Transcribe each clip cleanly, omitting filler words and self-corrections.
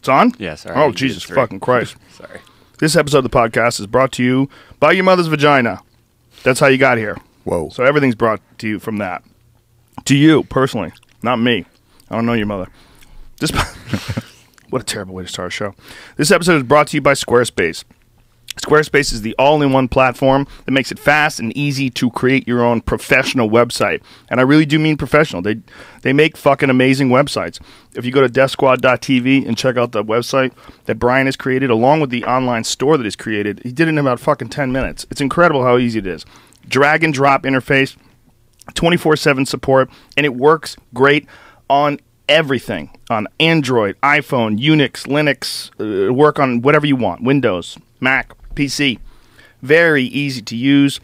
It's on? Yeah, sorry. Oh, Jesus fucking Christ. Sorry. This episode of the podcast is brought to you by your mother's vagina. That's how you got here. Whoa. So everything's brought to you from that. To you, personally. Not me. I don't know your mother. This What a terrible way to start a show. This episode is brought to you by Squarespace. Squarespace is the all-in-one platform that makes it fast and easy to create your own professional website. And I really do mean professional. They make fucking amazing websites. If you go to deathsquad.tv and check out the website that Brian has created, along with the online store that he's created, he did it in about fucking 10 minutes. It's incredible how easy it is. Drag and drop interface, 24/7 support, and it works great on everything. On Android, iPhone, Unix, Linux, work on whatever you want. Windows, Mac, PC. Very easy to use.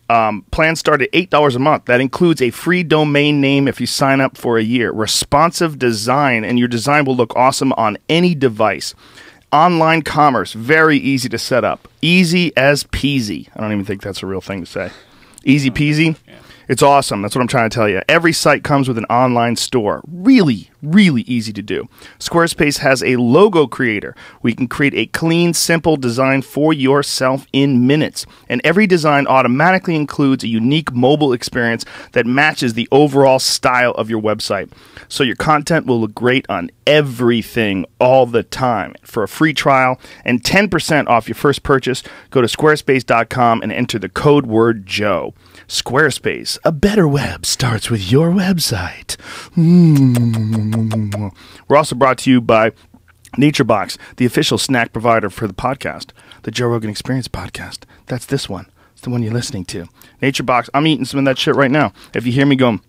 Plans start at $8 a month. That includes a free domain name if you sign up for a year. Responsive design, and your design will look awesome on any device. Online commerce, very easy to set up. Easy as peasy. I don't even think that's a real thing to say. Easy peasy. Yeah. It's awesome. That's what I'm trying to tell you. Every site comes with an online store. Really, really easy to do. Squarespace has a logo creator where you can create a clean, simple design for yourself in minutes. And every design automatically includes a unique mobile experience that matches the overall style of your website. So your content will look great on everything all the time. For a free trial and 10% off your first purchase, go to squarespace.com and enter the code word Joe. Squarespace, a better web starts with your website. We're also brought to you by NatureBox, the official snack provider for the podcast, the Joe Rogan Experience podcast. That's this one. It's the one you're listening to. NatureBox, I'm eating some of that shit right now. If you hear me going,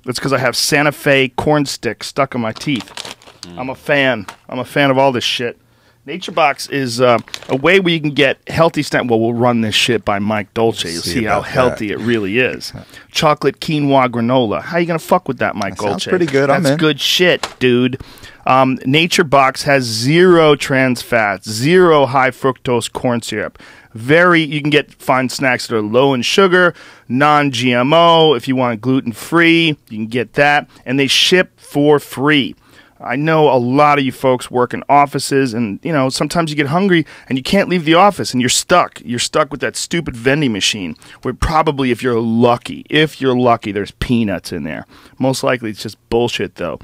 that's because I have Santa Fe corn sticks stuck in my teeth. I'm a fan. I'm a fan of all this shit. NatureBox is a way where you can get healthy snack. Well, we'll run this shit by Mike Dolce. You'll see how healthy it really is. Chocolate quinoa granola. How you gonna fuck with that, Mike Dolce? Sounds pretty good. That's good shit, dude. NatureBox has 0 trans fats, 0 high fructose corn syrup. You can find snacks that are low in sugar, non-GMO. If you want gluten-free, you can get that, and they ship for free. I know a lot of you folks work in offices, and sometimes you get hungry and you can't leave the office and you're stuck. You're stuck with that stupid vending machine where probably if you're lucky, there's peanuts in there. Most likely it's just bullshit though.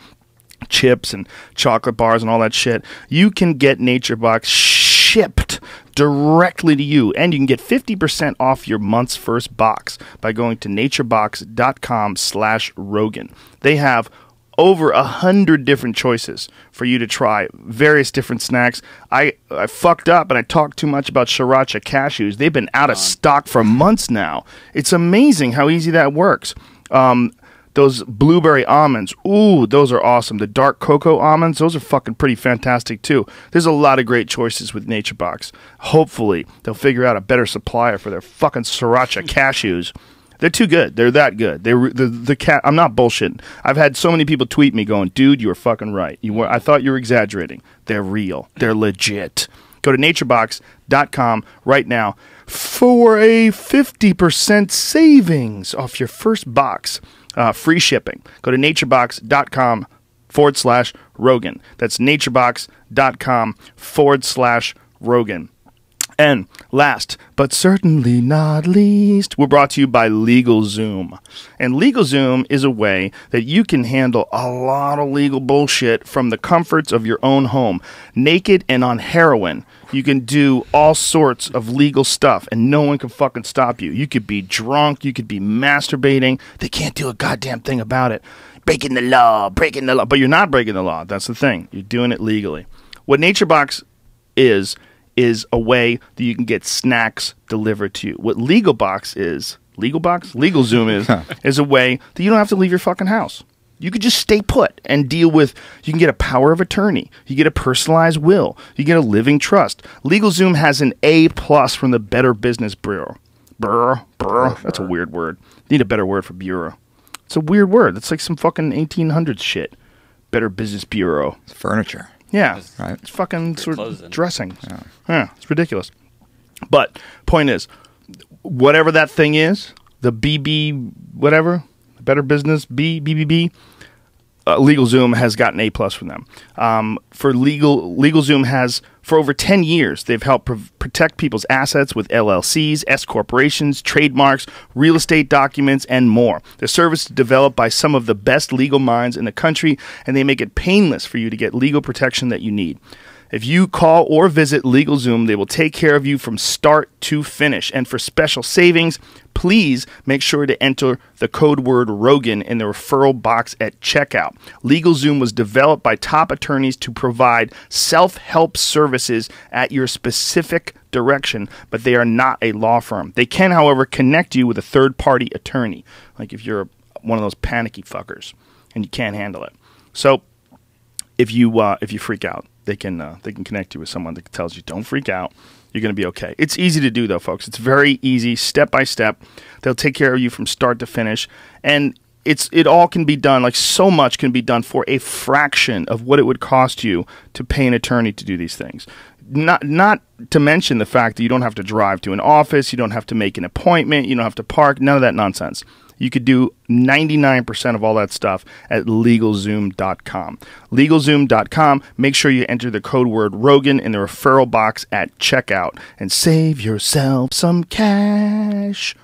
Chips and chocolate bars and all that shit. You can get NatureBox shipped directly to you, and you can get 50% off your month's first box by going to naturebox.com/Rogan. They have over 100 different choices for you to try, various different snacks. I fucked up and I talked too much about sriracha cashews. They've been out of stock for months now. It's amazing how easy that works. Those blueberry almonds, ooh, those are awesome. The dark cocoa almonds, those are fucking pretty fantastic too. There's a lot of great choices with NatureBox. Hopefully, they'll figure out a better supplier for their fucking sriracha cashews. They're too good. They're that good. I'm not bullshitting. I've had so many people tweet me going, dude, you were fucking right. I thought you were exaggerating. They're real. They're legit. Go to naturebox.com right now for a 50% savings off your first box. Free shipping. Go to naturebox.com/Rogan. That's naturebox.com/Rogan. And last, but certainly not least, we're brought to you by LegalZoom. And LegalZoom is a way that you can handle a lot of legal bullshit from the comforts of your own home. Naked and on heroin, you can do all sorts of legal stuff, and no one can fucking stop you. You could be drunk, you could be masturbating. They can't do a goddamn thing about it. Breaking the law. But you're not breaking the law. That's the thing. You're doing it legally. What NatureBox is a way that you can get snacks delivered to you. What LegalZoom is a way that you don't have to leave your fucking house. You could just stay put and deal with, you can get a power of attorney. You get a personalized will. You get a living trust. LegalZoom has an A+ from the Better Business Bureau. That's a weird word. Need a better word for bureau. It's a weird word. That's like some fucking 1800s shit. Better Business Bureau. It's furniture. Yeah, right. It's fucking sort of dressing. Yeah, it's ridiculous. But point is, whatever that thing is, the BB whatever, Better Business BBB, LegalZoom has got an A+ from them. LegalZoom has, for over 10 years, they've helped protect people's assets with LLCs, S corporations, trademarks, real estate documents, and more. The service is developed by some of the best legal minds in the country, and they make it painless for you to get legal protection that you need. If you call or visit LegalZoom, they will take care of you from start to finish. And for special savings, please make sure to enter the code word Rogan in the referral box at checkout. LegalZoom was developed by top attorneys to provide self-help services at your specific direction, but they are not a law firm. They can, however, connect you with a third-party attorney, like if you're one of those panicky fuckers and you can't handle it. So if you freak out, they can connect you with someone that tells you, don't freak out. You're going to be okay. It's easy to do, though, folks. It's very easy, step by step. They'll take care of you from start to finish. And it all can be done, like so much can be done for a fraction of what it would cost you to pay an attorney to do these things. Not to mention the fact that you don't have to drive to an office, you don't have to make an appointment, you don't have to park, none of that nonsense. You could do 99% of all that stuff at LegalZoom.com. LegalZoom.com. Make sure you enter the code word Rogan in the referral box at checkout and save yourself some cash.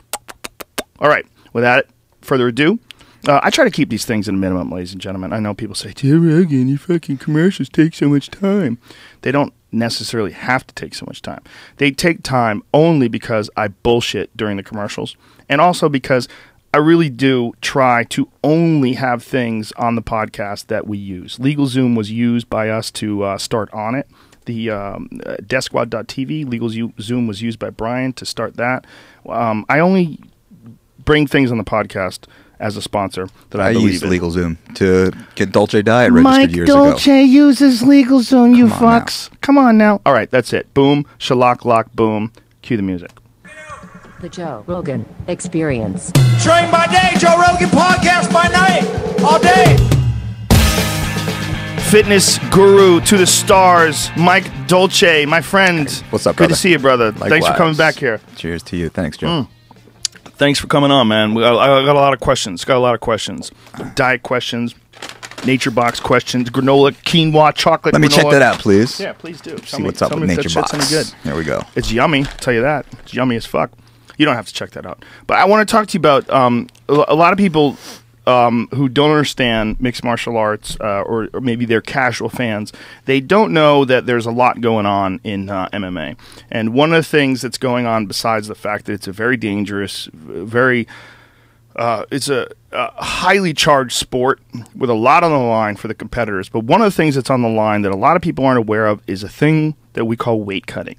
All right. Without further ado, I try to keep these things in a minimum, ladies and gentlemen. I know people say, "Dear Rogan, your fucking commercials take so much time." They don't necessarily have to take so much time. They take time only because I bullshit during the commercials, and also because I really do try to only have things on the podcast that we use. LegalZoom was used by us to start on it. The DeathSquad.tv, LegalZoom was used by Brian to start that. I only bring things on the podcast as a sponsor that I believe used in. LegalZoom to get Dolce Diet registered years ago. Dolce uses LegalZoom, you fucks. Come on now. All right, that's it. Boom, shalock, lock, boom. Cue the music. The Joe Rogan Experience. Train by day, Joe Rogan podcast by night, all day. Fitness guru to the stars, Mike Dolce, my friend. What's up, Good brother? to see you, brother. Likewise. Thanks for coming back here. Cheers to you. Thanks, Joe. Thanks for coming on, man. I got a lot of questions. Diet questions, Nature Box questions, granola, quinoa, chocolate. Let me granola. check that out, please. Yeah, please do. See what's up with Nature Box. Any good. There we go. It's yummy. I'll tell you that. It's yummy as fuck. You don't have to check that out. But I want to talk to you about a lot of people who don't understand mixed martial arts, or maybe they're casual fans. They don't know that there's a lot going on in MMA. And one of the things that's going on, besides the fact that it's a very dangerous, it's a highly charged sport with a lot on the line for the competitors. But one of the things that's on the line that a lot of people aren't aware of is a thing that we call weight cutting.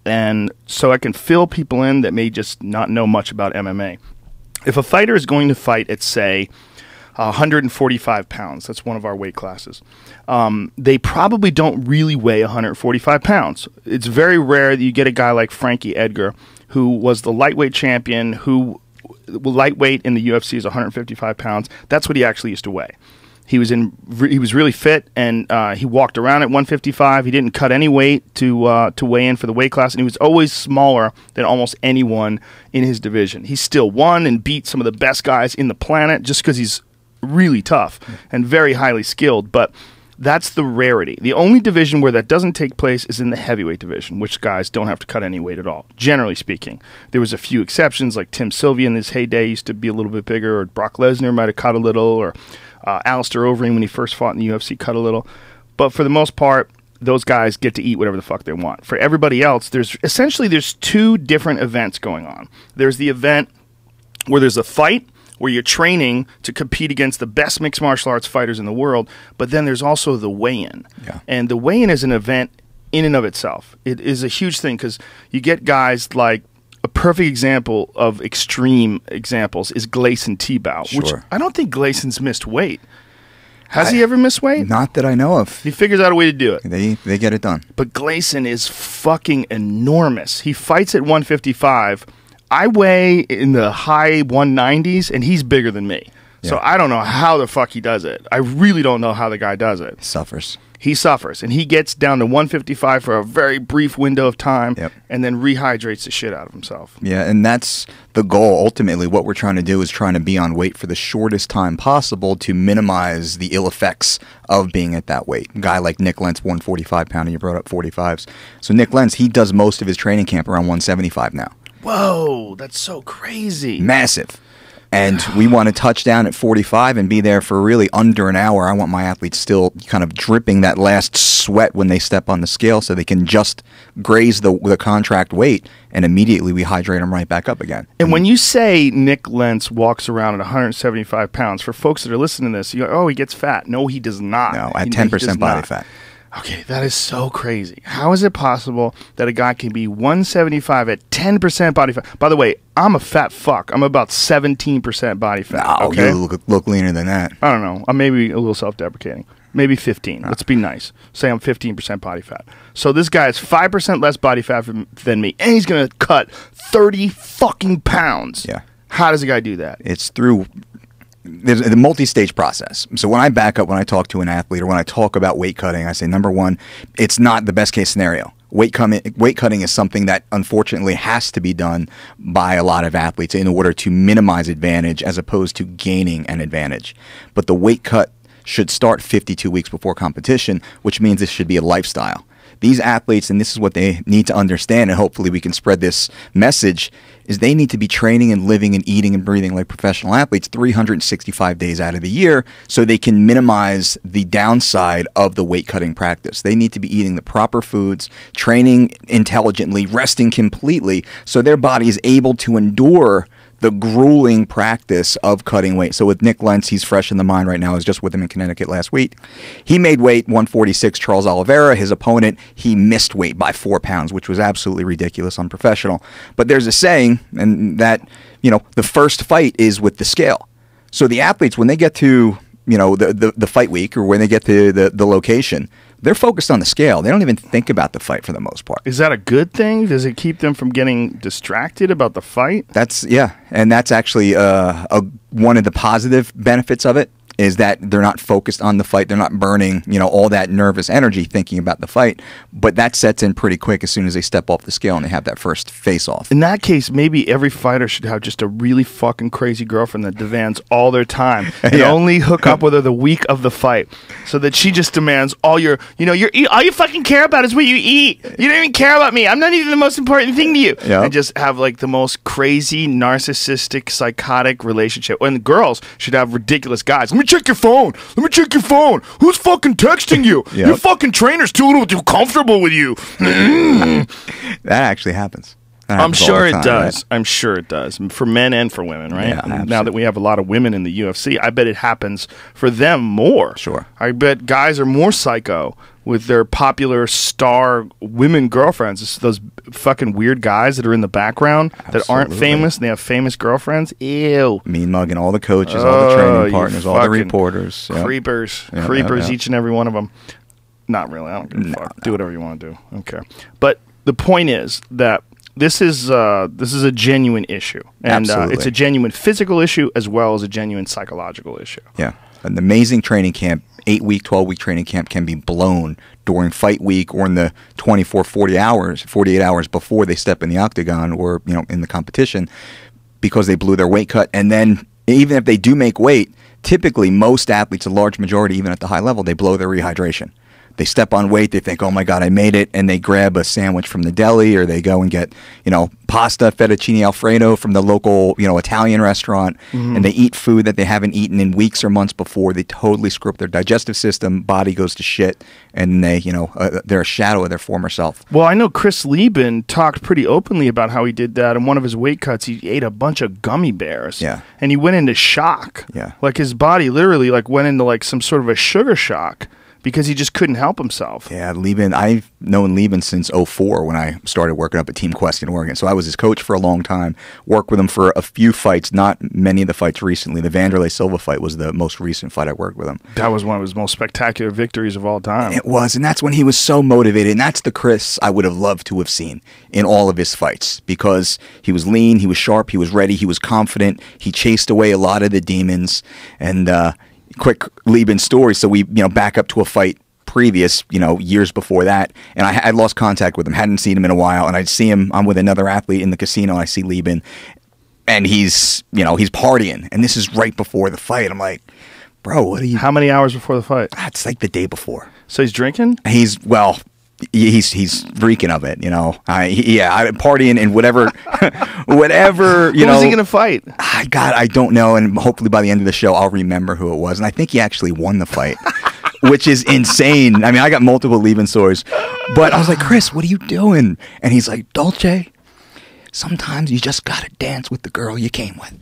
And so I can fill people in that may just not know much about MMA. If a fighter is going to fight at, say, 145 pounds, that's one of our weight classes, they probably don't really weigh 145 pounds. It's very rare that you get a guy like Frankie Edgar, who was the lightweight champion, who lightweight in the UFC is 155 pounds. That's what he actually used to weigh. He was really fit, and he walked around at 155. He didn't cut any weight to weigh in for the weight class, and he was always smaller than almost anyone in his division. He still won and beat some of the best guys in the planet just because he's really tough and very highly skilled, but that's the rarity. The only division where that doesn't take place is in the heavyweight division, which guys don't have to cut any weight at all, generally speaking. There was a few exceptions, like Tim Sylvia in his heyday used to be a little bit bigger, or Brock Lesnar might have cut a little, or Alistair Overeem when he first fought in the UFC cut a little. But for the most part, those guys get to eat whatever the fuck they want. For everybody else, there's two different events going on. There's the event where there's a fight, where you're training to compete against the best mixed martial arts fighters in the world, but then there's also the weigh-in. Yeah. And the weigh-in is an event in and of itself. It is a huge thing because you get guys like, a perfect example of extreme examples is Gleison Tebow, which I don't think Gleison's missed weight. Has he ever missed weight? Not that I know of. He figures out a way to do it. They get it done. But Gleison is fucking enormous. He fights at 155. I weigh in the high 190s, and he's bigger than me. Yeah. So I don't know how the fuck he does it. I really don't know how the guy does it. He suffers. He suffers, and he gets down to 155 for a very brief window of time, and then rehydrates the shit out of himself. Yeah, and that's the goal. Ultimately, what we're trying to do is trying to be on weight for the shortest time possible to minimize the ill effects of being at that weight. A guy like Nick Lentz, 145 pounder, you brought up 45s. So Nick Lentz, he does most of his training camp around 175 now. Whoa, that's so crazy. Massive. And we want to touch down at 45 and be there for really under an hour. I want my athletes still kind of dripping that last sweat when they step on the scale so they can just graze the contract weight, and immediately we hydrate them right back up again. And when you say Nick Lentz walks around at 175 pounds, for folks that are listening to this, you go, oh, he gets fat. No, he does not. No, at 10% body fat. Okay, that is so crazy. How is it possible that a guy can be 175 at 10% body fat? By the way, I'm a fat fuck. I'm about 17% body fat. No, okay? you look leaner than that. I don't know. I'm maybe a little self-deprecating. Maybe 15. Let's be nice. Say I'm 15% body fat. So this guy has 5% less body fat than me, and he's going to cut 30 fucking pounds. Yeah. How does a guy do that? It's through... There's a multi-stage process. So when I back up, when I talk to an athlete or when I talk about weight cutting, I say, number one, it's not the best case scenario. Weight cutting is something that unfortunately has to be done by a lot of athletes in order to minimize advantage as opposed to gaining an advantage. But the weight cut should start 52 weeks before competition, which means this should be a lifestyle. These athletes, and this is what they need to understand, and hopefully we can spread this message, is they need to be training and living and eating and breathing like professional athletes 365 days out of the year so they can minimize the downside of the weight cutting practice. They need to be eating the proper foods, training intelligently, resting completely so their body is able to endure the grueling practice of cutting weight. So with Nick Lentz, he's fresh in the mind right now. I was just with him in Connecticut last week. He made weight 146. Charles Oliveira, his opponent, he missed weight by 4 pounds, which was absolutely ridiculous, unprofessional. But there's a saying, and that, the first fight is with the scale. So the athletes, when they get to, the fight week or when they get to the location, they're focused on the scale. They don't even think about the fight for the most part. Is that a good thing? Does it keep them from getting distracted about the fight? And that's actually one of the positive benefits of it. Is that they're not focused on the fight. They're not burning, all that nervous energy thinking about the fight. But that sets in pretty quick as soon as they step off the scale and they have that first face-off. In that case, maybe every fighter should have just a really fucking crazy girlfriend that demands all their time and only hook up with her the week of the fight, so that she just demands all your, all you fucking care about is what you eat. You don't even care about me. I'm not even the most important thing to you. Yep. And just have like the most crazy, narcissistic, psychotic relationship. And the girls should have ridiculous guys. Let me check your phone. Let me check your phone. Who's fucking texting you? Yep. Your fucking trainer's too comfortable with you. That actually happens. I'm sure it does. Right? I'm sure it does. For men and for women, right? Yeah, now that we have a lot of women in the UFC, I bet it happens for them more. Sure. I bet guys are more psycho with their popular star women girlfriends. It's those fucking weird guys that are in the background that aren't famous and they have famous girlfriends. Ew. Mean mugging all the coaches, all the training partners, all the reporters. Creepers. Creepers, each and every one of them. Not really. I don't give a fuck. Do whatever you want to do. I don't care. But the point is that this is a genuine issue, and it's a genuine physical issue as well as a genuine psychological issue. Yeah, an amazing training camp, 8-week, 12-week training camp can be blown during fight week or in the 24, 48 hours before they step in the octagon or in the competition, because they blew their weight cut. And then even if they do make weight, typically most athletes, a large majority, even at the high level, they blow their rehydration. They step on weight, they think, oh my God, I made it, and they grab a sandwich from the deli, or they go and get, pasta, fettuccine Alfredo from the local, Italian restaurant, and they eat food that they haven't eaten in weeks or months before. They totally screw up their digestive system, body goes to shit, and they, they're a shadow of their former self. Well, I know Chris Lieben talked pretty openly about how he did that. In one of his weight cuts, he ate a bunch of gummy bears. Yeah. And he went into shock. Yeah. Like his body literally went into some sort of a sugar shock, because he just couldn't help himself. Yeah, Lieben, I've known Lieben since 2004 when I started working up at Team Quest in Oregon. So I was his coach for a long time, worked with him for a few fights, not many of the fights recently. The Vanderlei Silva fight was the most recent fight I worked with him. That was one of his most spectacular victories of all time. It was, and that's when he was so motivated. And that's the Chris I would have loved to have seen in all of his fights, because he was lean, he was sharp, he was ready, he was confident, he chased away a lot of the demons. And quick Lieben story. So we, back up to a fight previous, years before that, and I had lost contact with him, hadn't seen him in a while, and I'd see him. I'm with another athlete in the casino, and I see Lieben, and he's partying, and this is right before the fight. I'm like, bro, what are you? How many hours before the fight? It's like the day before. So he's drinking? He's reeking of it, partying and whatever, whatever, Who was he gonna fight? I don't know, and hopefully by the end of the show I'll remember who it was, and I think he actually won the fight, which is insane. I mean, I got multiple Lieben stories, but I was like, Chris, what are you doing? And he's like, Dolce, sometimes you just gotta dance with the girl you came with.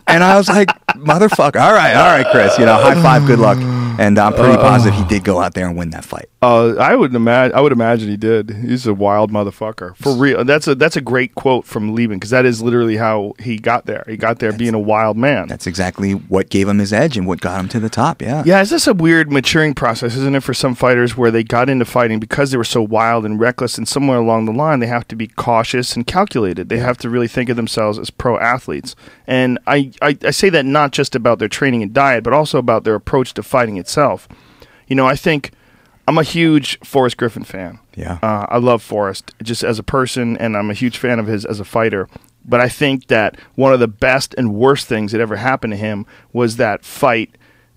And I was like, motherfucker, all right, Chris, high five, good luck. And I'm pretty positive he did go out there and win that fight. I would imagine he did. He's a wild motherfucker. For real. That's a great quote from Lieben, because that is literally how he got there. He got there being a wild man. That's exactly what gave him his edge and what got him to the top, yeah. Yeah, it's just a weird maturing process, isn't it, for some fighters, where they got into fighting because they were so wild and reckless, and somewhere along the line they have to be cautious and calculated. They have to really think of themselves as pro athletes. And I say that not just about their training and diet, but also about their approach to fighting itself. I think I'm a huge Forrest Griffin fan. Yeah. I love Forrest just as a person, and I'm a huge fan of his as a fighter. But I think that one of the best and worst things that ever happened to him was that fight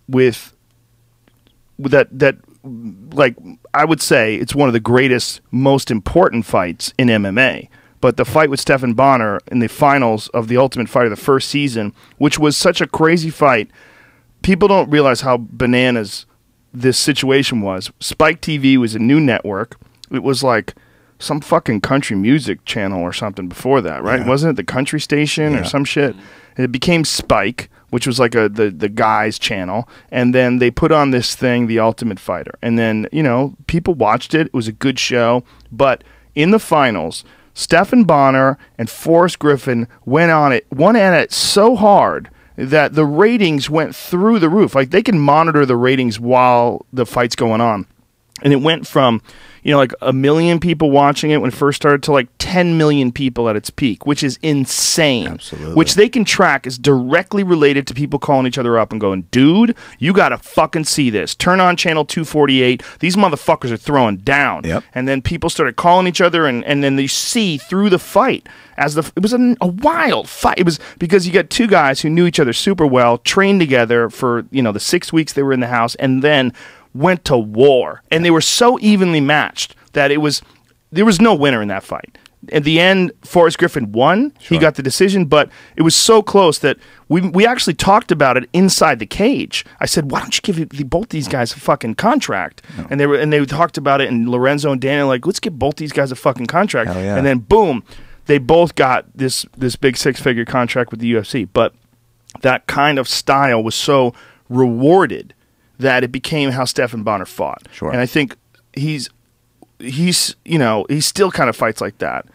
with that like, I would say it's one of the greatest, most important fights in MMA. But the fight with Stephan Bonnar in the finals of the Ultimate Fighter the first season, which was such a crazy fight, people don't realize how bananas this situation was. Spike TV was a new network. It was like some fucking country music channel or something before that, right? Yeah. Wasn't it the country station or some shit? It became Spike, which was like the guys channel, and then they put on this thing, The Ultimate Fighter. And then, people watched it. It was a good show. But in the finals, Stephan Bonnar and Forrest Griffin went at it so hard that the ratings went through the roof. Like, they can monitor the ratings while the fight's going on. And it went from, like 1 million people watching it when it first started to like 10 million people at its peak, which is insane. Absolutely. Which they can track is directly related to people calling each other up and going, dude, you got to fucking see this. Turn on channel 248. These motherfuckers are throwing down. Yep. And then people started calling each other, and then they see through the fight. It was a wild fight. It was because you got two guys who knew each other super well, trained together for, the 6 weeks they were in the house, and then went to war, and they were so evenly matched that there was no winner in that fight. At the end, Forrest Griffin won. He got the decision, but it was so close that we actually talked about it inside the cage. I said, "Why don't you give both these guys a fucking contract?" No. And they talked about it, and Lorenzo and Daniel like, "Let's give both these guys a fucking contract." Hell yeah. And then boom, they both got this big 6-figure contract with the UFC. But that kind of style was so rewarded that it became how Stephan Bonnar fought. Sure. And I think he still kind of fights like that.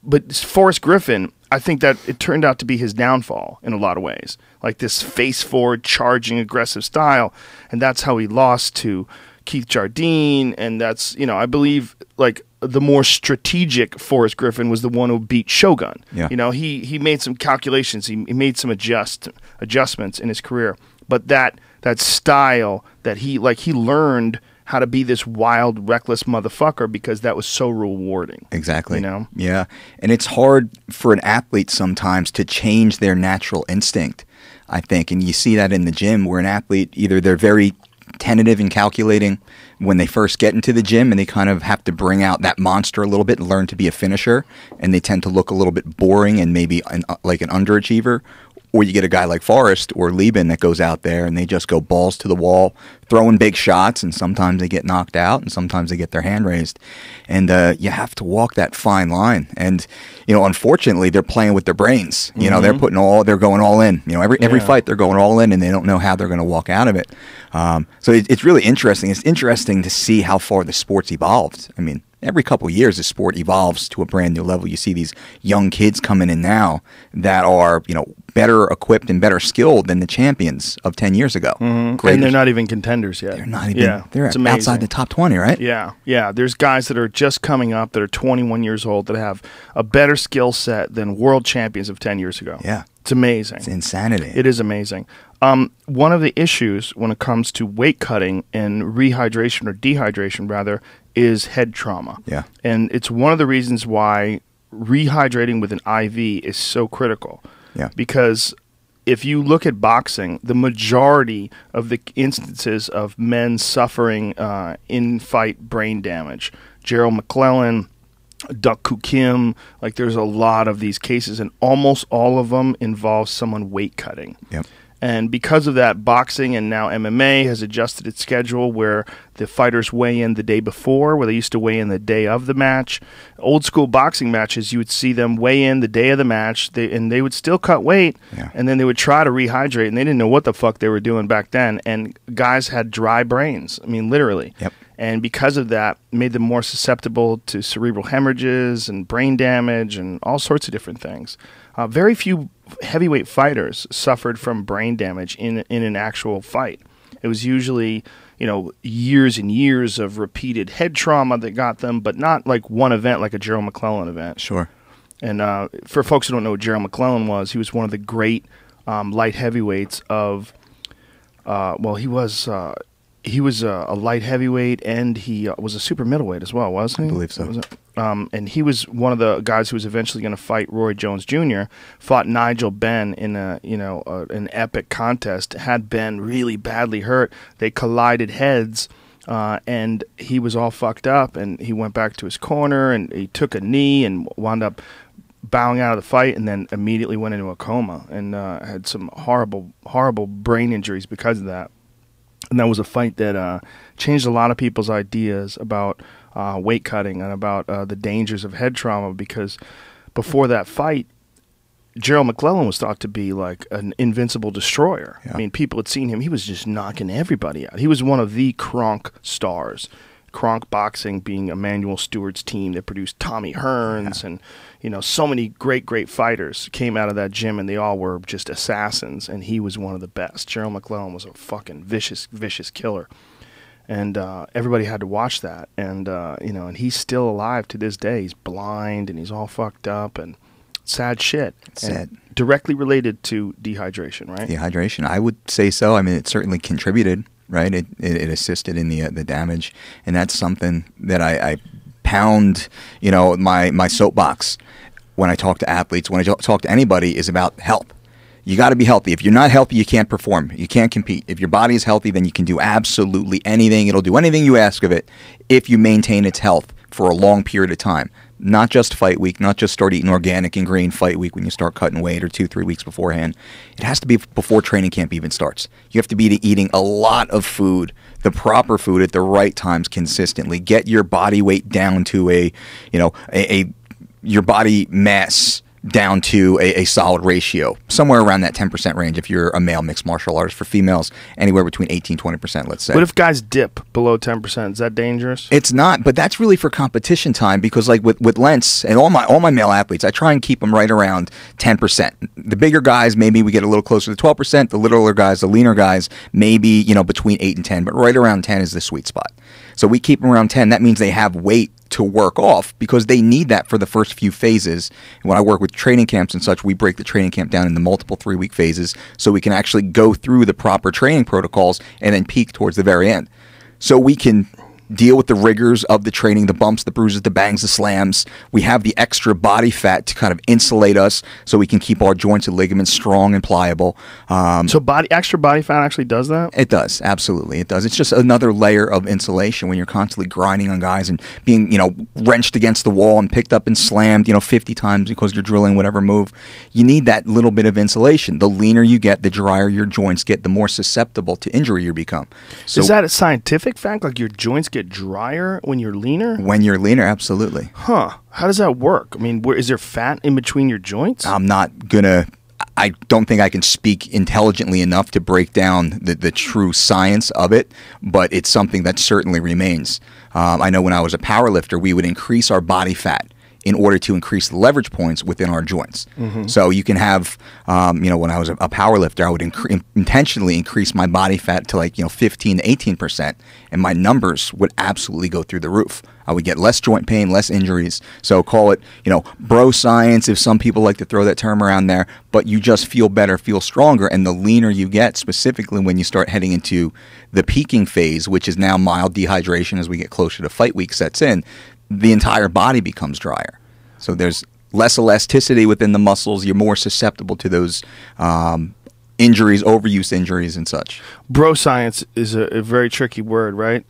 But Forrest Griffin, I think that it turned out to be his downfall in a lot of ways. Like this face-forward, charging, aggressive style. And that's how he lost to Keith Jardine. And that's, I believe, like, the more strategic Forrest Griffin was the one who beat Shogun. Yeah. He made some calculations. He made some adjustments in his career. But that style that he learned how to be this wild, reckless motherfucker because that was so rewarding. Exactly. Yeah. And it's hard for an athlete sometimes to change their natural instinct, I think. And you see that in the gym where an athlete, either they're very tentative and calculating when they first get into the gym and they kind of have to bring out that monster a little bit and learn to be a finisher, and they tend to look a little bit boring and maybe like an underachiever. Or you get a guy like Forrest or Lieben that goes out there and they just go balls to the wall, throwing big shots, and sometimes they get knocked out and sometimes they get their hand raised. And you have to walk that fine line. And, unfortunately, they're playing with their brains. They're they're going all in. Every fight they're going all in, and they don't know how they're going to walk out of it. So it's really interesting. It's interesting to see how far the sport's evolved. I mean, every couple of years, the sport evolves to a brand new level. You see these young kids coming in now that are, better equipped and better skilled than the champions of 10 years ago. Mm-hmm. And they're not even contenders yet. They're not even. They're outside the top 20, right? Yeah, yeah. There's guys that are just coming up that are 21 years old that have a better skill set than world champions of 10 years ago. Yeah. It's amazing. It's insanity. It is amazing. One of the issues when it comes to weight cutting and rehydration or dehydration, rather, is head trauma. Yeah. And it's one of the reasons why rehydrating with an IV is so critical. Yeah. Because if you look at boxing, the majority of the instances of men suffering in-fight brain damage, Gerald McClellan, Duck Koo Kim, like there's a lot of these cases, and almost all of them involve someone weight cutting. Yep. And because of that, boxing and now MMA has adjusted its schedule where the fighters weigh in the day before, where they used to weigh in the day of the match. Old school boxing matches, you would see them weigh in the day of the match, and they would still cut weight, and then they would try to rehydrate, and they didn't know what the fuck they were doing back then. And guys had dry brains, I mean, literally. Yep. And because of that, made them more susceptible to cerebral hemorrhages and brain damage and all sorts of different things. Very few heavyweight fighters suffered from brain damage in an actual fight. It was usually, years and years of repeated head trauma that got them, but not like one event, like a Gerald McClellan event. Sure. And for folks who don't know what Gerald McClellan was, he was one of the great light heavyweights of. He was a light heavyweight, and he was a super middleweight as well, wasn't he? I believe so. And he was one of the guys who was eventually going to fight Roy Jones Jr. Fought Nigel Benn in an epic contest. Had Ben really badly hurt. They collided heads, and he was all fucked up. And he went back to his corner, and he took a knee and wound up bowing out of the fight, and then immediately went into a coma and had some horrible brain injuries because of that. And that was a fight that changed a lot of people's ideas about weight cutting and about the dangers of head trauma, because before that fight, Gerald McClellan was thought to be like an invincible destroyer. Yeah. I mean, people had seen him. He was just knocking everybody out. He was one of the Kronk stars. Kronk Boxing being Emmanuel Stewart's team that produced Tommy Hearns, and so many great fighters came out of that gym, and they all were just assassins, and he was one of the best. Gerald McClellan was a fucking vicious killer, and everybody had to watch that, and and he's still alive to this day. He's blind and he's all fucked up, and sad shit. Sad. And directly related to dehydration, right? Dehydration, I would say so. I mean, it certainly contributed. Right, it assisted in the damage, and that's something that I pound, my soapbox when I talk to athletes, when I talk to anybody, is about health. You got to be healthy. If you're not healthy, you can't perform. You can't compete. If your body is healthy, then you can do absolutely anything. It'll do anything you ask of it if you maintain its health for a long period of time. Not just fight week, not just start eating organic and green fight week when you start cutting weight, or 2-3 weeks beforehand. It has to be before training camp even starts. You have to be eating a lot of food, the proper food at the right times consistently. Get your body weight down to your body mass down to a solid ratio, somewhere around that 10% range if you're a male mixed martial artist. For females, anywhere between 18-20%, let's say. What if guys dip below 10%? Is that dangerous? It's not, but that's really for competition time, because like with Lentz and all my male athletes, I try and keep them right around 10%. The bigger guys, maybe we get a little closer to 12%. The littler guys, the leaner guys, maybe between 8 and 10, but right around 10 is the sweet spot. So we keep them around 10. That means they have weight to work off, because they need that for the first few phases. And when I work with training camps and such, we break the training camp down into multiple 3-week phases so we can actually go through the proper training protocols and then peak towards the very end. So we can deal with the rigors of the training, the bumps, the bruises, the bangs, the slams. We have the extra body fat to kind of insulate us so we can keep our joints and ligaments strong and pliable. So extra body fat actually does that? It does, absolutely. It does. It's just another layer of insulation when you're constantly grinding on guys and being, wrenched against the wall and picked up and slammed, 50 times because you're drilling whatever move. You need that little bit of insulation. The leaner you get, the drier your joints get, the more susceptible to injury you become. So, is that a scientific fact? Like your joints get drier when you're leaner? When you're leaner, absolutely. Huh. How does that work? I mean, is there fat in between your joints? I don't think I can speak intelligently enough to break down the true science of it, but it's something that certainly remains. I know when I was a power lifter, we would increase our body fat in order to increase the leverage points within our joints. So you can have, when I was a power lifter, I would intentionally increase my body fat to 15 to 18%, and my numbers would absolutely go through the roof. I would get less joint pain, less injuries. So call it, bro science, if some people like to throw that term around there, but you just feel better, feel stronger, and the leaner you get, specifically when you start heading into the peaking phase, which is now mild dehydration as we get closer to fight week sets in, the entire body becomes drier. So there's less elasticity within the muscles. You're more susceptible to those injuries, overuse injuries and such. Bro science is a very tricky word, right?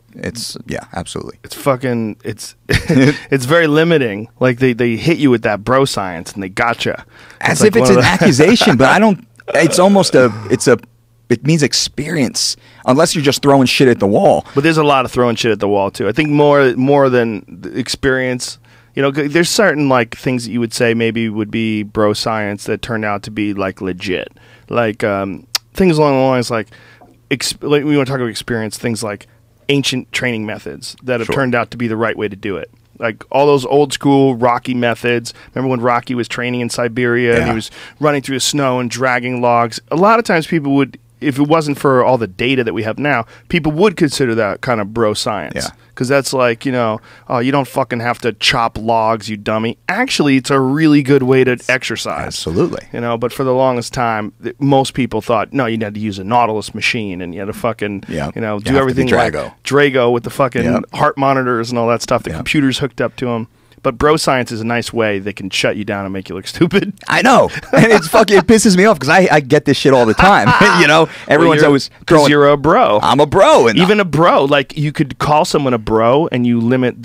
Yeah, absolutely. It's fucking, it's it's very limiting. Like they hit you with that bro science and they gotcha. As if it's an accusation, but I don't, it's almost it means experience, unless you're just throwing shit at the wall. But there's a lot of throwing shit at the wall too. I think more than the experience. There's certain things that you would say maybe would be bro science that turned out to be legit. Things along the lines like we want to talk about experience, things like ancient training methods that have turned out to be the right way to do it. Like all those old school Rocky methods. Remember when Rocky was training in Siberia and he was running through the snow and dragging logs? A lot of times people would, if it wasn't for all the data that we have now, people would consider that kind of bro science. Yeah. Because that's oh, you don't fucking have to chop logs, you dummy. Actually, it's a really good way to exercise. Absolutely. But for the longest time, most people thought, no, you had to use a Nautilus machine and you had to fucking, do everything like Drago with the fucking heart monitors and all that stuff. The computer's hooked up to them. But bro science is a nice way they can shut you down and make you look stupid. I know. And it pisses me off because I get this shit all the time. Everyone's always throwing. You're a bro. I'm a bro. And even a bro. You could call someone a bro and you limit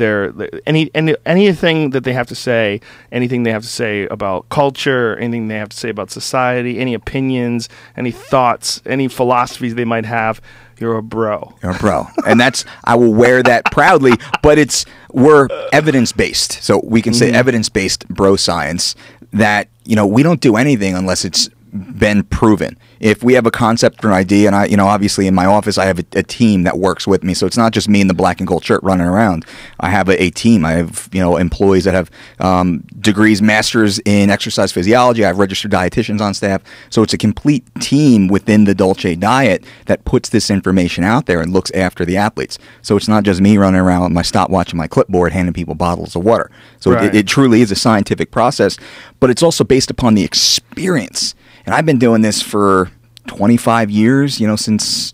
anything that they have to say, anything they have to say about culture, anything they have to say about society, any opinions, any thoughts, any philosophies they might have. You're a bro. You're a bro. And I will wear that proudly, but we're evidence-based. So we can say evidence-based bro science that, we don't do anything unless it's been proven. If we have a concept or an idea, and obviously in my office I have a team that works with me, so it's not just me in the black and gold shirt running around. I have a team. I have employees that have degrees, masters in exercise physiology. I have registered dietitians on staff. So it's a complete team within the Dolce diet that puts this information out there and looks after the athletes. So it's not just me running around with my stopwatch and my clipboard handing people bottles of water. So it truly is a scientific process, but it's also based upon the experience. And I've been doing this for 25 years, since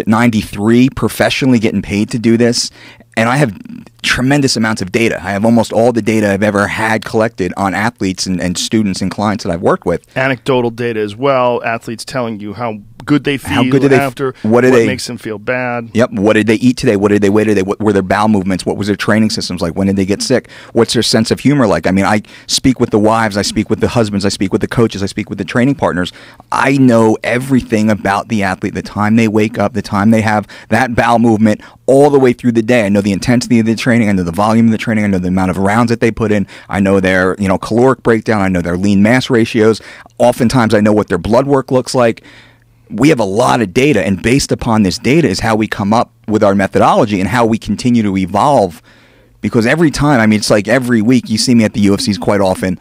93, professionally getting paid to do this. And I have tremendous amounts of data. I have almost all the data I've ever had collected on athletes and students and clients that I've worked with. Anecdotal data as well, athletes telling you how good they feel after, what makes them feel bad. Yep. What did they eat today? What did they weigh today? What were their bowel movements? What was their training systems like? When did they get sick? What's their sense of humor like? I mean, I speak with the wives, I speak with the husbands, I speak with the coaches, I speak with the training partners. I know everything about the athlete, the time they wake up, the time they have that bowel movement, all the way through the day. I know the intensity of the training, I know the volume of the training, I know the amount of rounds that they put in, I know their caloric breakdown, I know their lean mass ratios. Oftentimes I know what their blood work looks like. We have a lot of data, and based upon this data is how we come up with our methodology and how we continue to evolve. Because every time, it's like every week you see me at the UFCs quite often.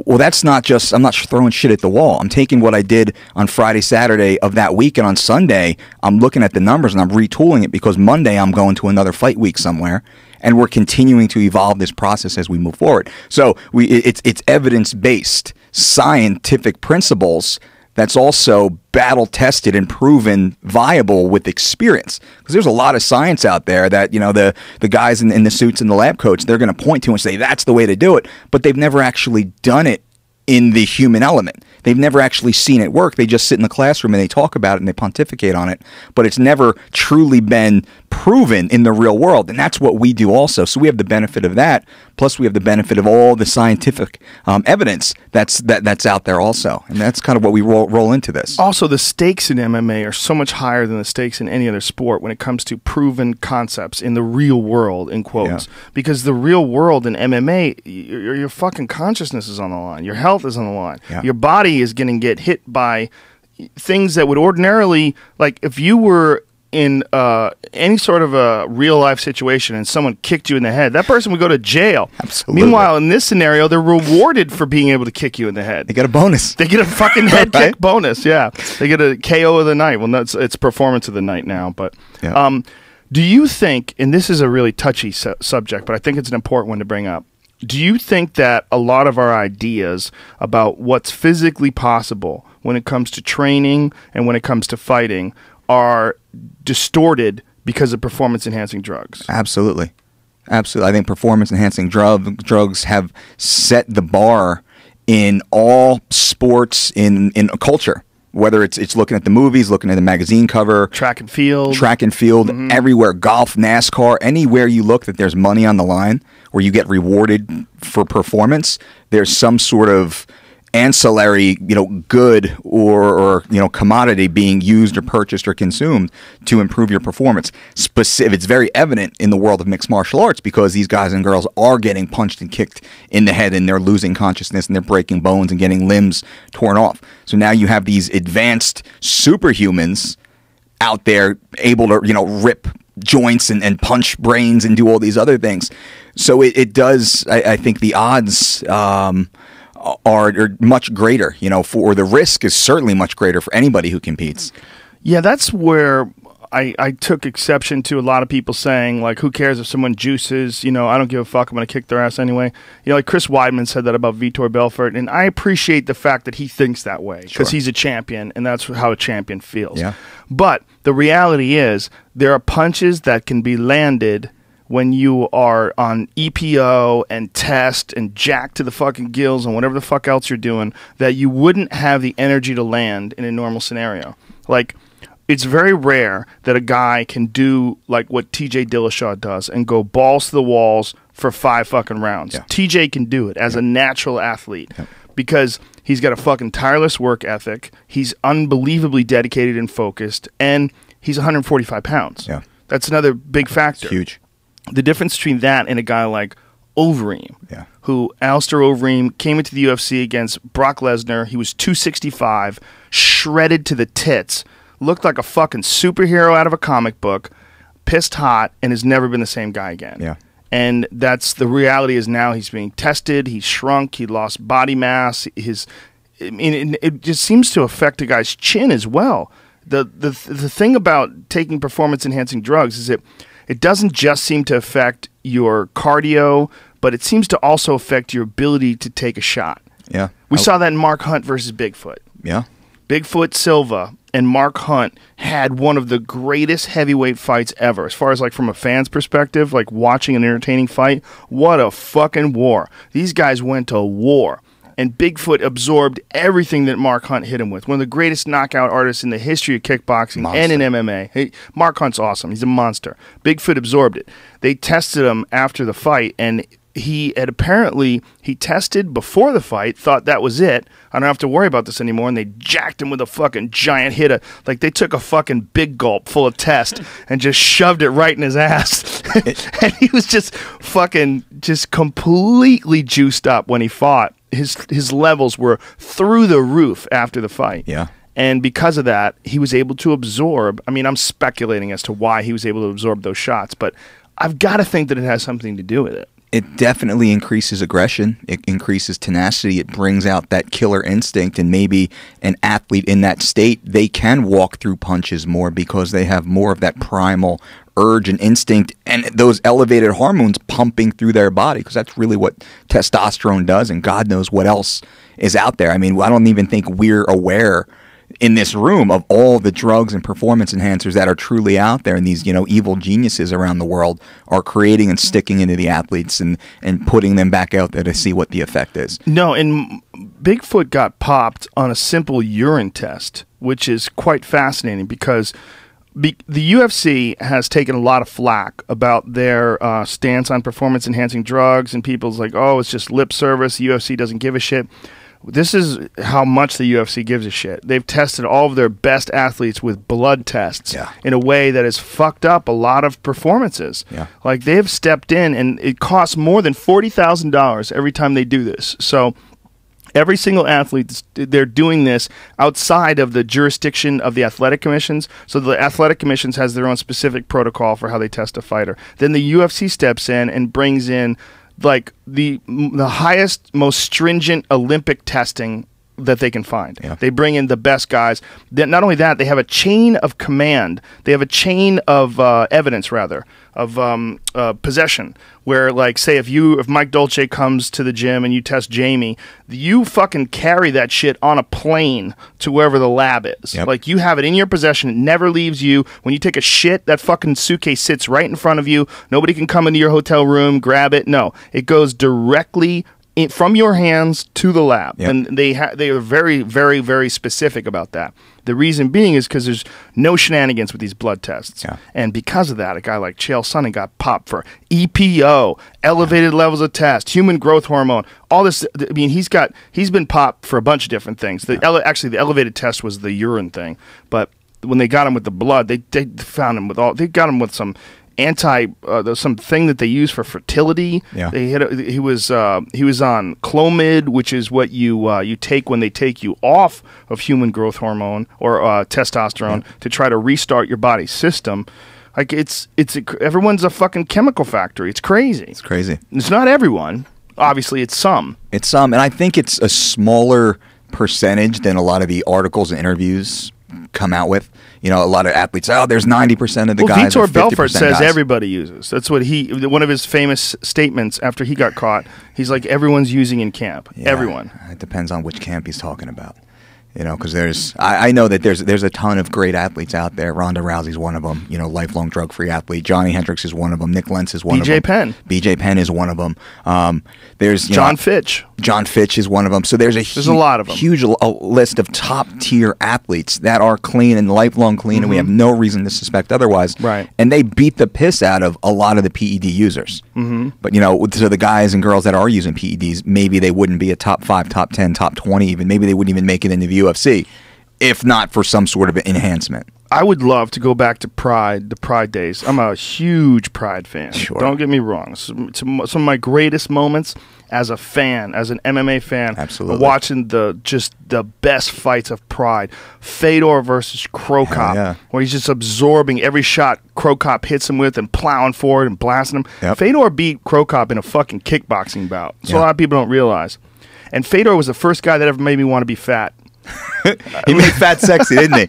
Well, that's not just, I'm not throwing shit at the wall. I'm taking what I did on Friday, Saturday of that week, and on Sunday, I'm looking at the numbers and I'm retooling it because Monday I'm going to another fight week somewhere, and we're continuing to evolve this process as we move forward. So it's evidence-based, scientific principles that's also battle-tested and proven viable with experience. Because there's a lot of science out there that, the guys in the suits and the lab coats, they're going to point to and say, that's the way to do it. But they've never actually done it in the human element. They've never actually seen it work. They just sit in the classroom and they talk about it and they pontificate on it. But it's never truly been proven in the real world. And that's what we do also. So we have the benefit of that. Plus we have the benefit of all the scientific evidence that's out there also. And that's kind of what we roll into this. Also, the stakes in MMA are so much higher than the stakes in any other sport when it comes to proven concepts in the real world, in quotes. Yeah. Because the real world in MMA, your fucking consciousness is on the line. Your health is on the line. Yeah. Your body is going to get hit by things that would ordinarily, like if you were in any sort of a real life situation and someone kicked you in the head, that person would go to jail. Absolutely. Meanwhile, in this scenario, they're rewarded for being able to kick you in the head. They get a bonus. They get a fucking head Right? kick bonus. Yeah, they get a KO of the night. Well, it's performance of the night now. But Yeah. do you think? And this is a really touchy subject, but I think it's an important one to bring up. Do you think that a lot of our ideas about what's physically possible when it comes to training and when it comes to fighting are distorted because of performance-enhancing drugs? Absolutely. Absolutely. I think performance-enhancing drugs have set the bar in all sports, in culture. Whether it's looking at the movies, looking at the magazine cover, Track and field, everywhere, golf, NASCAR, anywhere you look that there's money on the line, where you get rewarded for performance, there's some sort of ancillary, good or commodity being used or purchased or consumed to improve your performance. It's very evident in the world of mixed martial arts because these guys and girls are getting punched and kicked in the head and they're losing consciousness and they're breaking bones and getting limbs torn off. So now you have these advanced superhumans out there able to, rip joints and punch brains and do all these other things. So it does, I think the odds are much greater, for the risk is certainly much greater for anybody who competes. Yeah, that's where I took exception to a lot of people saying, like, who cares if someone juices? I don't give a fuck. I'm going to kick their ass anyway. Like Chris Weidman said that about Vitor Belfort, and I appreciate the fact that he thinks that way because he's a champion, and that's how a champion feels. Yeah. But the reality is there are punches that can be landed when you are on EPO and test and jack to the fucking gills and whatever the fuck else you're doing that you wouldn't have the energy to land in a normal scenario. Like, it's very rare that a guy can do like what TJ Dillashaw does and go balls to the walls for 5 fucking rounds. Yeah. TJ can do it as a natural athlete because he's got a fucking tireless work ethic. He's unbelievably dedicated and focused, and he's 145 pounds. Yeah. That's another big factor. It's huge. The difference between that and a guy like Overeem, Yeah. who Alistair Overeem came into the UFC against Brock Lesnar. He was 265, shredded to the tits, looked like a fucking superhero out of a comic book, pissed hot, and has never been the same guy again. Yeah. And that's the reality is now he's being tested. He's shrunk. He lost body mass. It just seems to affect a guy's chin as well. The thing about taking performance-enhancing drugs is it doesn't just seem to affect your cardio, but it seems to also affect your ability to take a shot. Yeah. We saw that in Mark Hunt versus Bigfoot. Yeah. Bigfoot Silva and Mark Hunt had one of the greatest heavyweight fights ever. As far as like from a fan's perspective, like watching an entertaining fight, what a fucking war. These guys went to war. And Bigfoot absorbed everything that Mark Hunt hit him with. One of the greatest knockout artists in the history of kickboxing and in MMA. Mark Hunt's awesome. He's a monster. Bigfoot absorbed it. They tested him after the fight, and he tested before the fight, thought that was it. I don't have to worry about this anymore. And they jacked him with a fucking giant hit. Like they took a fucking big gulp full of test and just shoved it right in his ass. And he was just completely juiced up when he fought. His levels were through the roof after the fight. Yeah. And because of that, he was able to absorb. I mean, I'm speculating as to why he was able to absorb those shots, but I've got to think that it has something to do with it. It definitely increases aggression. It increases tenacity. It brings out that killer instinct, and maybe an athlete in that state, they can walk through punches more because they have more of that primal urge and instinct and those elevated hormones pumping through their body, because that's really what testosterone does, and God knows what else is out there. I mean, I don't even think we're aware in this room of all the drugs and performance enhancers that are truly out there, and these evil geniuses around the world are creating and sticking into the athletes and putting them back out there to see what the effect is. No, and Bigfoot got popped on a simple urine test, which is quite fascinating because the UFC has taken a lot of flack about their stance on performance enhancing drugs, and people's like, oh, it's just lip service, the UFC doesn't give a shit. This is how much the UFC gives a shit. They've tested all of their best athletes with blood tests in a way that has fucked up a lot of performances. Yeah. Like, they've stepped in, and it costs more than $40,000 every time they do this. So Every single athlete, they're doing this outside of the jurisdiction of the athletic commissions. So the athletic commissions has their own specific protocol for how they test a fighter. Then the UFC steps in and brings in like the highest, most stringent Olympic testing that they can find. Yeah. They bring in the best guys. Not only that, they have a chain of command. They have a chain of evidence, rather, of possession. Where, like, say, if Mike Dolce comes to the gym and you test Jamie, you fucking carry that shit on a plane to wherever the lab is. Yep. Like, you have it in your possession. It never leaves you. When you take a shit, that fucking suitcase sits right in front of you. Nobody can come into your hotel room, grab it. No, it goes directly from your hands to the lab. Yep. And they are very, very, very specific about that. The reason being is because there's no shenanigans with these blood tests. Yeah. And because of that, a guy like Chael Sonnen got popped for EPO, elevated levels of test, human growth hormone, all this. I mean, he's been popped for a bunch of different things. Actually, the elevated test was the urine thing. But when they got him with the blood, they found him with they got him with some something that they use for fertility. Yeah. He was on Clomid, which is what you take when they take you off of human growth hormone or testosterone to try to restart your body's system. Like everyone's a fucking chemical factory. It's crazy. It's crazy. It's not everyone. Obviously, it's some. It's some, and I think it's a smaller percentage than a lot of the articles and interviews come out with. You know, a lot of athletes, there's 90% of the guys. Vitor Belfort says guys. everybody uses. That's what one of his famous statements after he got caught. He's like, everyone's using in camp. Yeah, everyone. It depends on which camp he's talking about. You know, because I know that there's a ton of great athletes out there. Ronda Rousey's one of them. You know, lifelong drug-free athlete. Johnny Hendricks is one of them. Nick Lentz is one of them. BJ Penn. BJ Penn is one of them. There's John Fitch. John Fitch is one of them. So there's a lot of them. Huge list of top-tier athletes that are clean and lifelong clean, and we have no reason to suspect otherwise. Right. And they beat the piss out of a lot of the PED users. But, you know, so the guys and girls that are using PEDs, maybe they wouldn't be a top 5, top 10, top 20 even. Maybe they wouldn't even make it into the UFC if not for some sort of enhancement. I would love to go back to the Pride days. I'm a huge Pride fan. Sure. Don't get me wrong. Some of my greatest moments as a fan, as an MMA fan, absolutely, watching the best fights of Pride. Fedor versus Crow Cop, where he's just absorbing every shot Crow Cop hits him with and plowing forward and blasting him. Yep. Fedor beat Crow Cop in a fucking kickboxing bout. So a lot of people don't realize. And Fedor was the first guy that ever made me want to be fat. He made fat sexy, didn't he?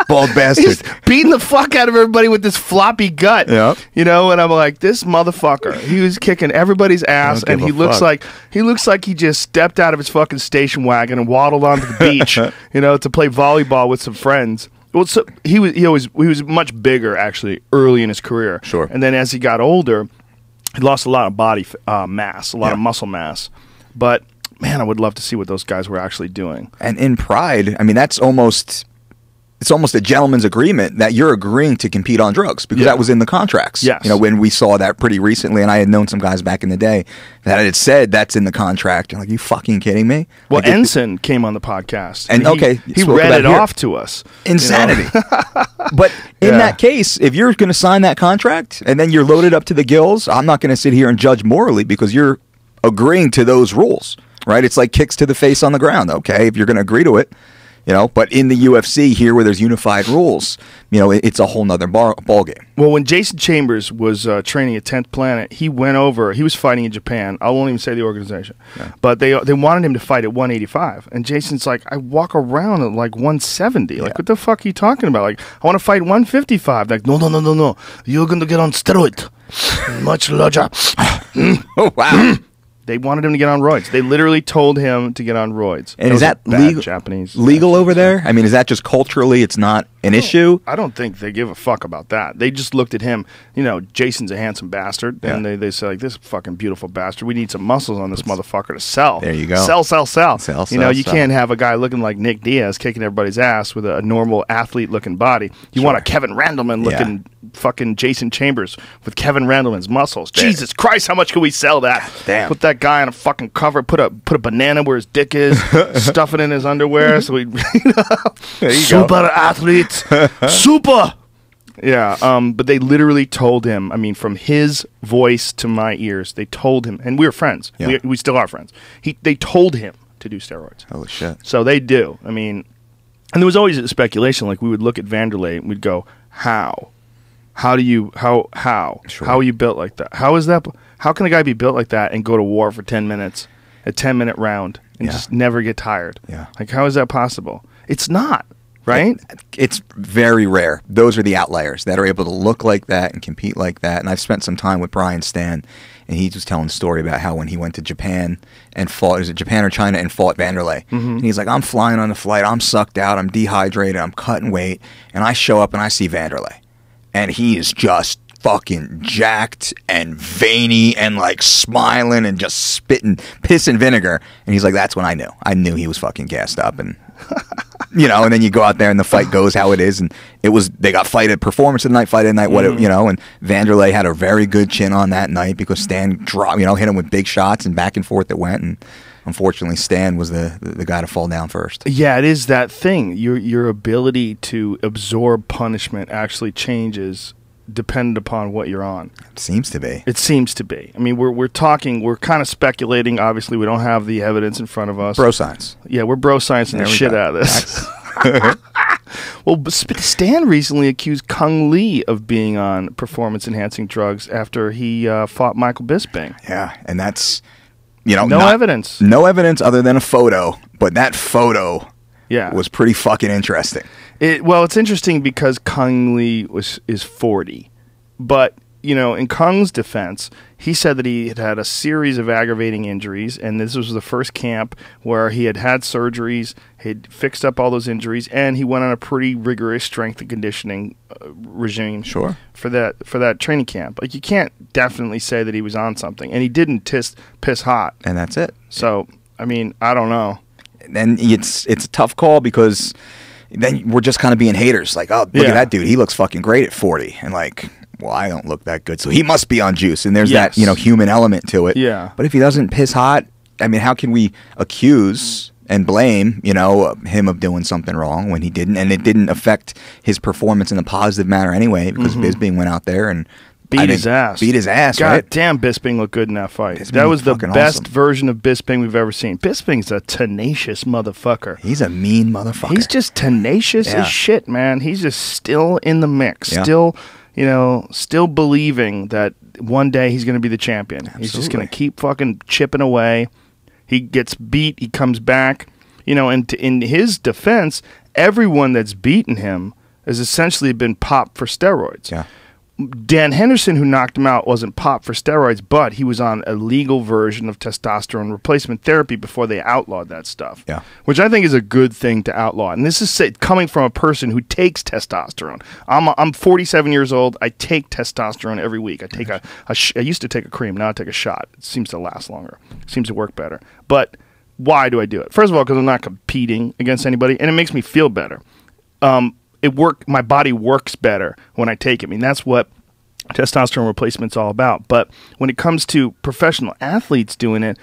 Bald bastard. He's beating the fuck out of everybody with this floppy gut. Yep. You know, and I'm like, this motherfucker. He was kicking everybody's ass, and he looks like he just stepped out of his fucking station wagon and waddled onto the beach, you know, to play volleyball with some friends. Well, so he was much bigger actually early in his career. Sure. And then as he got older, he lost a lot of body mass, a lot of muscle mass, but. Man, I would love to see what those guys were actually doing. And in Pride, I mean, it's almost a gentleman's agreement that you're agreeing to compete on drugs because that was in the contracts. Yes. You know, when we saw that pretty recently, and I had known some guys back in the day that had said that's in the contract. I'm like, you fucking kidding me? Well, like, Ensign came on the podcast. And he read it off to us. Insanity. You know? But in that case, if you're going to sign that contract and then you're loaded up to the gills, I'm not going to sit here and judge morally because you're agreeing to those rules. Right, it's like kicks to the face on the ground. Okay, if you're going to agree to it, you know. But in the UFC here, where there's unified rules, you know, it's a whole nother ball game. Well, when Jason Chambers was training at 10th Planet, he went over. He was fighting in Japan. I won't even say the organization, but they wanted him to fight at 185, and Jason's like, I walk around at like 170. Like, what the fuck are you talking about? Like, I want to fight 155. Like, no. You're going to get on steroid. Much larger. Oh wow. They wanted him to get on roids. They literally told him to get on roids. And is that legal? Japanese legal over there? I mean, is that just culturally it's not an issue? I don't think they give a fuck about that. They just looked at him. You know, Jason's a handsome bastard, and they say, like, this fucking beautiful bastard. We need some muscles on this motherfucker to sell. There you go. Sell. You know, you can't have a guy looking like Nick Diaz kicking everybody's ass with a normal athlete-looking body. You want a Kevin Randleman-looking fucking Jason Chambers with Kevin Randleman's muscles. Jesus Christ, how much can we sell that? Damn. Put that guy on a fucking cover. Put a banana where his dick is. Stuff it in his underwear. So super athlete, super. Yeah. But they literally told him. I mean, from his voice to my ears, they told him, and we were friends. Yeah. We still are friends. They told him to do steroids. Holy shit. So they do. I mean, and there was always a speculation. Like, we would look at Vanderlei and we'd go, how? How do you, how? Sure. How are you built like that? How is that? How can a guy be built like that and go to war for 10 minutes, a 10-minute round, and just never get tired? Yeah. Like, how is that possible? It's not, right? It's very rare. Those are the outliers that are able to look like that and compete like that. And I've spent some time with Brian Stan, and he was telling a story about how when he went to Japan and fought, is it Japan or China, and fought Vanderlei. And he's like, I'm flying on the flight, I'm sucked out, I'm dehydrated, I'm cutting weight, and I show up and I see Vanderlei. And he is just fucking jacked and veiny and like smiling and just spitting piss and vinegar. And he's like, that's when I knew he was fucking gassed up. And you know, and then you go out there and the fight goes how it is, and they got fighted, performance of the night, fight of the night, you know, and Vanderlei had a very good chin on that night because Stan hit him with big shots and back and forth it went, and unfortunately Stan was the guy to fall down first. Yeah, it is that thing. Your ability to absorb punishment actually changes dependent upon what you're on. It seems to be. It seems to be. I mean, we're kind of speculating. Obviously, we don't have the evidence in front of us. Bro science. Yeah, we're bro sciencing the shit out of this. Well, Stan recently accused Kung Lee of being on performance-enhancing drugs after he fought Michael Bisping. Yeah, and that's, no evidence. No evidence other than a photo, but that photo was pretty fucking interesting. Well, it's interesting because Kung Lee is 40, but in Kung's defense, he said that he had a series of aggravating injuries, and this was the first camp where he had surgeries, he'd fixed up all those injuries, and he went on a pretty rigorous strength and conditioning regime. Sure. For that training camp. Like, you can't definitely say that he was on something, and he didn't piss hot. And that's it. So, I mean, I don't know. And it's a tough call because then we're just kind of being haters. Like, oh, look at that dude. He looks fucking great at 40. And like, well, I don't look that good, so he must be on juice. And there's that, human element to it. Yeah. But if he doesn't piss hot, I mean, how can we accuse and blame, him of doing something wrong when he didn't? And it didn't affect his performance in a positive manner anyway, because Bisping went out there and beat his ass. God right? Damn, Bisping looked good in that fight. That was the best version of Bisping we've ever seen. Bisping's a tenacious motherfucker. He's a mean motherfucker. He's just tenacious as shit, man. He's just still in the mix. Yeah. Still believing that one day he's going to be the champion. Absolutely. He's just going to keep fucking chipping away. He gets beat. He comes back. And in his defense, everyone that's beaten him has essentially been popped for steroids. Yeah. Dan Henderson, who knocked him out, wasn't popped for steroids, but he was on a legal version of testosterone replacement therapy before they outlawed that stuff. Yeah. Which I think is a good thing to outlaw. And this is coming from a person who takes testosterone. I'm 47 years old. I take testosterone every week. I take I used to take a cream. Now I take a shot. It seems to last longer. It seems to work better. But why do I do it? First of all, because I'm not competing against anybody, and it makes me feel better. My body works better when I take it. I mean, that's what testosterone replacement's all about. But when it comes to professional athletes doing it,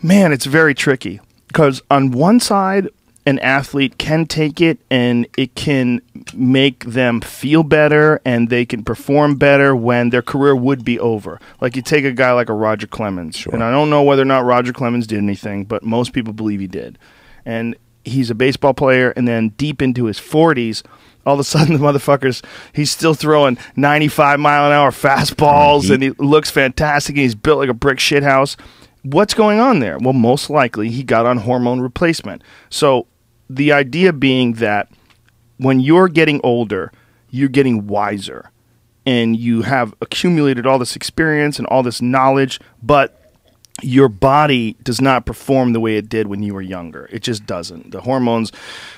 man, it's very tricky. Because on one side, an athlete can take it and it can make them feel better and they can perform better when their career would be over. Like, you take a guy like a Roger Clemens. Sure. And I don't know whether or not Roger Clemens did anything, but most people believe he did. And he's a baseball player, and then deep into his 40s, all of a sudden the he's still throwing 95-mile-an-hour fastballs, and he looks fantastic, and he's built like a brick shithouse. What's going on there? Well, most likely he got on hormone replacement. So the idea being that when you're getting older, you're getting wiser, and you have accumulated all this experience and all this knowledge, but your body does not perform the way it did when you were younger. It just doesn't. The hormones,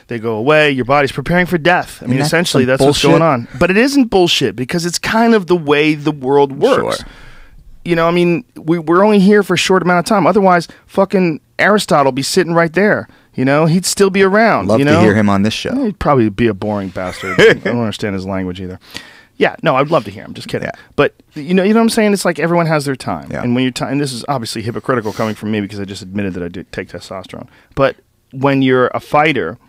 they go away. Your body's preparing for death. I mean, essentially, that's what's going on. But it isn't bullshit, because it's kind of the way the world works. Sure. I mean, we're only here for a short amount of time. Otherwise, fucking Aristotle be sitting right there. He'd still be around. Love to hear him on this show. He'd probably be a boring bastard. I don't understand his language either. Yeah, no, I'd love to hear him. Just kidding. Yeah. But you know what I'm saying? It's like everyone has their time. Yeah. And when and this is obviously hypocritical coming from me because I just admitted that I do take testosterone. But when you're a fighter,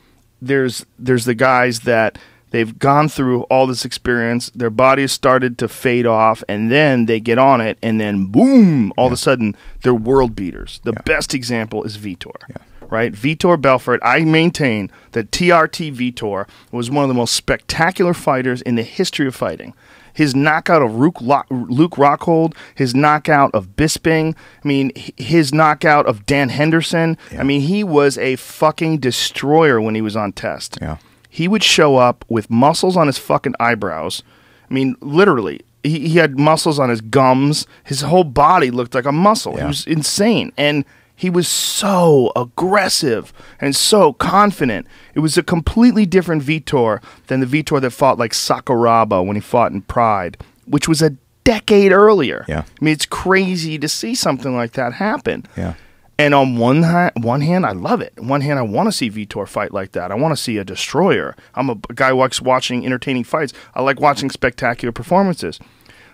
there's the guys that they've gone through all this experience, their body has started to fade off, and then they get on it, and then boom, all of a sudden they're world beaters. The best example is Vitor. Yeah. right? Vitor Belfort, I maintain that TRT Vitor was one of the most spectacular fighters in the history of fighting. His knockout of Luke Rockhold, his knockout of Bisping, I mean, his knockout of Dan Henderson. Yeah. I mean, he was a fucking destroyer when he was on test. Yeah. He would show up with muscles on his fucking eyebrows. I mean, literally. He had muscles on his gums. His whole body looked like a muscle. Yeah. He was insane. And he was so aggressive and so confident. It was a completely different Vitor than the Vitor that fought like Sakuraba when he fought in Pride, which was a decade earlier. Yeah. I mean, it's crazy to see something like that happen. Yeah. And on one hand, I love it. On one hand, I want to see Vitor fight like that. I want to see a destroyer. I'm a guy who likes watching entertaining fights. I like watching spectacular performances.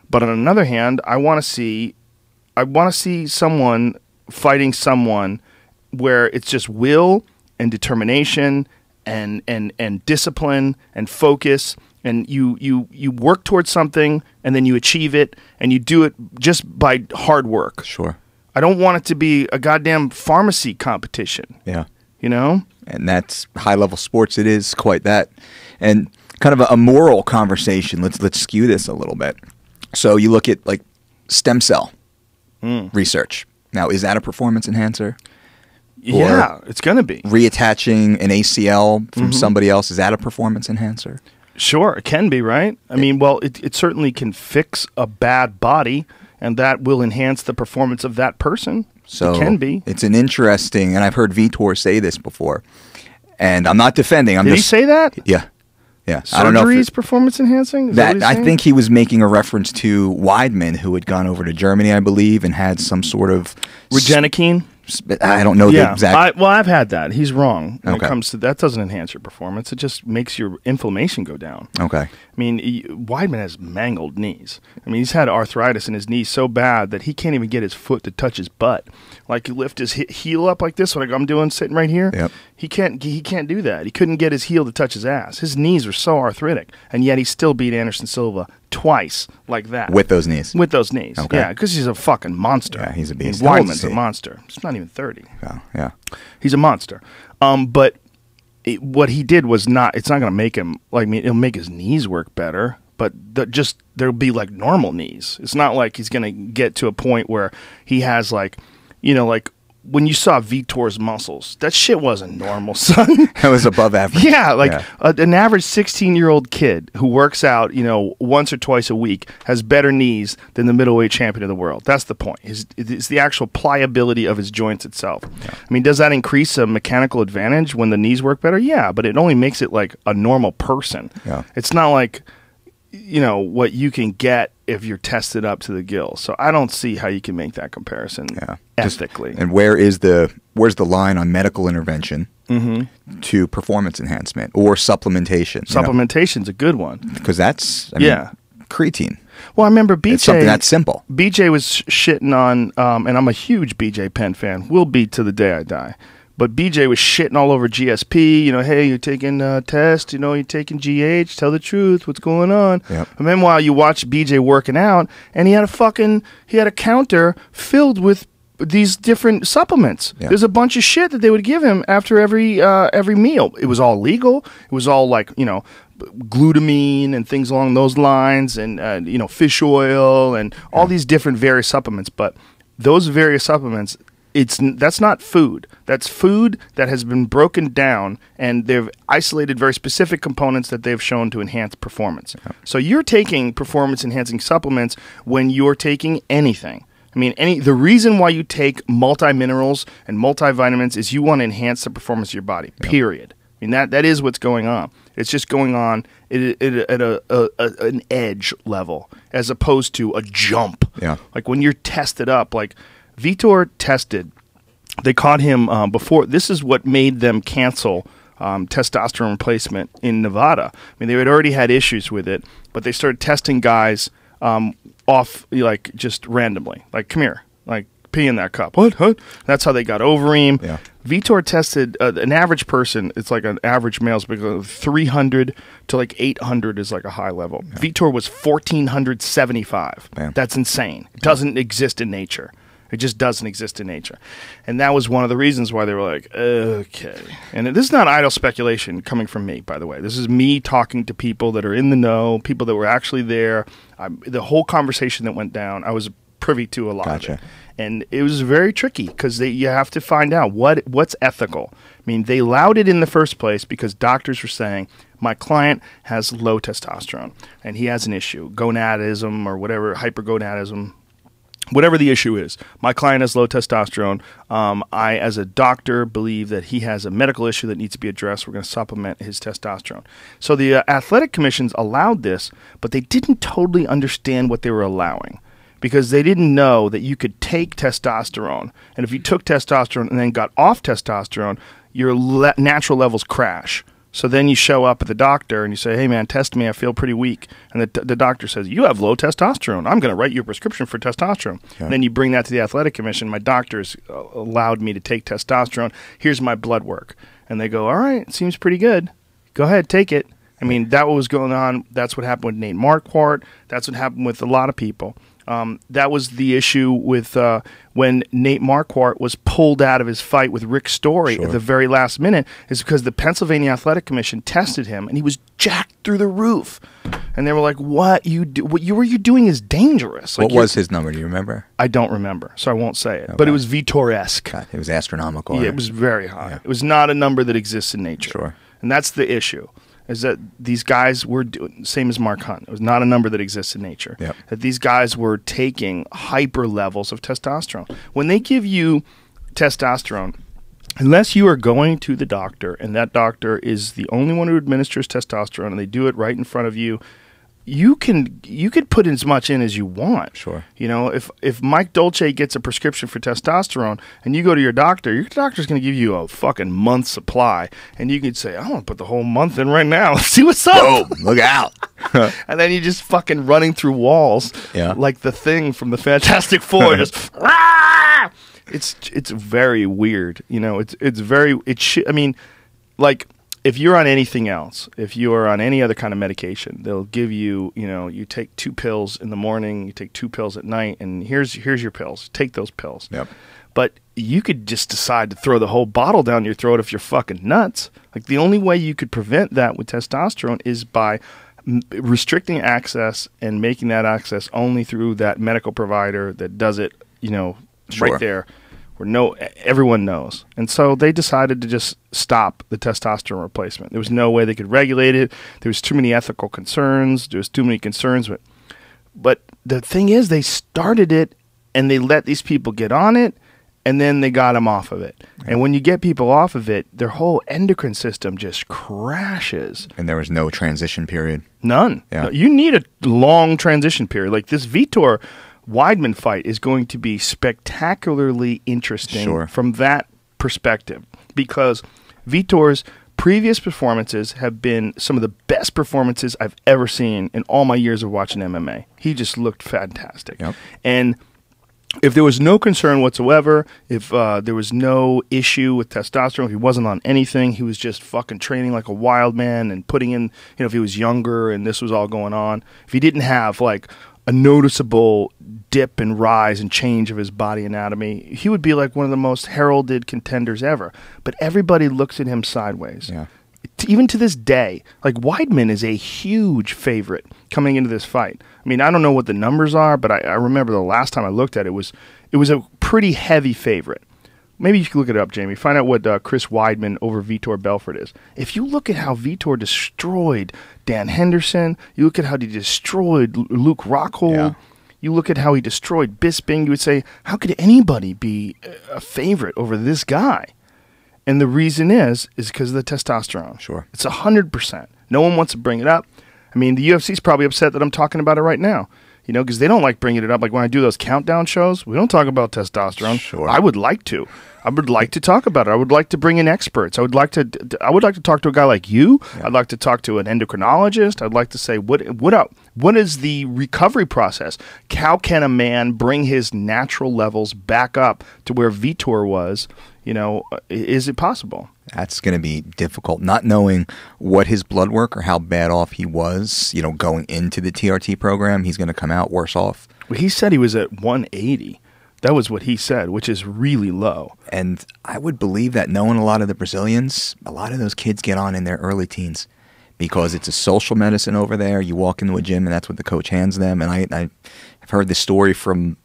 But on another hand, I want to see someone fighting someone where it's just will and determination and discipline and focus, and you work towards something and then you achieve it, and you do it just by hard work. Sure. I don't want it to be a goddamn pharmacy competition. Yeah. You know? And that's high-level sports. It is quite that. And kind of a moral conversation. Let's skew this a little bit. So you look at like stem cell research. Now, is that a performance enhancer? Yeah, it's going to be. Reattaching an ACL from somebody else, is that a performance enhancer? Sure, it can be, right? I mean, well, it certainly can fix a bad body, and that will enhance the performance of that person. So it can be. It's an interesting, and I've heard Vitor say this before, and I'm not defending. Did he say that? Yeah. Yeah. Surgery I don't know is performance enhancing? Is that I think he was making a reference to Weidman, who had gone over to Germany, I believe, and had some sort of Regenikine? I don't know the exact. I've had that. He's wrong when it comes to that. Doesn't enhance your performance. It just makes your inflammation go down. Okay. I mean, Weidman has mangled knees. I mean, he's had arthritis in his knees so bad that he can't even get his foot to touch his butt. Like, you lift his heel up like this, like I'm doing, sitting right here. Yep. He can't do that. He couldn't get his heel to touch his ass. His knees are so arthritic, and yet he still beat Anderson Silva twice like that. With those knees? With those knees. Okay. Yeah, because he's a fucking monster. Yeah, he's a beast. Weidman's a monster. He's not even 30. Oh, yeah. He's a monster. But what he did was not, it's not going to make him, like, I mean, it'll make his knees work better, but there'll be like normal knees. It's not like he's going to get to a point where he has like, you know, like, when you saw Vitor's muscles, that shit wasn't normal, son. That was above average. Yeah, like an average 16-year-old kid who works out, you know, once or twice a week has better knees than the middleweight champion of the world. That's the point. It's the actual pliability of his joints itself. Yeah. I mean, does that increase a mechanical advantage when the knees work better? Yeah, but it only makes it like a normal person. Yeah. It's not like, you know, what you can get if you're tested up to the gills. So I don't see how you can make that comparison ethically. And where's the line on medical intervention to performance enhancement or supplementation? Supplementation's a good one. Because that's, I mean, creatine. Well, I remember BJ. It's something that's simple. BJ was shitting on, and I'm a huge BJ Penn fan, will be to the day I die. But BJ was shitting all over GSP, you know, hey, you're taking a test, you know, you're taking GH, tell the truth, what's going on? Yep. And meanwhile, you watch BJ working out, and he had a counter filled with these different supplements. Yep. There's a bunch of shit that they would give him after every meal. It was all legal. It was all like, you know, glutamine and things along those lines, and, you know, fish oil and all these different various supplements. But those various supplements, that's not food. That's food that has been broken down, and they've isolated very specific components that they've shown to enhance performance. Yeah. So you're taking performance-enhancing supplements when you're taking anything. I mean, the reason why you take multi-minerals and multivitamins is you want to enhance the performance of your body, period. I mean, that is what's going on. It's just going on at an edge level as opposed to a jump. Yeah. Like when you're tested up, like Vitor tested, they caught him before. This is what made them cancel testosterone replacement in Nevada. I mean, they had already had issues with it, but they started testing guys off, like, just randomly. Like, come here, like, pee in that cup. What? That's how they got over him. Yeah. Vitor tested an average person. It's like an average male's 300 to like 800 is like a high level. Yeah. Vitor was 1475. Man. That's insane. It doesn't exist in nature. It just doesn't exist in nature. And that was one of the reasons why they were like, okay. And this is not idle speculation coming from me, by the way. This is me talking to people that are in the know, people that were actually there. The whole conversation that went down, I was privy to a lot of it. And it was very tricky because you have to find out what's ethical. I mean, they allowed it in the first place because doctors were saying, my client has low testosterone and he has an issue, gonadism or whatever, hypergonadism, whatever the issue is. My client has low testosterone. I, as a doctor, believe that he has a medical issue that needs to be addressed. We're going to supplement his testosterone. So the athletic commissions allowed this, but they didn't totally understand what they were allowing, because they didn't know that you could take testosterone, and if you took testosterone and then got off testosterone, your natural levels crash. So then you show up at the doctor and you say, hey, man, test me. I feel pretty weak. And the doctor says, you have low testosterone. I'm going to write you a prescription for testosterone. And then you bring that to the athletic commission. My doctor's allowed me to take testosterone. Here's my blood work. And they go, all right, seems pretty good. Go ahead, take it. I mean, that was going on. That's what happened with Nate Marquardt. That's what happened with a lot of people. That was the issue with when Nate Marquardt was pulled out of his fight with Rick Story at the very last minute, is because the Pennsylvania Athletic Commission tested him and he was jacked through the roof. And they were like, what you were doing is dangerous. Like, what was his number? Do you remember? I don't remember, so I won't say it. Okay. But it was Vitor-esque. God, it was astronomical. Yeah, it was very high. Yeah. It was not a number that exists in nature. Sure. And that's the issue. Is that these guys were doing, same as Mark Hunt. It was not a number that exists in nature. Yep. That these guys were taking hyper levels of testosterone. When they give you testosterone, unless you are going to the doctor and that doctor is the only one who administers testosterone and they do it right in front of you, you could put as much in as you want. Sure. You know, if Mike Dolce gets a prescription for testosterone and you go to your doctor's going to give you a fucking month's supply, and you could say, I want to put the whole month in right now. See what's up. Oh, look out. And then you're just fucking running through walls like the Thing from the Fantastic Four. Just, ah! It's very weird. You know, I mean, like, if you're on anything else, if you are on any other kind of medication, they'll give you, you take 2 pills in the morning, you take 2 pills at night, and here's your pills. Take those pills. Yep. But you could just decide to throw the whole bottle down your throat if you're fucking nuts. Like, the only way you could prevent that with testosterone is by restricting access and making that access only through that medical provider that does it, right there, where everyone knows. And so they decided to just stop the testosterone replacement. There was no way they could regulate it. There was too many ethical concerns. There was too many concerns with. But the thing is, they started it and they let these people get on it, and then they got them off of it. Yeah. And when you get people off of it, their whole endocrine system just crashes. And there was no transition period. None. Yeah. No, you need a long transition period. Like this Vitor Weidman fight is going to be spectacularly interesting from that perspective, because Vitor's previous performances have been some of the best performances I've ever seen in all my years of watching MMA. He just looked fantastic. Yep. And if there was no concern whatsoever, if there was no issue with testosterone, if he wasn't on anything, he was just fucking training like a wild man and putting in, if he was younger and this was all going on, if he didn't have like a noticeable dip and rise and change of his body anatomy, he would be like one of the most heralded contenders ever. But everybody looks at him sideways. Yeah. Even to this day, like Weidman is a huge favorite coming into this fight. I mean, I don't know what the numbers are, but I remember the last time I looked at it, it was a pretty heavy favorite. Maybe you can look it up, Jamie. Find out what Chris Weidman over Vitor Belfort is. If you look at how Vitor destroyed Dan Henderson, you look at how he destroyed Luke Rockhold, you look at how he destroyed Bisping, you would say, how could anybody be a favorite over this guy? And the reason is because of the testosterone. Sure. It's 100%. No one wants to bring it up. I mean, the UFC's probably upset that I'm talking about it right now. Because they don't like bringing it up. Like when I do those countdown shows, we don't talk about testosterone. Sure. I would like to. I would like to talk about it. I would like to bring in experts. I would like to talk to a guy like you. Yeah. I'd like to talk to an endocrinologist. I'd like to say, what is the recovery process? How can a man bring his natural levels back up to where Vitor was? Is it possible? That's going to be difficult. Not knowing what his blood work or how bad off he was, going into the TRT program, he's going to come out worse off. Well, he said he was at 180. That was what he said, which is really low. And I would believe that knowing a lot of the Brazilians, a lot of those kids get on in their early teens because it's a social medicine over there. You walk into a gym and that's what the coach hands them. And I've heard this story from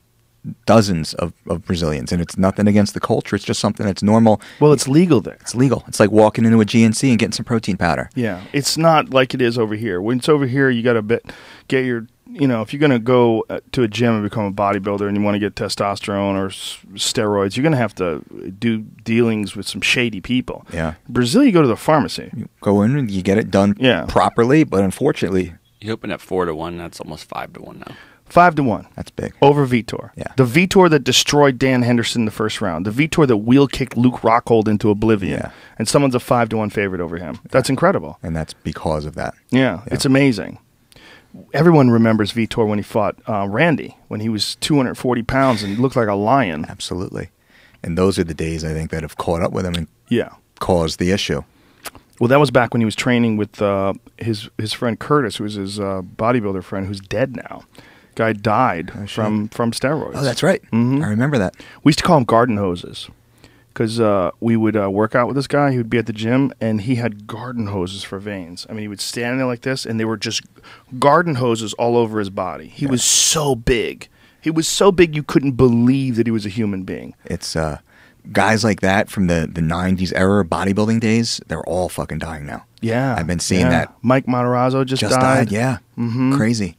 dozens of Brazilians, and it's nothing against the culture. It's just something that's normal. Well, it's legal there. It's legal. It's like walking into a GNC and getting some protein powder. Yeah, it's not like it is over here. When it's over here, you got to get your, if you're going to go to a gym and become a bodybuilder and you want to get testosterone or steroids, you're going to have to do dealings with some shady people. Yeah. Brazil, you go to the pharmacy. You go in and you get it done properly, but unfortunately, You open at 4-1. That's almost 5-1 now. 5-1. that's big. Over Vitor. Yeah. The Vitor that destroyed Dan Henderson in the first round. The Vitor that wheel kicked Luke Rockhold into oblivion. Yeah. And someone's a 5-1 favorite over him. That's incredible. And that's because of that. Yeah, it's amazing. Everyone remembers Vitor when he fought Randy, when he was 240 pounds and looked like a lion. Absolutely. And those are the days, I think, that have caught up with him and Yeah. caused the issue. Well, that was back when he was training with his friend Curtis, who was his bodybuilder friend, who's dead now. Guy died from steroids. Oh, that's right. I remember that. We used to call him garden hoses because we would work out with this guy. He would be at the gym, and he had garden hoses for veins. I mean, he would stand there like this, and they were just garden hoses all over his body. He was so big. He was so big you couldn't believe that he was a human being. It's guys like that from the 90s era bodybuilding days, they're all fucking dying now. Yeah. I've been seeing that. Mike Matarazzo just died. Yeah. Crazy.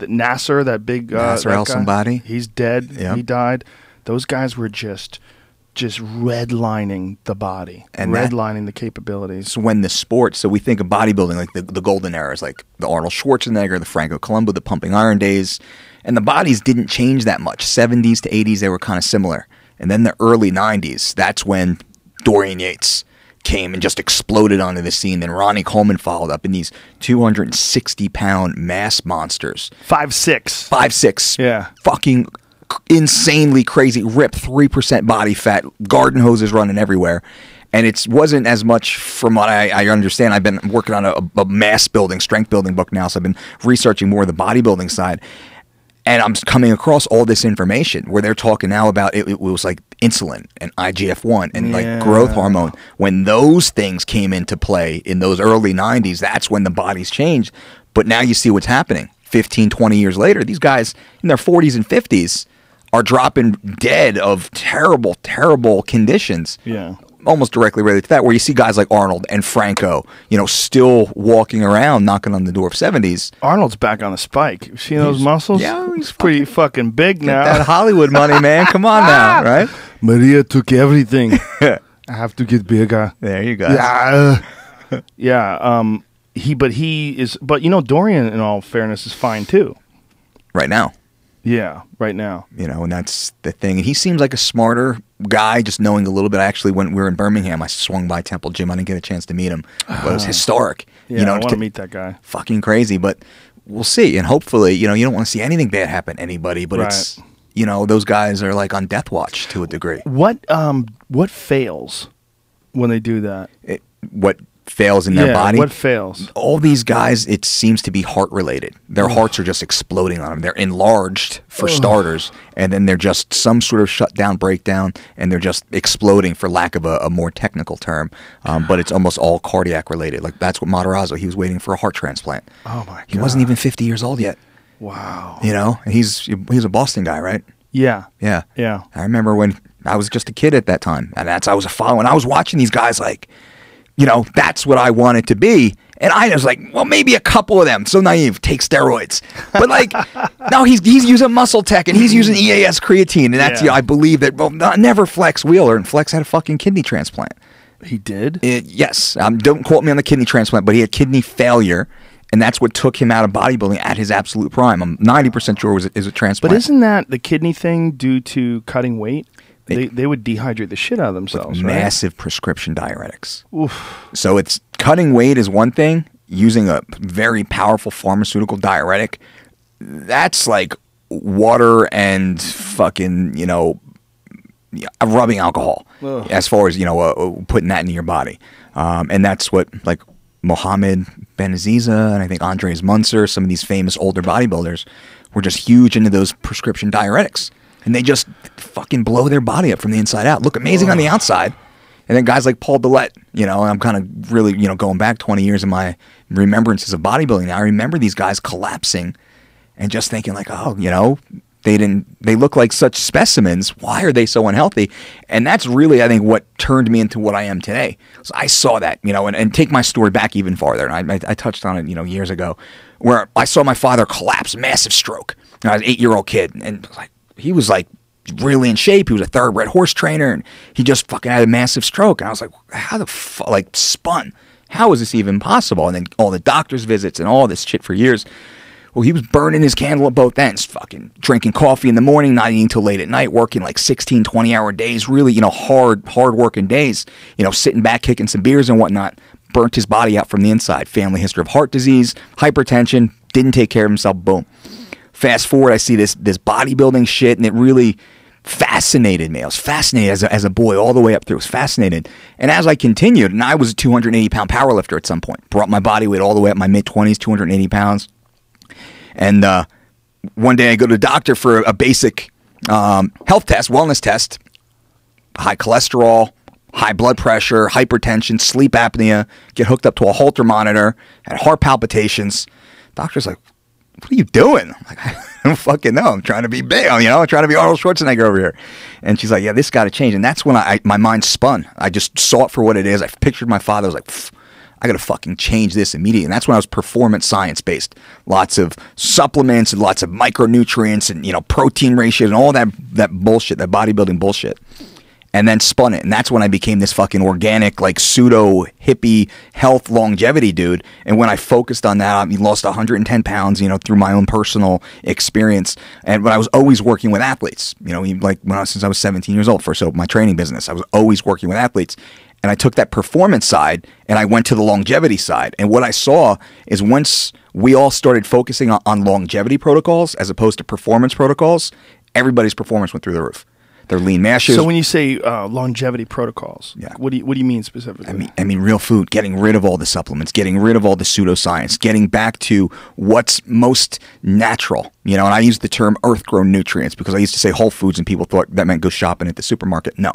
Nasser, that big Nasser that El guy, somebody. he's dead. Yeah. He died. Those guys were just redlining the body, And redlining the capabilities. So when the sports, so we think of bodybuilding like the golden eras, like the Arnold Schwarzenegger, the Franco Columbu, the pumping iron days, and the bodies didn't change that much. 70s to 80s, they were kind of similar. And then the early 90s, that's when Dorian Yates came and just exploded onto the scene. Then Ronnie Coleman followed up in these 260-pound mass monsters. 5'6". 5'6". Yeah. Fucking insanely crazy, ripped 3% body fat, garden hoses running everywhere. And it wasn't as much from what I understand. I've been working on a mass building, strength building book now, so I've been researching more of the bodybuilding side. And I'm coming across all this information where they're talking now about it was like insulin and IGF-1 and like growth hormone. When those things came into play in those early 90s, that's when the bodies changed. But now you see what's happening. 15, 20 years later, these guys in their 40s and 50s are dropping dead of terrible, terrible conditions. Yeah. Almost directly related to that, where you see guys like Arnold and Franco, still walking around, knocking on the door of 70s. Arnold's back on the spike. You see those muscles? Yeah, he's pretty fucking big now. That Hollywood money, man. Come on now, right? Maria took everything. I have to get bigger. There you go. Yeah. Yeah. But Dorian, in all fairness, is fine too. Right now. Yeah, right now. And that's the thing. And he seems like a smarter guy, just knowing a little bit. Actually, when we were in Birmingham, I swung by Temple Gym. I didn't get a chance to meet him. But it was historic. Yeah, I want to meet that guy. Fucking crazy. But we'll see. And hopefully, you don't want to see anything bad happen to anybody. But it's, those guys are like on death watch to a degree. What fails when they do that? What fails in their body? What fails? All these guys, it seems to be heart related. Their hearts are just exploding on them. They're enlarged for starters, and then they're just some sort of shutdown, breakdown, and they're just exploding, for lack of a more technical term. But it's almost all cardiac related. Like that's what Matarazzo, he was waiting for a heart transplant. Oh my God. He wasn't even 50 years old yet. Wow. He's a Boston guy, right? Yeah. Yeah. Yeah. I remember when I was just a kid at that time, and I was following. I was watching these guys like, that's what I wanted to be. And I was like, well, maybe a couple of them, so naive, take steroids. But like, no, he's using Muscle Tech and he's using EAS creatine. And that's, I believe that, never Flex Wheeler. And Flex had a fucking kidney transplant. He did? Yes. Don't quote me on the kidney transplant, but he had kidney failure. And that's what took him out of bodybuilding at his absolute prime. I'm 90% sure it was a transplant. But isn't that the kidney thing due to cutting weight? They would dehydrate the shit out of themselves, right? Massive prescription diuretics. Oof. So it's cutting weight is one thing. Using a very powerful pharmaceutical diuretic, that's like water and fucking, rubbing alcohol. Ugh. As far as, putting that into your body. And that's what, like, Mohammed Benaziza and I think Andres Munzer, some of these famous older bodybuilders, were just huge into those prescription diuretics. and they just fucking blow their body up from the inside out. Look amazing on the outside. And then guys like Paul Dillette, and I'm kind of really, going back 20 years in my remembrances of bodybuilding now. I remember these guys collapsing and just thinking like, oh, they look like such specimens. Why are they so unhealthy? And that's really, I think, what turned me into what I am today. So I saw that, and take my story back even farther. And I touched on it, years ago, where I saw my father collapse, massive stroke. And I was an 8-year-old kid, and he was really in shape. He was a thoroughbred horse trainer, and he just fucking had a massive stroke. And I was like, how the fuck, spun? How is this even possible? And then all the doctor's visits and all this shit for years. Well, he was burning his candle at both ends, fucking drinking coffee in the morning, not eating till late at night, working 16, 20-hour days, really, hard working days, sitting back, kicking some beers and whatnot. Burnt his body out from the inside. Family history of heart disease, hypertension, didn't take care of himself, boom. Fast forward, I see this bodybuilding shit, and it really fascinated me. I was fascinated as a boy all the way up through. I was fascinated. And as I continued, and I was a 280-pound powerlifter at some point, brought my body weight all the way up my mid-20s, 280 pounds. And one day I go to the doctor for a basic health test, wellness test, high cholesterol, high blood pressure, hypertension, sleep apnea, get hooked up to a Holter monitor, had heart palpitations. Doctor's like, what are you doing? I'm like, I don't fucking know. I'm trying to be big, I'm trying to be Arnold Schwarzenegger over here. And she's like, yeah, this got to change. And that's when my mind spun. I just saw it for what it is. I pictured my father. I was like, I got to fucking change this immediately. And that's when I was performance science based. Lots of supplements and lots of micronutrients and, protein ratios and all that bullshit, that bodybuilding bullshit. And then spun it. And that's when I became this fucking organic, pseudo hippie health longevity dude. And when I focused on that, I lost 110 pounds, through my own personal experience. And when I was always working with athletes, since I was 17 years old, first opened my training business, I was always working with athletes. And I took that performance side and I went to the longevity side. And what I saw is once we all started focusing on longevity protocols as opposed to performance protocols, everybody's performance went through the roof. Their lean mass shoes. So when you say longevity protocols, what do you mean specifically? I mean real food, getting rid of all the supplements, getting rid of all the pseudoscience, getting back to what's most natural. And I use the term earth-grown nutrients because I used to say whole foods and people thought that meant go shopping at the supermarket. No.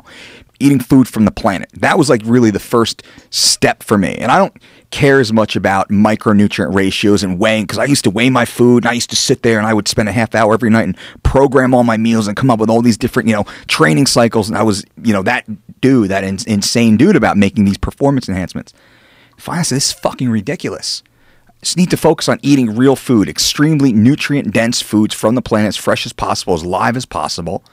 Eating food from the planet. That was really the first step for me. And I don't care as much about micronutrient ratios and weighing because I used to weigh my food and I used to sit there and I would spend a half hour every night and program all my meals and come up with all these different, training cycles. And I was, that dude, that insane dude about making these performance enhancements. Finally, I said, this is fucking ridiculous. I just need to focus on eating real food, extremely nutrient-dense foods from the planet, as fresh as possible, as live as possible.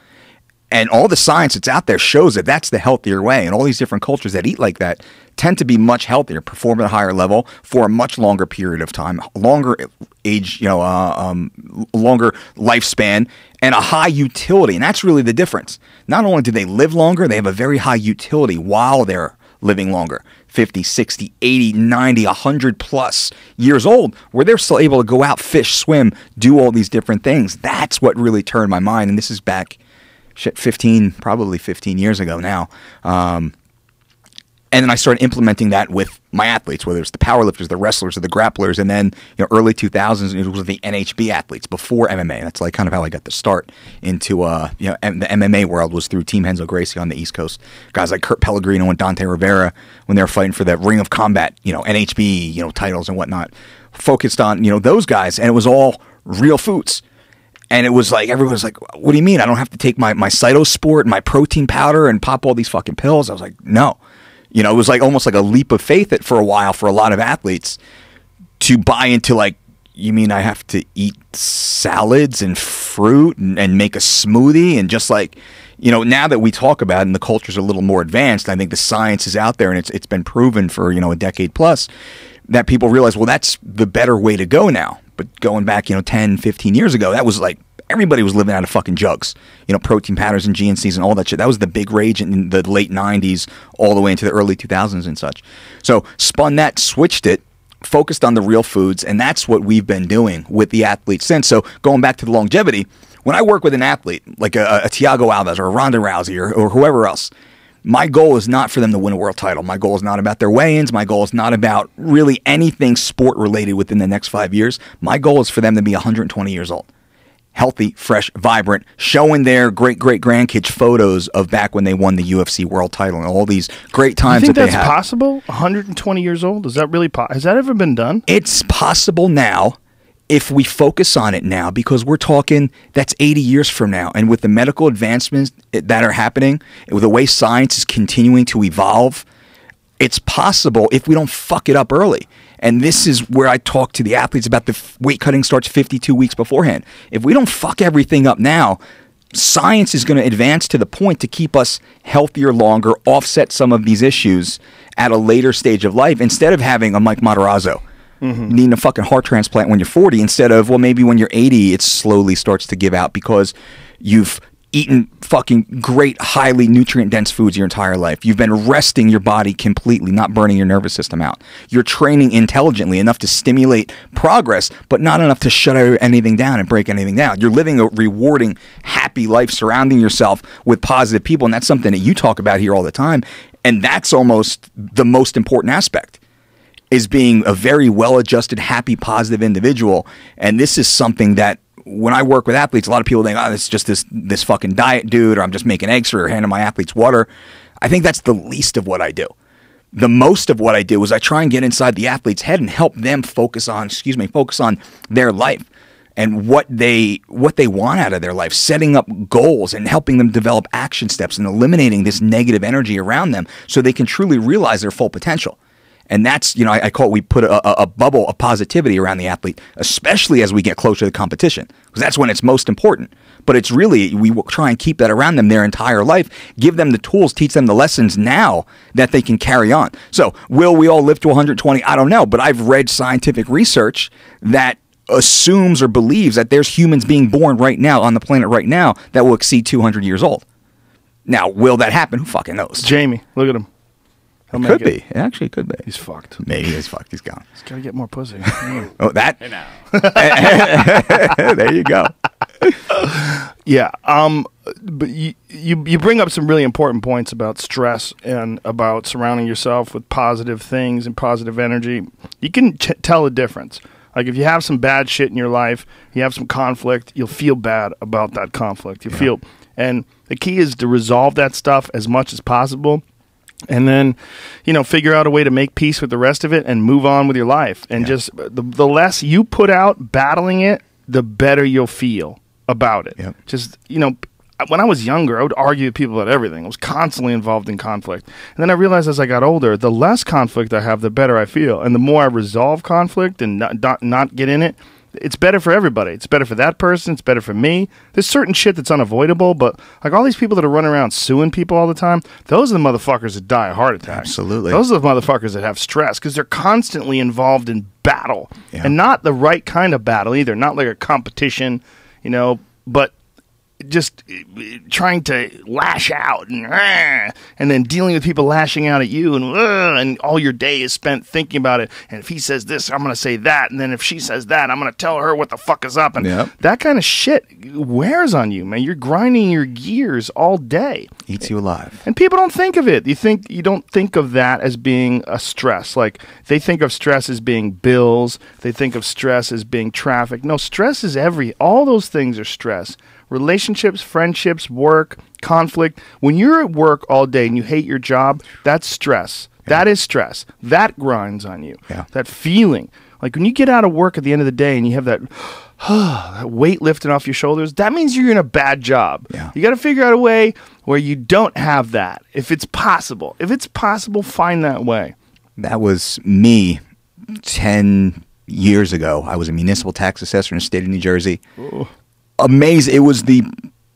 And all the science that's out there shows that that's the healthier way. And all these different cultures that eat like that tend to be much healthier, perform at a higher level for a much longer period of time, longer age, longer lifespan, and a high utility. And that's really the difference. Not only do they live longer, they have a very high utility while they're living longer. 50, 60, 80, 90, 100 plus years old, where they're still able to go out, fish, swim, do all these different things. That's what really turned my mind. And this is back 15 years ago now. And then I started implementing that with my athletes, whether it's the powerlifters, the wrestlers, or the grapplers. And then, early 2000s, it was the NHB athletes before MMA. That's kind of how I got the start into, the MMA world was through Team Renzo Gracie on the East Coast. Guys like Kurt Pellegrino and Dante Rivera, when they were fighting for that Ring of Combat, NHB, titles and whatnot, focused on, those guys. And it was all real foods. And it was everyone was like, what do you mean? I don't have to take my Cytosport, my protein powder and pop all these fucking pills. I was like, no. It was almost like a leap of faith for a while for a lot of athletes to buy into you mean I have to eat salads and fruit and make a smoothie and just now that we talk about it and the culture's a little more advanced, I think the science is out there and it's been proven for, a decade plus that people realize, well, that's the better way to go now. But going back, 10, 15 years ago, that was everybody was living out of fucking jugs. Protein powders and GNCs and all that shit. That was the big rage in the late 90s all the way into the early 2000s and such. So spun that, switched it, focused on the real foods, and that's what we've been doing with the athletes since. So going back to the longevity, when I work with an athlete, like a Thiago Alves or a Ronda Rousey or whoever else, my goal is not for them to win a world title. My goal is not about their weigh-ins. My goal is not about really anything sport-related within the next 5 years. My goal is for them to be 120 years old. healthy, fresh, vibrant, showing their great-great-grandkids photos of back when they won the UFC world title and all these great times you think that they that's had. possible? 120 years old? Is that really has that ever been done? It's possible now if we focus on it now, because we're talking that's 80 years from now. And with the medical advancements that are happening, with the way science is continuing to evolve, it's possible if we don't fuck it up early. And this is where I talk to the athletes about the weight cutting starts 52 weeks beforehand. If we don't fuck everything up now, science is going to advance to the point to keep us healthier longer, offset some of these issues at a later stage of life, instead of having a Mike Matarazzo needing a fucking heart transplant when you're 40, instead of, well, maybe when you're 80, it slowly starts to give out because you've eaten fucking great, highly nutrient-dense foods your entire life. You've been resting your body completely, not burning your nervous system out. You're training intelligently enough to stimulate progress, but not enough to shut anything down and break anything down. You're living a rewarding, happy life, surrounding yourself with positive people, and that's something that you talk about here all the time, and that's almost the most important aspect, is being a very well-adjusted, happy, positive individual. And this is something that when I work with athletes, a lot of people think, oh, it's just this fucking diet dude, or I'm just making eggs or handing my athletes water. I think that's the least of what I do. The most of what I do is I try and get inside the athlete's head and help them focus on their life and what they want out of their life, setting up goals and helping them develop action steps and eliminating this negative energy around them so they can truly realize their full potential. And that's, I call it, we put a bubble of positivity around the athlete, especially as we get closer to the competition, because that's when it's most important. But it's really, we will try and keep that around them their entire life, give them the tools, teach them the lessons now that they can carry on. So will we all live to 120? I don't know, but I've read scientific research that assumes or believes that there's humans being born right now on the planet right now that will exceed 200 years old. Now, will that happen? Who fucking knows? Jamie, look at him. Could be. It actually could be. He's fucked. Maybe he's fucked. He's gone. He's got to get more pussy. Oh, that? Hey now. There you go. Yeah. But you bring up some really important points about stress and about surrounding yourself with positive things and positive energy. You can tell a difference. Like if you have some bad shit in your life, you have some conflict, you'll feel bad about that conflict. And the key is to resolve that stuff as much as possible. And then, figure out a way to make peace with the rest of it and move on with your life. And just the less you put out battling it, the better you'll feel about it. Yep. Just, when I was younger, I would argue with people about everything. I was constantly involved in conflict. And then I realized as I got older, the less conflict I have, the better I feel. And the more I resolve conflict and not get in it, it's better for everybody. It's better for that person. It's better for me. There's certain shit that's unavoidable, but like all these people that are running around suing people all the time, those are the motherfuckers that die of heart attacks. Absolutely. Those are the motherfuckers that have stress because they're constantly involved in battle. And not the right kind of battle either. Not like a competition, but just trying to lash out and then dealing with people lashing out at you and all your day is spent thinking about it. And if he says this, I'm going to say that. And then if she says that, I'm going to tell her what the fuck is up. And that kind of shit wears on you, man. You're grinding your gears all day. Eats you alive. And people don't think of it. You don't think of that as being a stress. Like they think of stress as being bills. They think of stress as being traffic. No, stress is all those things are stress. Relationships, friendships, work, conflict. When you're at work all day and you hate your job, that's stress. That is stress. That grinds on you. That feeling. Like when you get out of work at the end of the day and you have that weight lifting off your shoulders, that means you're in a bad job. You got to figure out a way where you don't have that. If it's possible. If it's possible, find that way. That was me 10 years ago. I was a municipal tax assessor in the state of New Jersey. Ooh. Amazing. It was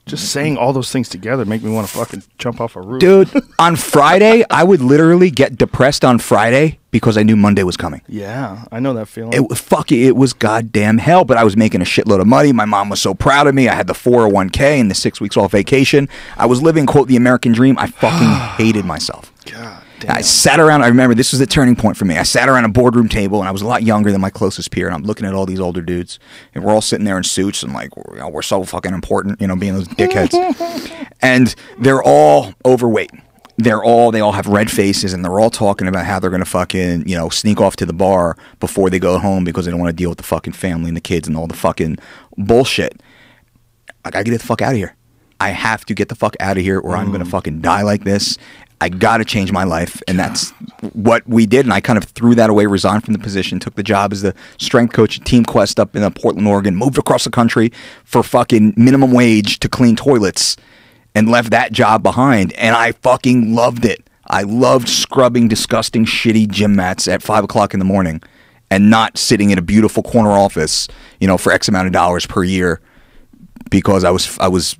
just saying all those things together make me want to fucking jump off a roof. Dude, on Friday, I would literally get depressed on Friday because I knew Monday was coming. Yeah, I know that feeling. It was goddamn hell, but I was making a shitload of money. My mom was so proud of me. I had the 401k and the 6 weeks off vacation. I was living, quote, the American dream. I fucking hated myself. God. Damn. I sat around, I remember this was the turning point for me. I sat around a boardroom table and I was a lot younger than my closest peer, and I'm looking at all these older dudes and we're all sitting there in suits and like, we're so fucking important, being those dickheads. And they're all overweight. They all have red faces and they're all talking about how they're going to fucking, sneak off to the bar before they go home because they don't want to deal with the fucking family and the kids and all the fucking bullshit. I gotta get the fuck out of here. I have to get the fuck out of here or I'm gonna fucking die like this. I gotta change my life. And that's what we did. And I kind of threw that away, resigned from the position, took the job as the strength coach at Team Quest up in Portland, Oregon, moved across the country for fucking minimum wage to clean toilets and left that job behind. And I fucking loved it. I loved scrubbing disgusting, shitty gym mats at 5 o'clock in the morning and not sitting in a beautiful corner office, you know, for X amount of dollars per year because I was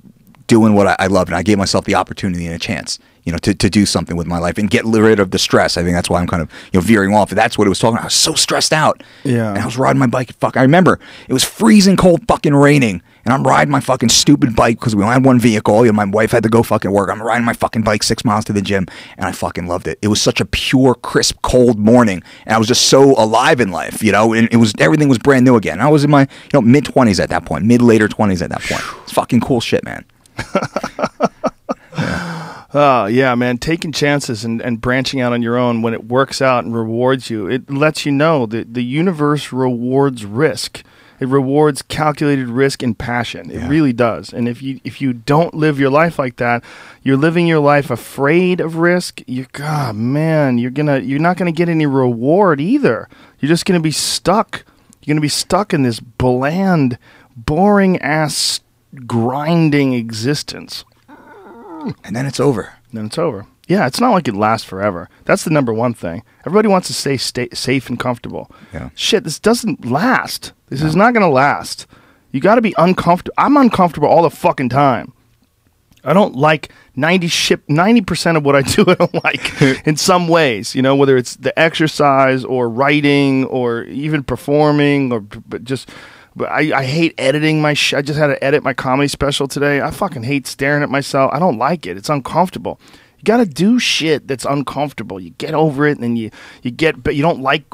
doing what I loved, and I gave myself the opportunity and a chance, you know, to do something with my life and get rid of the stress. I think that's why I'm kind of, you know, veering off. That's what it was talking about. I was so stressed out. Yeah. And I was riding my bike. Fuck, I remember it was freezing cold, fucking raining, and I'm riding my fucking stupid bike because we only had one vehicle. You know, my wife had to go fucking work. I'm riding my fucking bike 6 miles to the gym, and I fucking loved it. It was such a pure, crisp, cold morning, and I was just so alive in life, you know. And everything was brand new again. I was in my, you know, mid-20s at that point, later 20s at that point. It's fucking cool shit, man. Yeah, man, taking chances and branching out on your own when it works out and rewards you, it lets you know that the universe rewards risk. It rewards calculated risk and passion. It really does. And if you don't live your life like that, you're living your life afraid of risk. God, man, you're not gonna get any reward either. You're just gonna be stuck. You're gonna be stuck in this bland, boring ass grinding existence. And then it's over. Yeah, it's not like it lasts forever. That's the number one thing. Everybody wants to stay safe and comfortable. Yeah. Shit, this doesn't last. This is not going to last. You got to be uncomfortable. I'm uncomfortable all the fucking time. I don't like 90% of what I do. I don't like in some ways, you know, whether it's the exercise or writing or even performing or just. But I hate editing my I just had to edit my comedy special today. I fucking hate staring at myself. I don't like it. It's uncomfortable. You got to do shit that's uncomfortable. You get over it, and then you get, but you don't like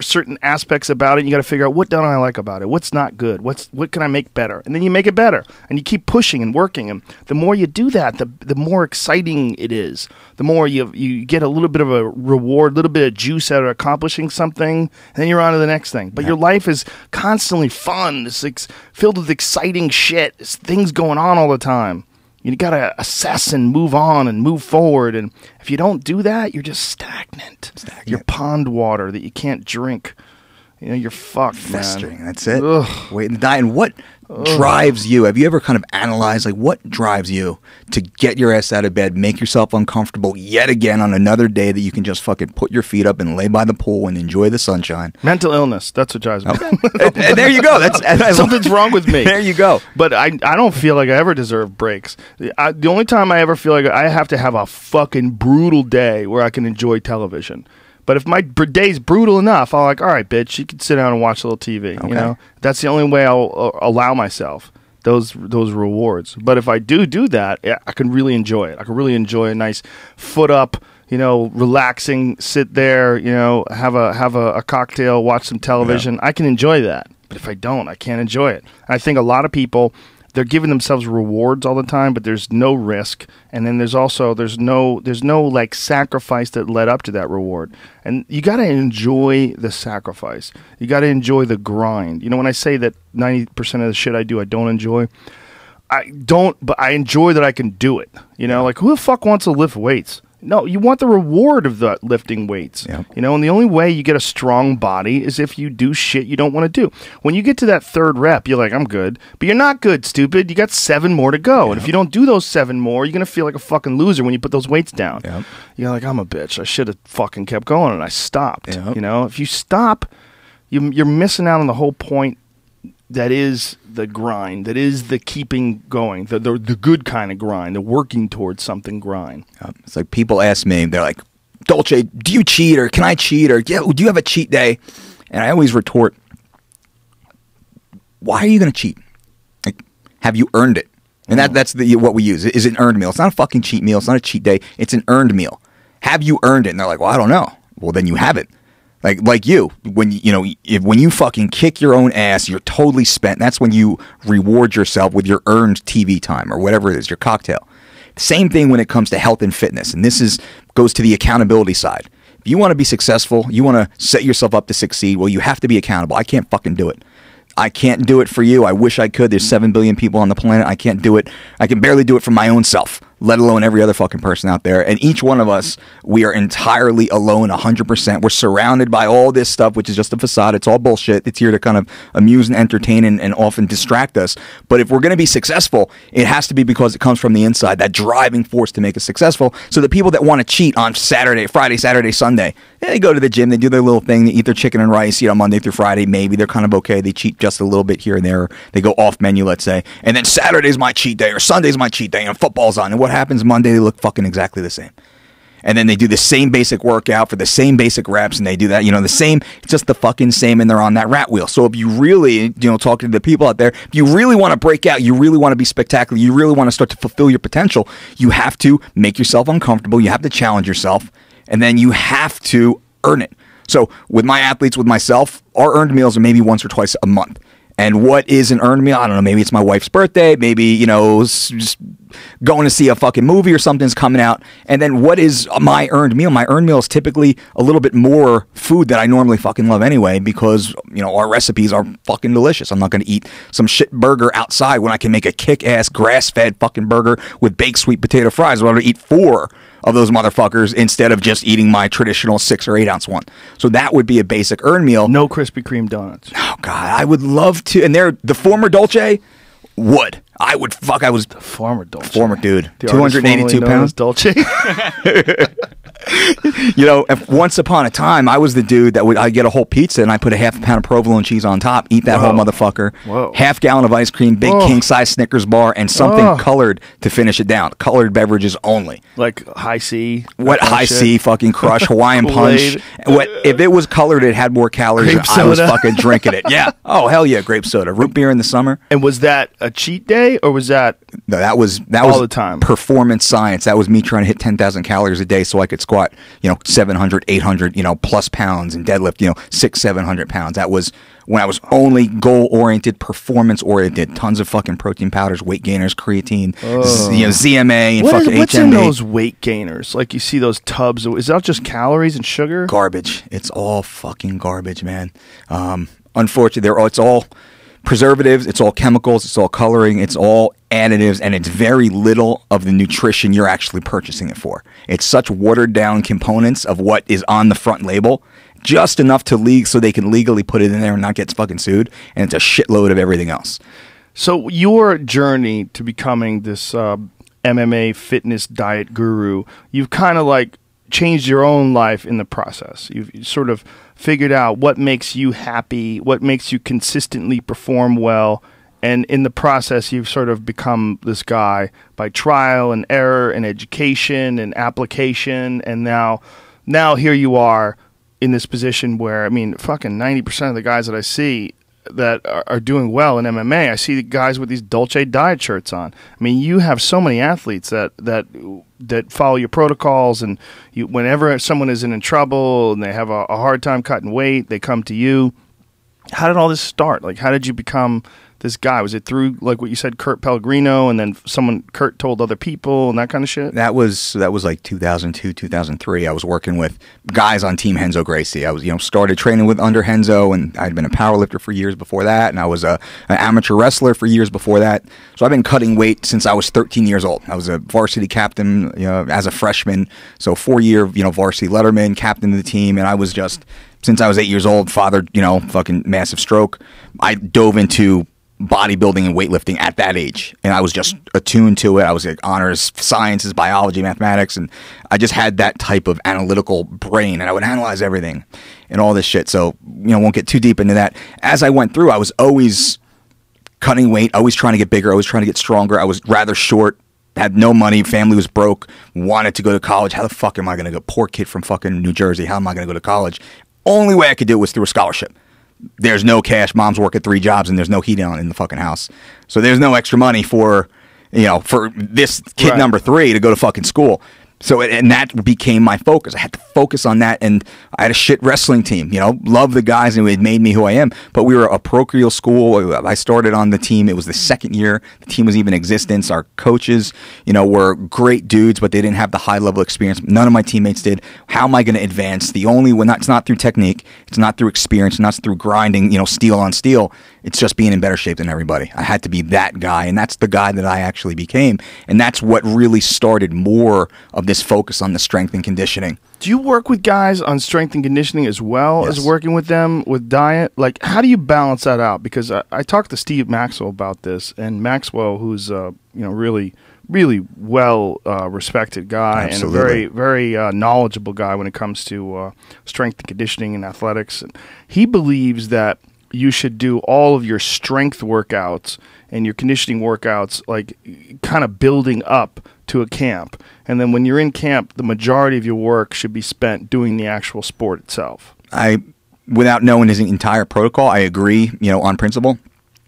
certain aspects about it. You got to figure out what don't I like about it. What's not good? What can I make better? And then you make it better, and you keep pushing and working. And the more you do that, the more exciting it is. The more you get a little bit of a reward, a little bit of juice out of accomplishing something, and then you're on to the next thing. But your life is constantly fun. It's filled with exciting shit. It's things going on all the time. You got to assess and move on and move forward. And if you don't do that, you're just stagnant. You're pond water that you can't drink. You know, you're fucked, festering. Man. That's it. Ugh. Waiting to die. And what drives you? Have you ever kind of analyzed, like, what drives you to get your ass out of bed, make yourself uncomfortable yet again on another day that you can just fucking put your feet up and lay by the pool and enjoy the sunshine? Mental illness. That's what drives me. And there you go. Something's wrong with me. There you go. But I don't feel like I ever deserve breaks. The only time I ever feel like I have to have a fucking brutal day where I can enjoy television. But if my day's brutal enough, I'm like, all right, bitch, you can sit down and watch a little TV. Okay. You know, that's the only way I'll allow myself those rewards. But if I do that, yeah, I can really enjoy it. I can really enjoy a nice foot up, you know, relaxing, sit there, you know, have a cocktail, watch some television. Yeah. I can enjoy that. But if I don't, I can't enjoy it. I think a lot of people, they're giving themselves rewards all the time, but there's no risk, and then there's no like sacrifice that led up to that reward. And you got to enjoy the sacrifice. You got to enjoy the grind. You know, when I say that 90% of the shit I do I don't enjoy, but I enjoy that I can do it. You know, like who the fuck wants to lift weights? No, you want the reward of the lifting weights. Yep. You know, and the only way you get a strong body is if you do shit you don't want to do. When you get to that third rep, you're like, I'm good. But you're not good, stupid. You got 7 more to go. Yep. And if you don't do those 7 more, you're going to feel like a fucking loser when you put those weights down. Yep. You're like, I'm a bitch. I should have fucking kept going, and I stopped. Yep. You know, if you stop, you're missing out on the whole point. That is the grind. That is the keeping going. The good kind of grind. The working towards something grind. It's like people ask me, they're like, Dolce, do you cheat or can I cheat or do you have a cheat day? And I always retort, why are you going to cheat? Like, have you earned it? And that's what we use. Is it an earned meal? It's not a fucking cheat meal. It's not a cheat day. It's an earned meal. Have you earned it? And they're like, well, I don't know. Well, then you haven't. Like you, when you fucking kick your own ass, you're totally spent. That's when you reward yourself with your earned TV time or whatever it is, your cocktail. Same thing when it comes to health and fitness, and this goes to the accountability side. If you want to be successful, you want to set yourself up to succeed. Well, you have to be accountable. I can't fucking do it. I can't do it for you. I wish I could. There's 7 billion people on the planet. I can't do it. I can barely do it for my own self, let alone every other fucking person out there. And each one of us, we are entirely alone 100%. We're surrounded by all this stuff, which is just a facade. It's all bullshit. It's here to kind of amuse and entertain and often distract us. But if we're going to be successful, it has to be because it comes from the inside, that driving force to make us successful. So the people that want to cheat on Friday, Saturday, Sunday, they go to the gym, they do their little thing, they eat their chicken and rice, Monday through Friday, maybe they're kind of okay. They cheat just a little bit here and there. They go off menu, let's say. And then Saturday's my cheat day or Sunday's my cheat day and football's on. And what happens Monday? They look fucking exactly the same. And then they do the same basic workout for the same basic reps, and they do that, the same, it's just the fucking same, and they're on that rat wheel. So if you really, talking to the people out there, if you really want to break out, you really want to be spectacular, you really want to start to fulfill your potential, you have to make yourself uncomfortable, you have to challenge yourself, and then you have to earn it. So with my athletes, with myself, our earned meals are maybe once or twice a month. And what is an earned meal? I don't know. Maybe it's my wife's birthday. Maybe, just going to see a fucking movie or something's coming out. And then what is my earned meal? My earned meal is typically a little bit more food that I normally fucking love anyway because, our recipes are fucking delicious. I'm not going to eat some shit burger outside when I can make a kick-ass grass-fed fucking burger with baked sweet potato fries. I'm going to eat 4 of those motherfuckers instead of just eating my traditional 6 or 8 ounce one. So that would be a basic earned meal. No Krispy Kreme donuts. Oh God, I would love to. And they're the former Dolce would. I would I was the former Dolce. Former dude. The 282 pounds. Dolce. Once upon a time, I was the dude that I'd get a whole pizza and I put a half a pound of provolone cheese on top, eat that whole motherfucker, half gallon of ice cream, big king size Snickers bar, and something colored to finish it down. Colored beverages only. Like High C. What High C, fucking Crush, Hawaiian Punch. What if it was colored? It had more calories. Grape I was soda. fucking drinking it. Yeah. Oh hell yeah, grape soda, root beer in the summer. And was that a cheat day or was that? No, that was all the time. Performance science. That was me trying to hit 10,000 calories a day so I could squat, 700, 800, plus pounds and deadlift, 600, 700 pounds. That was when I was only goal-oriented, performance-oriented. Tons of fucking protein powders, weight gainers, creatine, ZMA, and fucking HMA. What's in those weight gainers? Like you see those tubs. Is that just calories and sugar? Garbage. It's all fucking garbage, man. Unfortunately, it's all preservatives, it's all chemicals, it's all coloring, it's all additives, and it's very little of the nutrition you're actually purchasing it for. It's such watered down components of what is on the front label, just enough to so they can legally put it in there and not get fucking sued, and it's a shitload of everything else. So your journey to becoming this MMA fitness diet guru, you've kind of like changed your own life in the process. You've sort of figured out what makes you happy, what makes you consistently perform well, and in the process you've sort of become this guy by trial and error and education and application, and now here you are in this position where, fucking 90% of the guys that I see that are doing well in MMA, I see the guys with these Dolce diet shirts on. You have so many athletes that follow your protocols, and whenever someone is in trouble and they have a hard time cutting weight, they come to you. How did all this start? Like, how did you become this guy? Was it through, like what you said, Kurt Pellegrino, and then Kurt told other people and that kind of shit? That was like 2002, 2003. I was working with guys on Team Renzo Gracie. I was, started training under Renzo, and I'd been a powerlifter for years before that, and I was an amateur wrestler for years before that. So I've been cutting weight since I was 13 years old. I was a varsity captain, as a freshman. So 4-year, varsity letterman, captain of the team, and I was just, since I was 8 years old, fathered, fucking massive stroke. I dove into bodybuilding and weightlifting at that age, and I was just attuned to it. I was like honors sciences, biology, mathematics, and I just had that type of analytical brain, and I would analyze everything and all this shit. So won't get too deep into that. As I went through, I was always cutting weight, always trying to get bigger, always trying to get stronger. I was rather short, had no money, family was broke, wanted to go to college. How the fuck am I going to go? Poor kid from fucking New Jersey, how am I going to go to college? Only way I could do it was through a scholarship. There's no cash. Mom's working 3 jobs, and there's no heat on in the fucking house. So there's no extra money for this kid number 3 to go to fucking school. So, and that became my focus. I had to focus on that, and I had a shit wrestling team. Love the guys, and it made me who I am. But we were a parochial school. I started on the team. It was the second year the team was even in existence. Our coaches, were great dudes, but they didn't have the high level experience. None of my teammates did. How am I going to advance? It's not through technique. It's not through experience. It's not through grinding, steel on steel. It's just being in better shape than everybody. I had to be that guy, and that's the guy that I actually became. And that's what really started more of this focus on the strength and conditioning. Do you work with guys on strength and conditioning as well as working with them with diet? Like, how do you balance that out? Because I talked to Steve Maxwell about this, and Maxwell, who's really well respected guy. Absolutely. And a very knowledgeable guy when it comes to strength and conditioning and athletics. And he believes that you should do all of your strength workouts and your conditioning workouts like kind of building up to a camp. And then when you're in camp, the majority of your work should be spent doing the actual sport itself. Without knowing his entire protocol, I agree, on principle.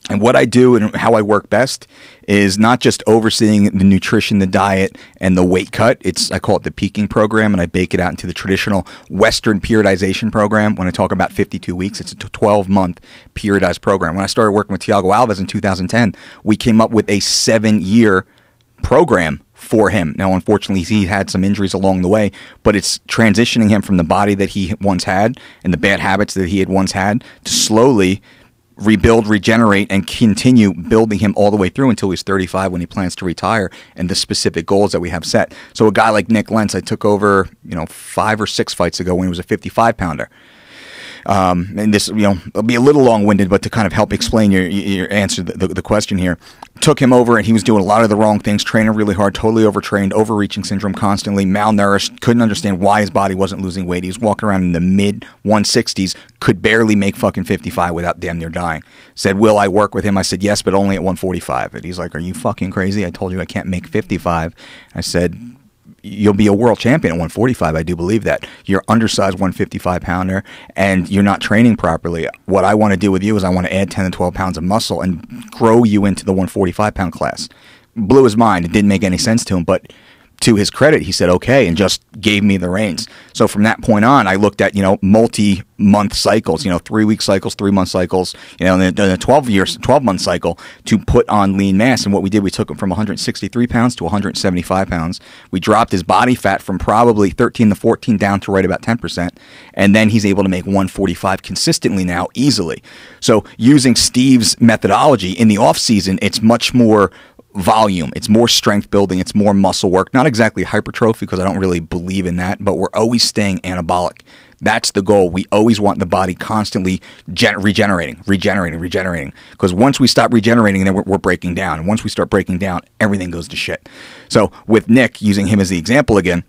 And what I do and how I work best is not just overseeing the nutrition, the diet, and the weight cut. I call it the peaking program, and I bake it out into the traditional Western periodization program. When I talk about 52 weeks, it's a 12-month periodized program. When I started working with Thiago Alves in 2010, we came up with a 7-year program for him. Now, unfortunately, he had some injuries along the way, but it's transitioning him from the body that he once had and the bad habits that he had once had to slowly rebuild, regenerate, and continue building him all the way through until he's 35 when he plans to retire, and the specific goals that we have set. So a guy like Nick Lentz, I took over 5 or 6 fights ago when he was a 55-pounder. And this, it'll be a little long-winded, but to kind of help explain your answer the question here. Took him over, and he was doing a lot of the wrong things, training really hard, totally overtrained, overreaching syndrome constantly, malnourished, couldn't understand why his body wasn't losing weight. He was walking around in the mid-160s, could barely make fucking 55 without damn near dying. Said, will I work with him? I said, yes, but only at 145. And he's like, are you fucking crazy? I told you I can't make 55. I said, you'll be a world champion at 145. I do believe that. You're undersized 155-pounder, and you're not training properly. What I want to do with you is I want to add 10 to 12 pounds of muscle and grow you into the 145-pound class. Blew his mind. It didn't make any sense to him, but to his credit, he said okay and just gave me the reins. So from that point on, I looked at multi-month cycles, 3-week cycles, 3-month cycles, and then a 12-month cycle to put on lean mass. And what we did, we took him from 163 pounds to 175 pounds. We dropped his body fat from probably 13 to 14 down to right about 10%, and then he's able to make 145 consistently now easily. So using Steve's methodology in the off season, it's much more volume, it's more strength building, it's more muscle work, not exactly hypertrophy because I don't really believe in that, but we're always staying anabolic. That's the goal. We always want the body constantly regenerating, because once we stop regenerating, then we're breaking down, and once we start breaking down, everything goes to shit. So with Nick, using him as the example again,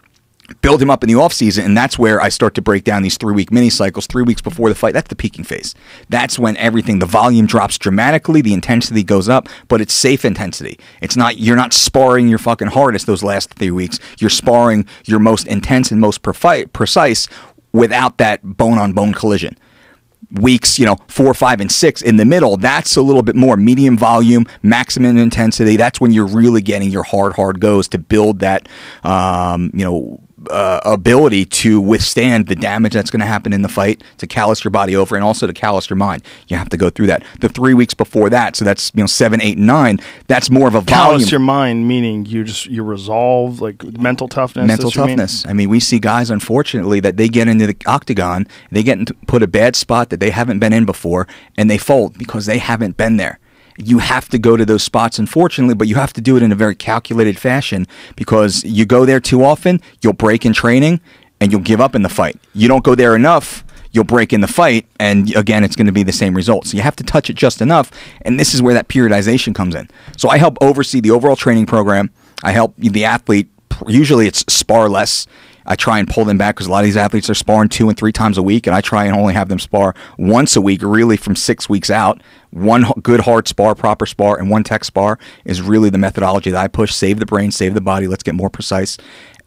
build him up in the off season, and that's where I start to break down these 3-week mini cycles, 3 weeks before the fight. That's the peaking phase. That's when the volume drops dramatically, the intensity goes up, but it's safe intensity. You're not sparring your fucking hardest those last 3 weeks. You're sparring your most intense and most precise without that bone-on-bone collision. Weeks, 4, 5, and 6 in the middle, that's a little bit more medium volume, maximum intensity. That's when you're really getting your hard goes to build that, ability to withstand the damage that's going to happen in the fight, to callous your body over, and also to callous your mind. You have to go through that. The 3 weeks before that, so that's 7, 8, and 9. That's more of a volume. Callous your mind, meaning you resolve, like mental toughness. Mental toughness. I mean, we see guys, unfortunately, that they get into the octagon, they get put a bad spot that they haven't been in before, and they fold because they haven't been there. You have to go to those spots, unfortunately, but you have to do it in a very calculated fashion, because you go there too often, you'll break in training, and you'll give up in the fight. You don't go there enough, you'll break in the fight, and again, it's going to be the same result. So you have to touch it just enough, and this is where that periodization comes in. So I help oversee the overall training program. I help the athlete. Usually it's spar less. I try and pull them back because a lot of these athletes are sparring 2 and 3 times a week, and I try and only have them spar once a week, really from 6 weeks out. One good hard spar, proper spar, and one tech spar is really the methodology that I push. Save the brain, save the body, let's get more precise.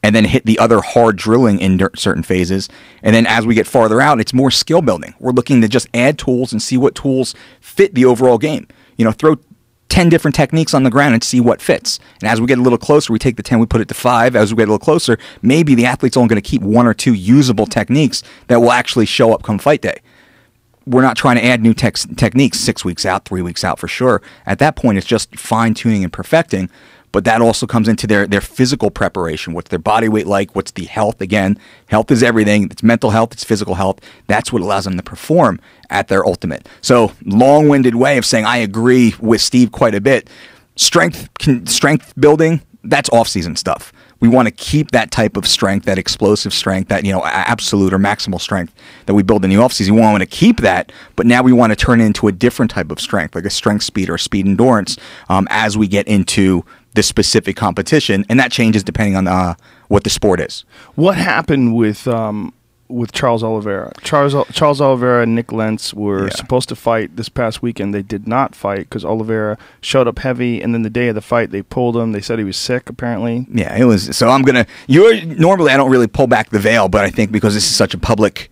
And then hit the other hard drilling in certain phases. And then as we get farther out, it's more skill building. We're looking to just add tools and see what tools fit the overall game. Throw 10 different techniques on the ground and see what fits. And as we get a little closer, we take the 10, we put it to 5. As we get a little closer, maybe the athlete's only going to keep 1 or 2 usable techniques that will actually show up come fight day. We're not trying to add new techniques 6 weeks out, 3 weeks out for sure. At that point, it's just fine-tuning and perfecting. But that also comes into their physical preparation. What's their body weight like? What's the health? Again, health is everything. It's mental health. It's physical health. That's what allows them to perform at their ultimate. So long-winded way of saying I agree with Steve quite a bit. Strength building, that's off-season stuff. We want to keep that type of strength, that explosive strength, that absolute or maximal strength that we build in the off-season. We want to keep that, but now we want to turn it into a different type of strength, like a strength speed or a speed endurance, as we get into the specific competition, and that changes depending on what the sport is. What happened with Charles Oliveira? Charles Oliveira and Nick Lentz were supposed to fight this past weekend. They did not fight because Oliveira showed up heavy, and then the day of the fight, they pulled him. They said he was sick, apparently. Yeah, it was. So normally I don't really pull back the veil, but I think because this is such a public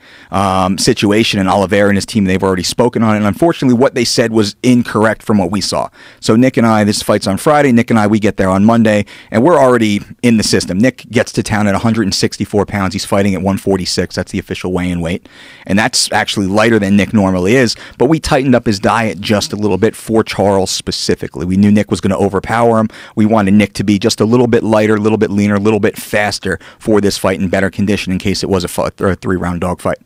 situation, and Oliveira and his team, they've already spoken on it. And unfortunately, what they said was incorrect from what we saw. So Nick and I, this fight's on Friday. Nick and I, we get there on Monday, and we're already in the system. Nick gets to town at 164 pounds. He's fighting at 146. That's the official weigh-in weight, and that's actually lighter than Nick normally is, but we tightened up his diet just a little bit for Charles specifically. We knew Nick was going to overpower him. We wanted Nick to be just a little bit lighter, a little bit leaner, a little bit faster for this fight, in better condition in case it was a 3-round dogfight.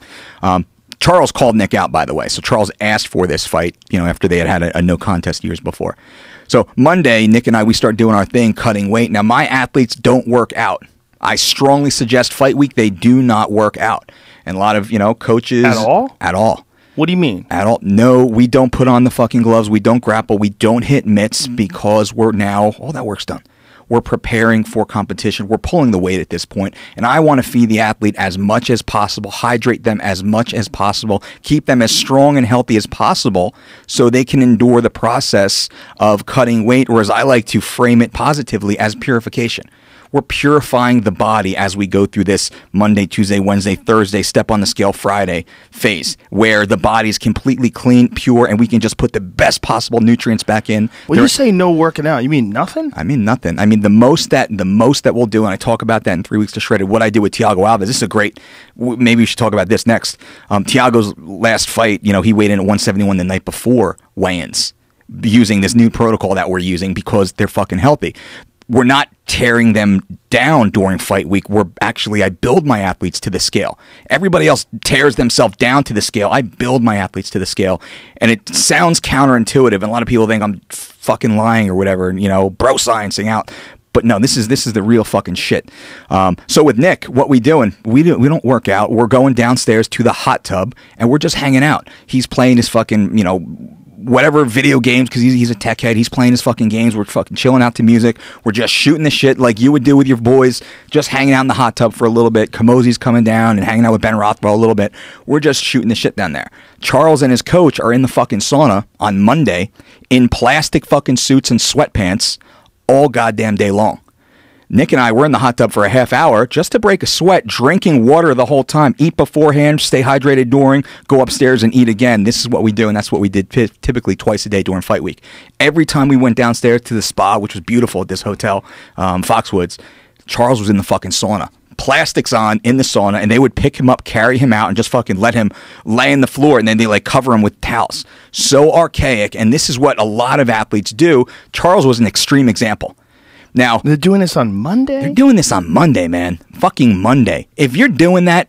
Charles called Nick out, by the way, so Charles asked for this fight, after they had a no contest years before. So Monday, Nick and I, we start doing our thing, cutting weight. Now, my athletes don't work out. I strongly suggest fight week, they do not work out. And a lot of, coaches... At all? At all. What do you mean? At all. No, we don't put on the fucking gloves. We don't grapple. We don't hit mitts because we're now... All that work's done. We're preparing for competition. We're pulling the weight at this point. And I want to feed the athlete as much as possible, hydrate them as much as possible, keep them as strong and healthy as possible so they can endure the process of cutting weight, or as I like to frame it positively, as purification. We're purifying the body as we go through this Monday, Tuesday, Wednesday, Thursday, step on the scale Friday phase, where the body's completely clean, pure, and we can just put the best possible nutrients back in. When you say no working out, you mean nothing? I mean nothing. I mean the most that we'll do, and I talk about that in 3 weeks to Shredded, what I did with Thiago Alves. This is a great, maybe we should talk about this next. Thiago's last fight, he weighed in at 171 the night before weigh-ins, using this new protocol that we're using because they're fucking healthy. We're not tearing them down during fight week. I build my athletes to the scale. Everybody else tears themselves down to the scale. I build my athletes to the scale. And it sounds counterintuitive, and a lot of people think I'm fucking lying or whatever, bro sciencing out. But no, this is the real fucking shit. So with Nick, what we doing? We don't work out. We're going downstairs to the hot tub, and we're just hanging out. He's playing his fucking, whatever video games, because he's a tech head. He's playing his fucking games. We're fucking chilling out to music. We're just shooting the shit like you would do with your boys, just hanging out in the hot tub for a little bit. Kamozi's coming down and hanging out with Ben Rothwell a little bit. We're just shooting the shit down there. Charles and his coach are in the fucking sauna on Monday in plastic fucking suits and sweatpants all goddamn day long. Nick and I were in the hot tub for a half hour just to break a sweat, drinking water the whole time. Eat beforehand, stay hydrated during, go upstairs and eat again. This is what we do, and that's what we did typically twice a day during fight week. Every time we went downstairs to the spa, which was beautiful at this hotel, Foxwoods, Charles was in the fucking sauna. Plastics on in the sauna, and they would pick him up, carry him out, and just fucking let him lay in the floor, and then they cover him with towels. So archaic, and this is what a lot of athletes do. Charles was an extreme example. Now, they're doing this on Monday? They're doing this on Monday, man. Fucking Monday. If you're doing that,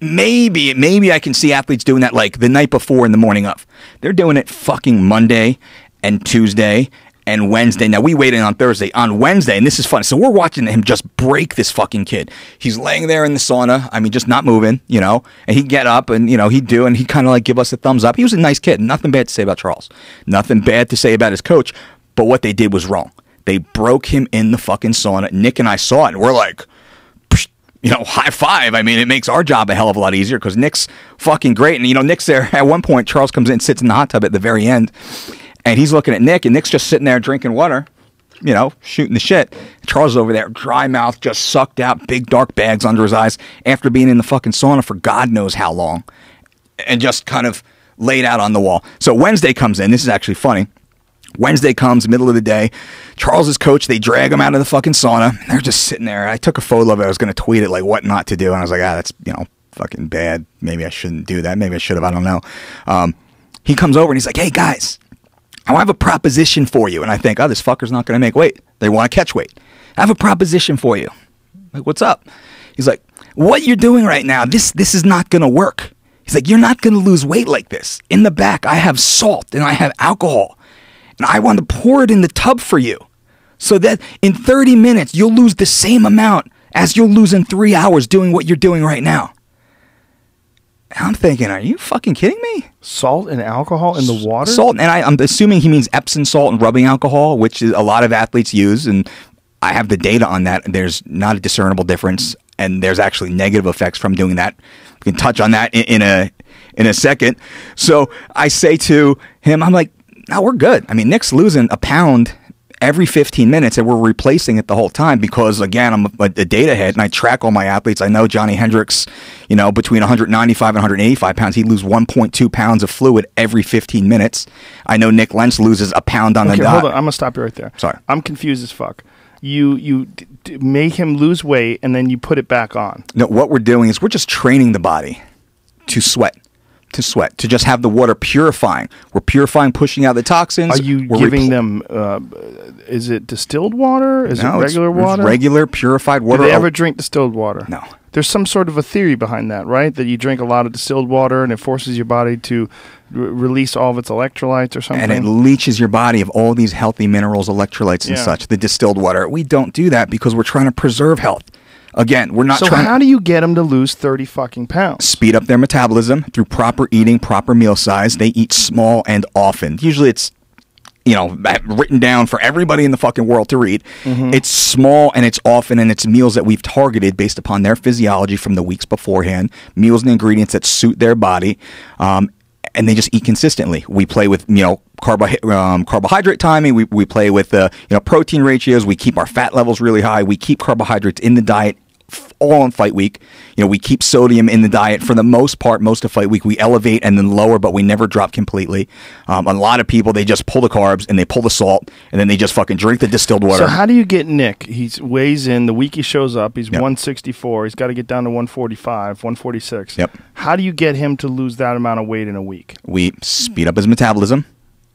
maybe I can see athletes doing that the night before and the morning of. They're doing it fucking Monday and Tuesday and Wednesday. Now, we weighed in on Thursday. On Wednesday, and this is funny, so we're watching him just break this fucking kid. He's laying there in the sauna, just not moving, and he'd get up and, he'd do, and he'd kind of give us a thumbs up. He was a nice kid. Nothing bad to say about Charles. Nothing bad to say about his coach, but what they did was wrong. They broke him in the fucking sauna. Nick and I saw it, and we're like, high five. It makes our job a hell of a lot easier because Nick's fucking great. And, Nick's there. At one point, Charles comes in, sits in the hot tub at the very end, and he's looking at Nick, and Nick's just sitting there drinking water, shooting the shit. Charles is over there, dry mouth, just sucked out, big dark bags under his eyes after being in the fucking sauna for God knows how long, and just kind of laid out on the wall. So Wednesday comes in. This is actually funny. Wednesday comes, middle of the day. Charles's coach, they drag him out of the fucking sauna. And they're just sitting there. I took a photo of it. I was going to tweet it, like, what not to do. And I was like, that's, fucking bad. Maybe I shouldn't do that. Maybe I should have. I don't know. He comes over and he's like, hey, guys, I have a proposition for you. And I think, this fucker's not going to make weight. They want to catch weight. I have a proposition for you. I'm like, what's up? He's like, what you're doing right now, this is not going to work. He's like, you're not going to lose weight like this. In the back, I have salt and I have alcohol. And I want to pour it in the tub for you so that in 30 minutes, you'll lose the same amount as you'll lose in 3 hours doing what you're doing right now. And I'm thinking, are you fucking kidding me? Salt and alcohol in the water? Salt, and I'm assuming he means Epsom salt and rubbing alcohol, which is a lot of athletes use, and I have the data on that. There's not a discernible difference, and there's actually negative effects from doing that. We can touch on that in a second. So I say to him, I'm like, no, we're good. I mean, Nick's losing a pound every 15 minutes, and we're replacing it the whole time because, again, I'm a data head, and I track all my athletes. I know Johnny Hendricks, between 195 and 185 pounds, he'd lose 1.2 pounds of fluid every 15 minutes. I know Nick Lentz loses a pound on the dot. Hold on. I'm going to stop you right there. Sorry. I'm confused as fuck. You make him lose weight, and then you put it back on. No, what we're doing is we're just training the body to sweat. To just have the water purifying. We're purifying, pushing out the toxins. Are you giving them, is it distilled water? Is it regular water? It's regular, purified water. Do they ever drink distilled water? No. There's some sort of a theory behind that, right? That you drink a lot of distilled water and it forces your body to release all of its electrolytes or something. And it leaches your body of all these healthy minerals, electrolytes and such, the distilled water. We don't do that because we're trying to preserve health. Again, we're not trying. So how do you get them to lose 30 fucking pounds? Speed up their metabolism through proper eating, proper meal size. They eat small and often. Usually it's, written down for everybody in the fucking world to read. Mm-hmm. It's small and it's often, and it's meals that we've targeted based upon their physiology from the weeks beforehand, meals and ingredients that suit their body, and they just eat consistently. We play with, carbohydrate timing. We play with, protein ratios. We keep our fat levels really high. We keep carbohydrates in the diet all on fight week. We keep sodium in the diet for the most part, most of fight week. We elevate and then lower, but we never drop completely. A lot of people, they just pull the carbs and they pull the salt and then they just fucking drink the distilled water. So how do you get Nick? He weighs in the week he shows up. He's 164. He's got to get down to 145, 146. Yep. How do you get him to lose that amount of weight in a week? We speed up his metabolism,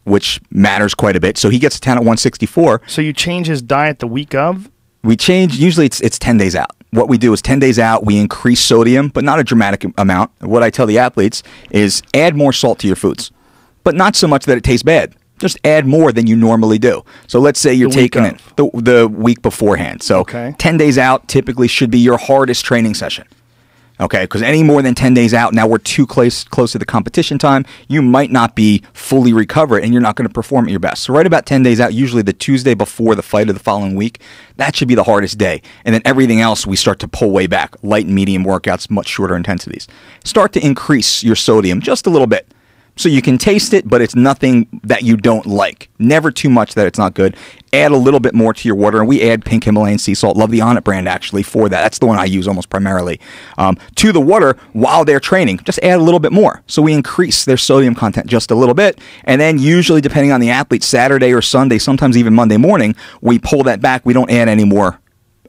which matters quite a bit. So he gets to town at 164. So you change his diet the week of? We change, usually it's 10 days out. What we do is 10 days out, we increase sodium, but not a dramatic amount. What I tell the athletes is add more salt to your foods, but not so much that it tastes bad. Just add more than you normally do. So let's say you're taking it the week beforehand. So 10 days out typically should be your hardest training session. Okay, because any more than 10 days out, now we're too close to the competition time, you might not be fully recovered and you're not going to perform at your best. So right about 10 days out, usually the Tuesday before the fight of the following week, that should be the hardest day. And then everything else, we start to pull way back. Light and medium workouts, much shorter intensities. Start to increase your sodium just a little bit. So you can taste it, but it's nothing that you don't like. Never too much that it's not good. Add a little bit more to your water, and we add pink Himalayan sea salt. Love the Onnit brand, actually, for that. That's the one I use almost primarily. To the water, while they're training, just add a little bit more. So we increase their sodium content just a little bit, and then usually, depending on the athlete, Saturday or Sunday, sometimes even Monday morning, we pull that back. We don't add any more.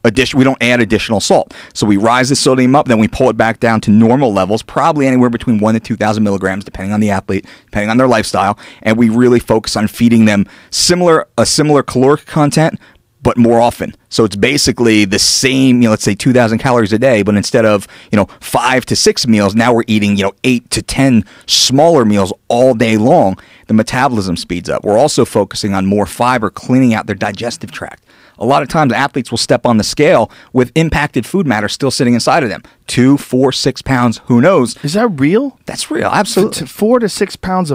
We don't add additional salt. So we rise the sodium up, then we pull it back down to normal levels, probably anywhere between 1,000 to 2,000 milligrams, depending on the athlete, depending on their lifestyle. And we really focus on feeding them a similar caloric content, but more often. So it's basically the same, let's say 2,000 calories a day, but instead of, 5 to 6 meals, now we're eating, 8 to 10 smaller meals all day long. The metabolism speeds up. We're also focusing on more fiber, cleaning out their digestive tract. A lot of times athletes will step on the scale with impacted food matter still sitting inside of them. 2, 4, 6 pounds, who knows? Is that real? That's real, absolutely. 4 to 6 pounds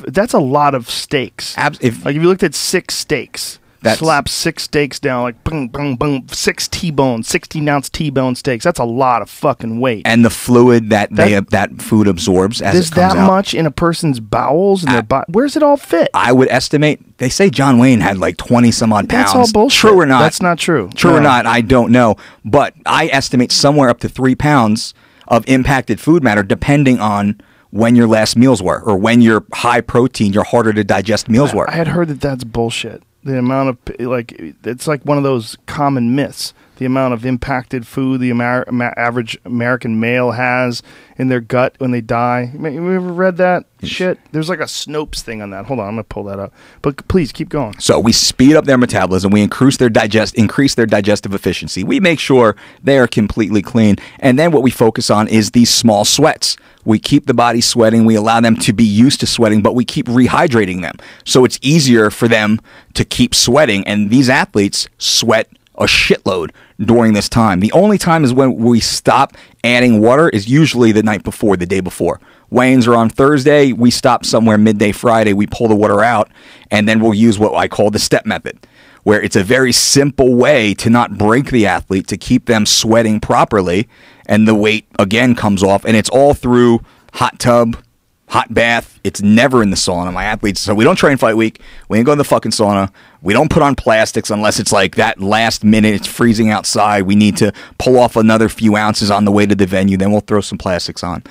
that's a lot of steaks. If you looked at 6 steaks, slap 6 steaks down, like boom, boom, boom, 6 T-bones, 16-ounce T-bone steaks. That's a lot of fucking weight. And the fluid that food absorbs as it comes out. There's that much in a person's bowels and their body. Where's it all fit? I would estimate, they say John Wayne had like 20-some-odd pounds. That's all bullshit. True or not? That's not true. True or not, I don't know. But I estimate somewhere up to 3 pounds of impacted food matter, depending on when your last meals were, or when your high protein, your harder to digest meals were. I had heard that that's bullshit. The amount of it's like one of those common myths. The amount of impacted food the average American male has in their gut when they die. You ever read that shit? There's like a Snopes thing on that. Hold on, I'm gonna pull that up. But please keep going. So we speed up their metabolism. We increase their digestive efficiency. We make sure they are completely clean. And then what we focus on is these small sweats. We keep the body sweating. We allow them to be used to sweating, but we keep rehydrating them. So it's easier for them to keep sweating. And these athletes sweat a shitload during this time. The only time is when we stop adding water is usually the night before, the day before. Weigh-ins are on Thursday. We stop somewhere midday Friday. We pull the water out, and then we'll use what I call the step method, where it's a very simple way to not break the athlete, to keep them sweating properly, and the weight, again, comes off. And it's all through hot tub, hot bath. It's never in the sauna. My athletes, so we don't train fight week. We ain't go to the fucking sauna. We don't put on plastics unless it's like that last minute. It's freezing outside. We need to pull off another few ounces on the way to the venue. Then we'll throw some plastics on.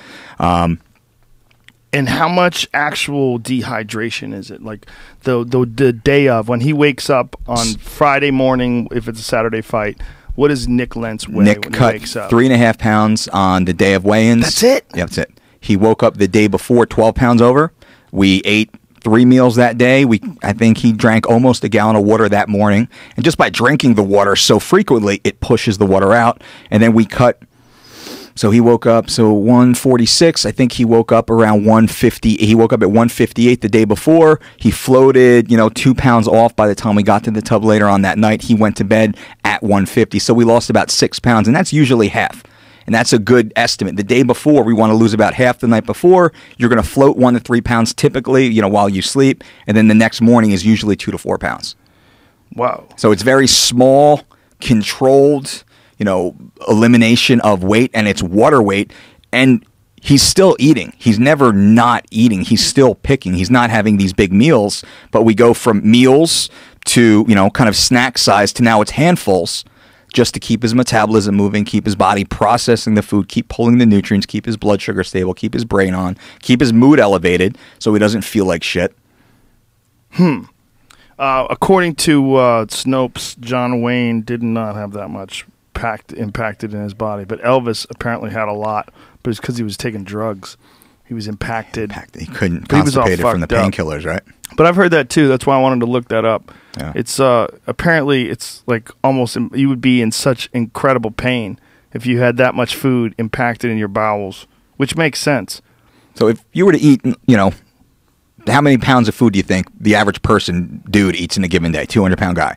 And how much actual dehydration is it? Like the day of, when he wakes up on Friday morning, if it's a Saturday fight, what does Nick Lentz weigh Nick when cut he wakes up? 3.5 pounds on the day of weigh-ins. That's it? Yeah, that's it. He woke up the day before 12 pounds over. We ate 3 meals that day. I think he drank almost a gallon of water that morning. And just by drinking the water so frequently, it pushes the water out. And then we cut. So he woke up, 146. I think he woke up around 150. He woke up at 158 the day before. He floated, 2 pounds off by the time we got to the tub later on that night. He went to bed at 150. So we lost about 6 pounds, and that's usually half. And that's a good estimate. The day before, we want to lose about half the night before. You're going to float 1 to 3 pounds typically, while you sleep. And then the next morning is usually 2 to 4 pounds. Wow. So it's very small, controlled, elimination of weight, and it's water weight. And he's still eating. He's never not eating. He's still picking. He's not having these big meals. But we go from meals to, kind of snack size to now it's handfuls, just to keep his metabolism moving, keep his body processing the food, keep pulling the nutrients, keep his blood sugar stable, keep his brain on, keep his mood elevated so he doesn't feel like shit. According to Snopes, John Wayne did not have that much impacted in his body, but Elvis apparently had a lot, but it's because he was taking drugs. He was impacted. He couldn't constipate it from the painkillers, right? But I've heard that too. That's why I wanted to look that up. Yeah. It's apparently it's like almost you would be in such incredible pain if you had that much food impacted in your bowels, which makes sense. So if you were to eat, how many pounds of food do you think the average dude eats in a given day? 200-pound guy.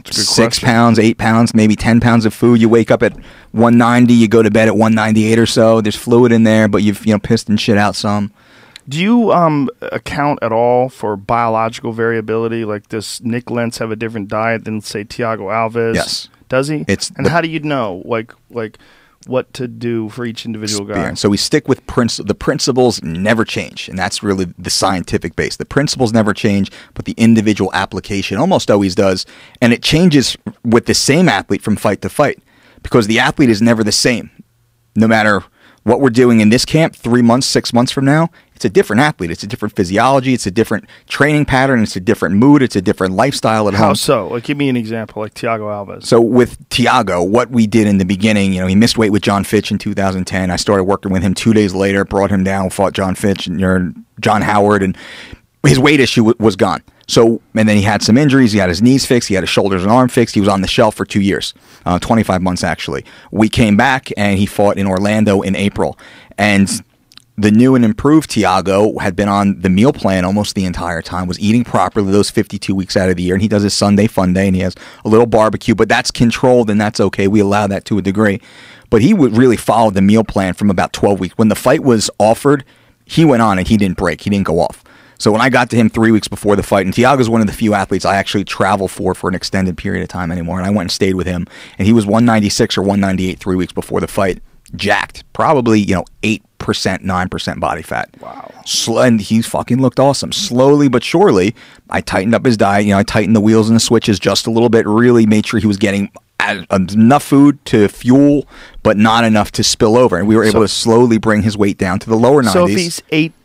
6 pounds, 8 pounds, maybe 10 pounds of food. You wake up at 190, you go to bed at 198 or so. There's fluid in there, but you've pissed and shit out some. Do you account at all for biological variability? Like, does Nick Lentz have a different diet than, say, Thiago Alves? Yes. Does he? How do you know, like what to do for each individual guy? So we stick with the principles never change, and that's really the scientific base. The principles never change, but the individual application almost always does, and it changes with the same athlete from fight to fight because the athlete is never the same. No matter what we're doing in this camp 3 months, 6 months from now, it's a different athlete. It's a different physiology. It's a different training pattern. It's a different mood. It's a different lifestyle at home. How so? Like, give me an example, like Thiago Alves. So with Thiago, what we did in the beginning, he missed weight with John Fitch in 2010. I started working with him 2 days later, brought him down, fought John Fitch and John Howard, and his weight issue was gone. So, and then he had some injuries. He had his knees fixed. He had his shoulders and arm fixed. He was on the shelf for 2 years, 25 months actually. We came back and he fought in Orlando in April. And the new and improved Thiago had been on the meal plan almost the entire time, was eating properly those 52 weeks out of the year. And he does his Sunday fun day and he has a little barbecue, but that's controlled and that's okay. We allow that to a degree. But he would really follow the meal plan from about 12 weeks. When the fight was offered, he went on and he didn't break. He didn't go off. So when I got to him 3 weeks before the fight, and Thiago's one of the few athletes I actually travel for an extended period of time anymore, and I went and stayed with him, and he was 196 or 198 3 weeks before the fight, jacked, probably 8%, 9% body fat. Wow. And he fucking looked awesome. Slowly but surely, I tightened up his diet. I tightened the wheels and the switches just a little bit, really made sure he was getting enough food to fuel, but not enough to spill over. And we were able to slowly bring his weight down to the lower 90s. So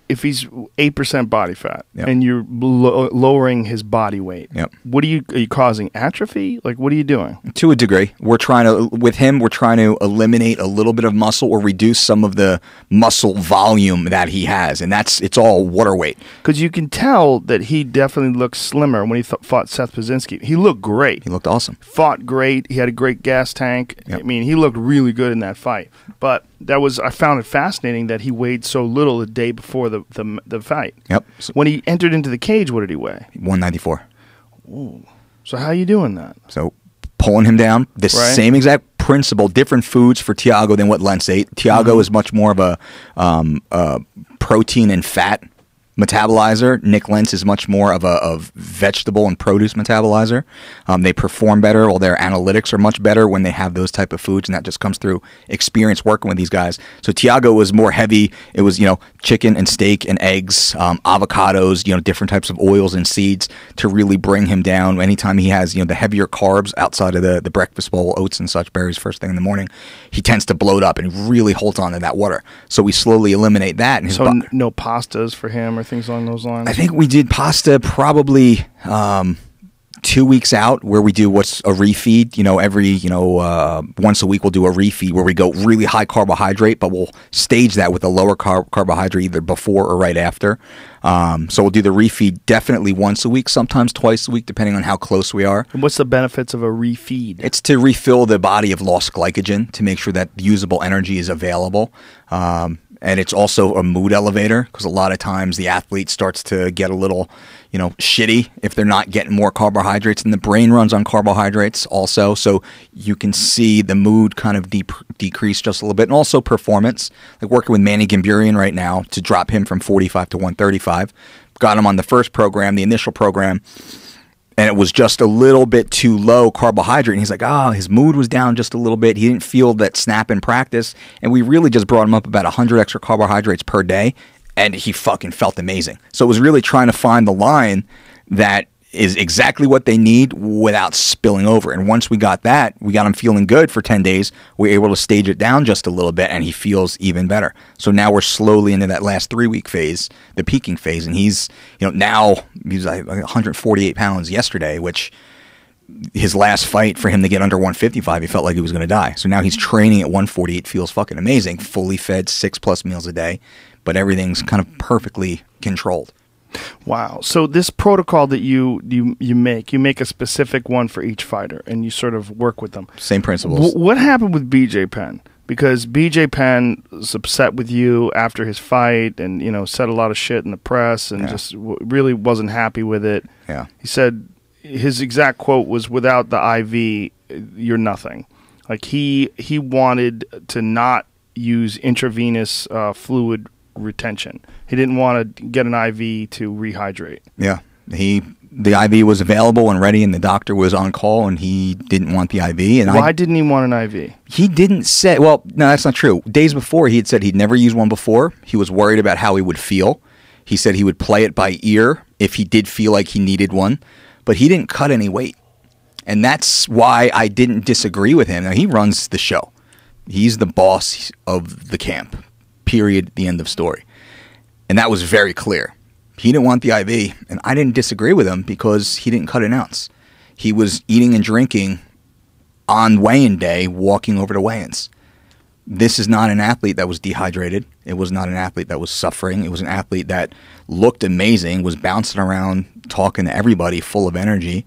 if he's 8% body fat, Yep. and you're lowering his body weight, Yep. are you causing atrophy? Like, what are you doing? To a degree, we're trying to eliminate a little bit of muscle or reduce some of the muscle volume that he has, and it's all water weight. Because you can tell that he definitely looks slimmer when he fought Seth Pazinski. He looked great. He looked awesome. Fought great. He had a great gas tank. Yep. I mean, he looked really good in that fight. But I found it fascinating that he weighed so little the day before the fight. Yep. When he entered into the cage, what did he weigh? 194. So how are you doing that? So pulling him down, the Right. same exact principle, different foods for Tiago than what Lentz ate. Tiago is much more of a protein and fat metabolizer. Nick Lentz is much more of a vegetable and produce metabolizer. They perform better, or their analytics are much better when they have those type of foods, and that just comes through experience working with these guys. So Tiago was more heavy. It was, chicken and steak and eggs, avocados, different types of oils and seeds to really bring him down. Anytime he has, the heavier carbs outside of the breakfast bowl, oats and such, berries first thing in the morning, he tends to bloat up and really holds on to that water. So we slowly eliminate that. And So no pastas for him or things along those lines? I think we did pasta probably 2 weeks out, where we do what's a refeed. Every once a week we'll do a refeed where we go really high carbohydrate, but we'll stage that with a lower carbohydrate either before or right after. So we'll do the refeed definitely once a week, sometimes twice a week, depending on how close we are. And what's the benefits of a refeed? It's to refill the body of lost glycogen to make sure that usable energy is available. And it's also a mood elevator, because a lot of times the athlete starts to get a little, shitty if they're not getting more carbohydrates, and the brain runs on carbohydrates also. So you can see the mood kind of decrease just a little bit, and also performance. Like working with Manny Gamburian right now to drop him from 45 to 135. Got him on the first program, the initial program, and it was just a little bit too low carbohydrate. And he's like, his mood was down just a little bit. He didn't feel that snap in practice. And we really just brought him up about 100 extra carbohydrates per day. And he fucking felt amazing. So it was really trying to find the line that is exactly what they need without spilling over. And once we got that, we got him feeling good for 10 days. We were able to stage it down just a little bit, and he feels even better. So now we're slowly into that last 3-week phase, the peaking phase. And he's, now he's like 148 pounds yesterday, which his last fight for him to get under 155, he felt like he was going to die. So now he's training at 148, feels fucking amazing, fully fed, 6+ meals a day, but everything's kind of perfectly controlled. Wow. So this protocol that you make a specific one for each fighter, and you sort of work with them. Same principles. What happened with BJ Penn? Because BJ Penn was upset with you after his fight, and said a lot of shit in the press, and just really wasn't happy with it. Yeah. He said his exact quote was, "Without the IV, you're nothing." Like he wanted to not use intravenous fluid retention. He didn't want to get an IV to rehydrate. Yeah. The IV was available and ready, and the doctor was on call, and he didn't want the IV. And why didn't he want an IV? He didn't say, well, no, that's not true. Days before, he had said he'd never used one before. He was worried about how he would feel. He said he would play it by ear if he did feel like he needed one, but he didn't cut any weight. And that's why I didn't disagree with him. Now, he runs the show. He's the boss of the camp, period, the end of story. And that was very clear. He didn't want the IV, and I didn't disagree with him because he didn't cut an ounce. He was eating and drinking on weigh-in day, walking over to weigh-ins. This is not an athlete that was dehydrated. It was not an athlete that was suffering. It was an athlete that looked amazing, was bouncing around, talking to everybody, full of energy.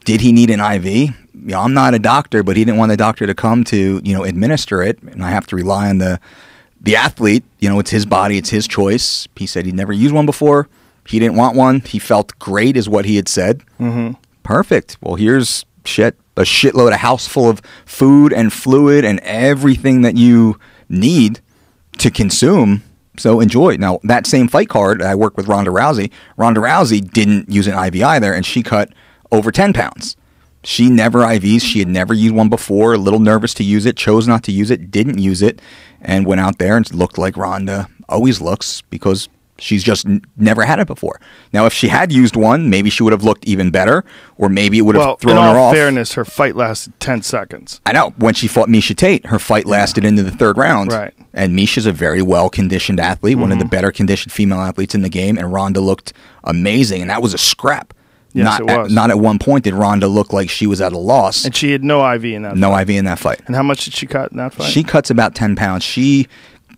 Did he need an IV? I'm not a doctor, but he didn't want the doctor to come to, administer it, and I have to rely on the athlete. It's his body, it's his choice. He said he'd never used one before. He didn't want one. He felt great, is what he had said. Mm-hmm. Perfect. Well, here's a shitload, a house full of food and fluid and everything that you need to consume. So enjoy. Now, that same fight card, I worked with Ronda Rousey. Ronda Rousey didn't use an IV either, and she cut over 10 pounds. She never IVs. She had never used one before, a little nervous to use it, chose not to use it, didn't use it, and went out there and looked like Ronda always looks, because She's just never had it before. Now, if she had used one, maybe she would have looked even better, or maybe it would have thrown her off. In all fairness, her fight lasted 10 seconds. I know. When she fought Miesha Tate, her fight lasted into the third round. Right. And Misha's a very well-conditioned athlete, one of the better-conditioned female athletes in the game, and Ronda looked amazing, and that was a scrap. Yes, it was. Not at one point did Ronda look like she was at a loss. And she had no IV in that fight. No IV in that fight. And how much did she cut in that fight? She cuts about 10 pounds. She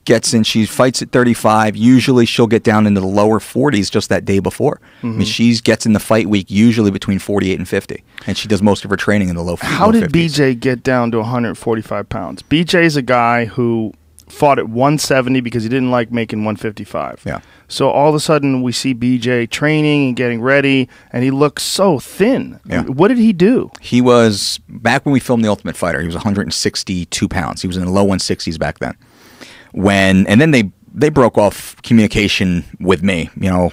gets in, she fights at 35. Usually she'll get down into the lower 40s just that day before. I mean, she gets in the fight week usually between 48 and 50. And she does most of her training in the low 50s. How did BJ get down to 145 pounds? BJ is a guy who fought at 170 because he didn't like making 155. Yeah. So all of a sudden we see BJ training and getting ready, and he looks so thin. Yeah. What did he do? He was, back when we filmed The Ultimate Fighter, he was 162 pounds. He was in the low 160s back then. And then they broke off communication with me, you know,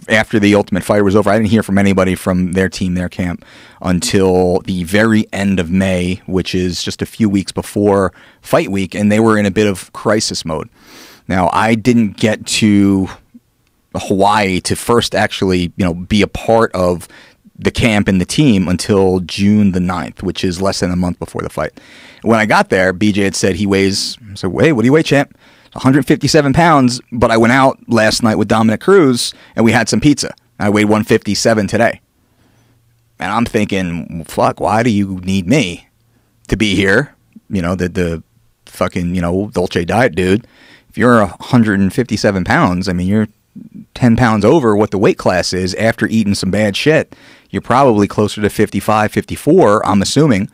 after The Ultimate Fighter was over. I didn't hear from anybody from their team, their camp, until the very end of May, which is just a few weeks before fight week, and they were in a bit of crisis mode. Now, I didn't get to Hawaii to first actually, you know, be a part of the camp and the team until June the 9th, which is less than a month before the fight. When I got there, BJ had said he weighs, so, hey, what do you weigh, champ? 157 pounds, but I went out last night with Dominic Cruz, and we had some pizza. I weighed 157 today. And I'm thinking, fuck, why do you need me to be here? You know, the fucking, you know, Dolce diet dude. If you're 157 pounds, I mean, you're 10 pounds over what the weight class is after eating some bad shit. You're probably closer to 55, 54, I'm assuming.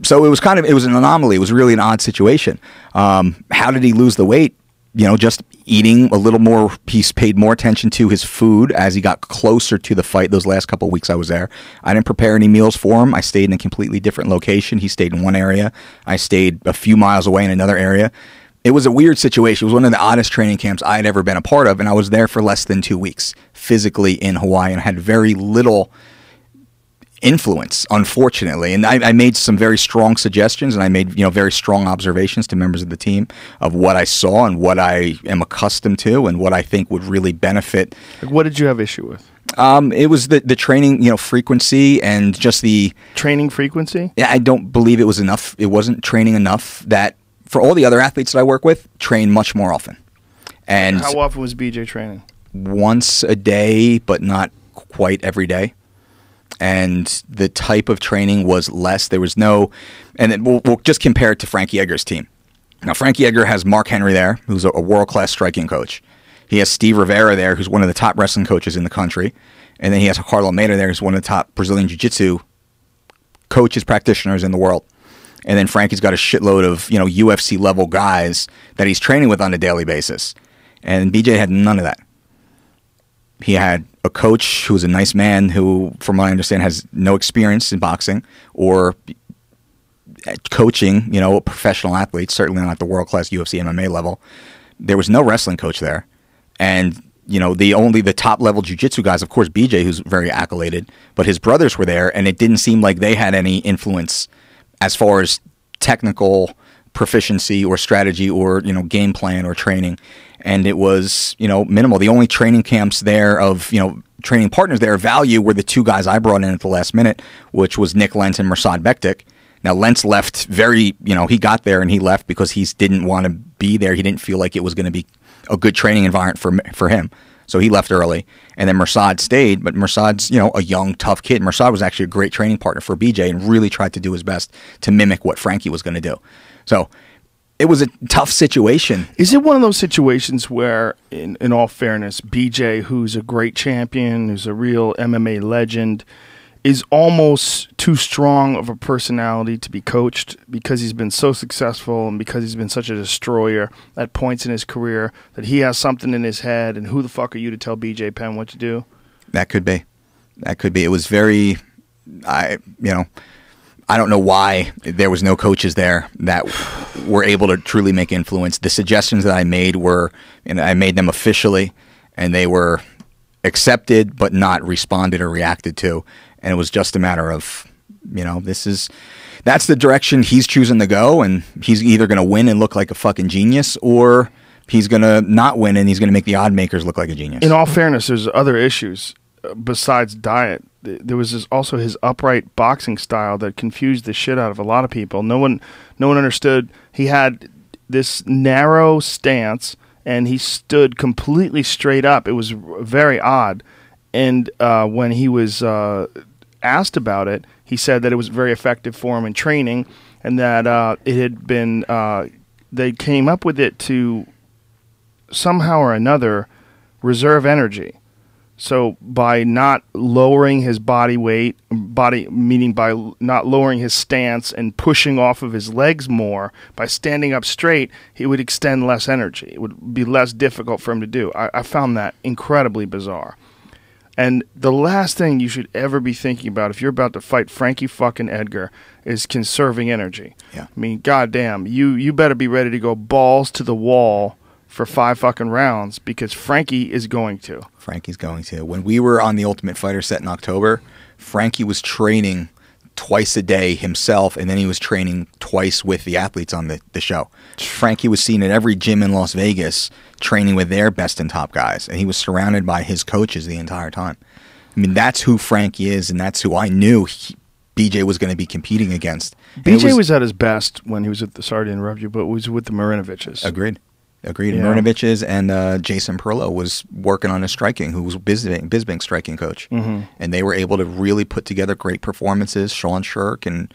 So it was an anomaly. It was really an odd situation. How did he lose the weight? You know, just eating a little more. He paid more attention to his food as he got closer to the fight. Those last couple of weeks I was there, I didn't prepare any meals for him. I stayed in a completely different location. He stayed in one area. I stayed a few miles away in another area. It was a weird situation. It was one of the oddest training camps I had ever been a part of, and I was there for less than 2 weeks physically in Hawaii and had very little influence, unfortunately. And I made some very strong suggestions, and I made, you know, very strong observations to members of the team of what I saw and what I am accustomed to and what I think would really benefit. Like, what did you have issue with? It was the training, you know, frequency and just the training frequency. Yeah, I don't believe it was enough. It wasn't training enough. That for all the other athletes that I work with, train much more often. And how often was BJ training? Once a day, but not quite every day. And the type of training was less. There was no, and then we'll just compare it to Frankie Edgar's team. Now, Frankie Edgar has Mark Henry there, who's a world-class striking coach. He has Steve Rivera there, who's one of the top wrestling coaches in the country. And then he has Ricardo Almeida there, who's one of the top Brazilian Jiu-Jitsu coaches, practitioners in the world. And then Frankie's got a shitload of, you know, UFC-level guys that he's training with on a daily basis. And BJ had none of that. He had a coach who was a nice man who, from what I understand, has no experience in boxing or coaching, you know, a professional athlete, certainly not at the world-class UFC MMA level. There was no wrestling coach there. And, you know, the top-level jiu-jitsu guys, of course, BJ, who's very accoladed, but his brothers were there, and it didn't seem like they had any influence as far as technical proficiency or strategy or, you know, game plan or training. And it was, you know, minimal. The only training camps there of, you know, training partners there of value were the two guys I brought in at the last minute, which was Nick Lentz and Mirsad Bektik. Now, Lentz left very, you know, he got there and he left because he didn't want to be there. He didn't feel like it was going to be a good training environment for him. So he left early. And then Mirsad stayed, but Mirsad's, you know, a young, tough kid. Mirsad was actually a great training partner for BJ and really tried to do his best to mimic what Frankie was going to do. So it was a tough situation. Is it one of those situations where, in all fairness, BJ, who's a great champion, who's a real MMA legend, is almost too strong of a personality to be coached because he's been so successful and because he's been such a destroyer at points in his career that he has something in his head, and who the fuck are you to tell BJ Penn what to do? That could be. That could be. It was very, I don't know why there was no coaches there that were able to truly make influence. The suggestions that I made were, and I made them officially, and they were accepted but not responded or reacted to. And it was just a matter of, you know, that's the direction he's choosing to go, and he's either going to win and look like a fucking genius, or he's going to not win, and he's going to make the odd makers look like a genius. In all fairness, there's other issues besides diet. There was also his upright boxing style that confused the shit out of a lot of people. No one understood. He had this narrow stance, and he stood completely straight up. It was very odd. And when he was asked about it, he said that it was very effective for him in training, and that it had been they came up with it to somehow or another reserve energy. So by not lowering his body weight, meaning by not lowering his stance and pushing off of his legs more, by standing up straight, he would extend less energy. It would be less difficult for him to do. I found that incredibly bizarre. And the last thing you should ever be thinking about if you're about to fight Frankie fucking Edgar is conserving energy. Yeah. I mean, goddamn, you better be ready to go balls to the wall for 5 fucking rounds, because Frankie is going to. Frankie's going to. When we were on the Ultimate Fighter set in October, Frankie was training twice a day himself, and then he was training twice with the athletes on the show. Frankie was seen at every gym in Las Vegas training with their best and top guys, and he was surrounded by his coaches the entire time. I mean, that's who Frankie is, and that's who I knew BJ was going to be competing against. BJ was at his best when he was at sorry to interrupt you, but was with the Marinoviches. Agreed. Yeah. Marinoviches and Jason Perillo was working on his striking, who was Bisbink's striking coach. Mm-hmm. And they were able to really put together great performances. Sean Shirk and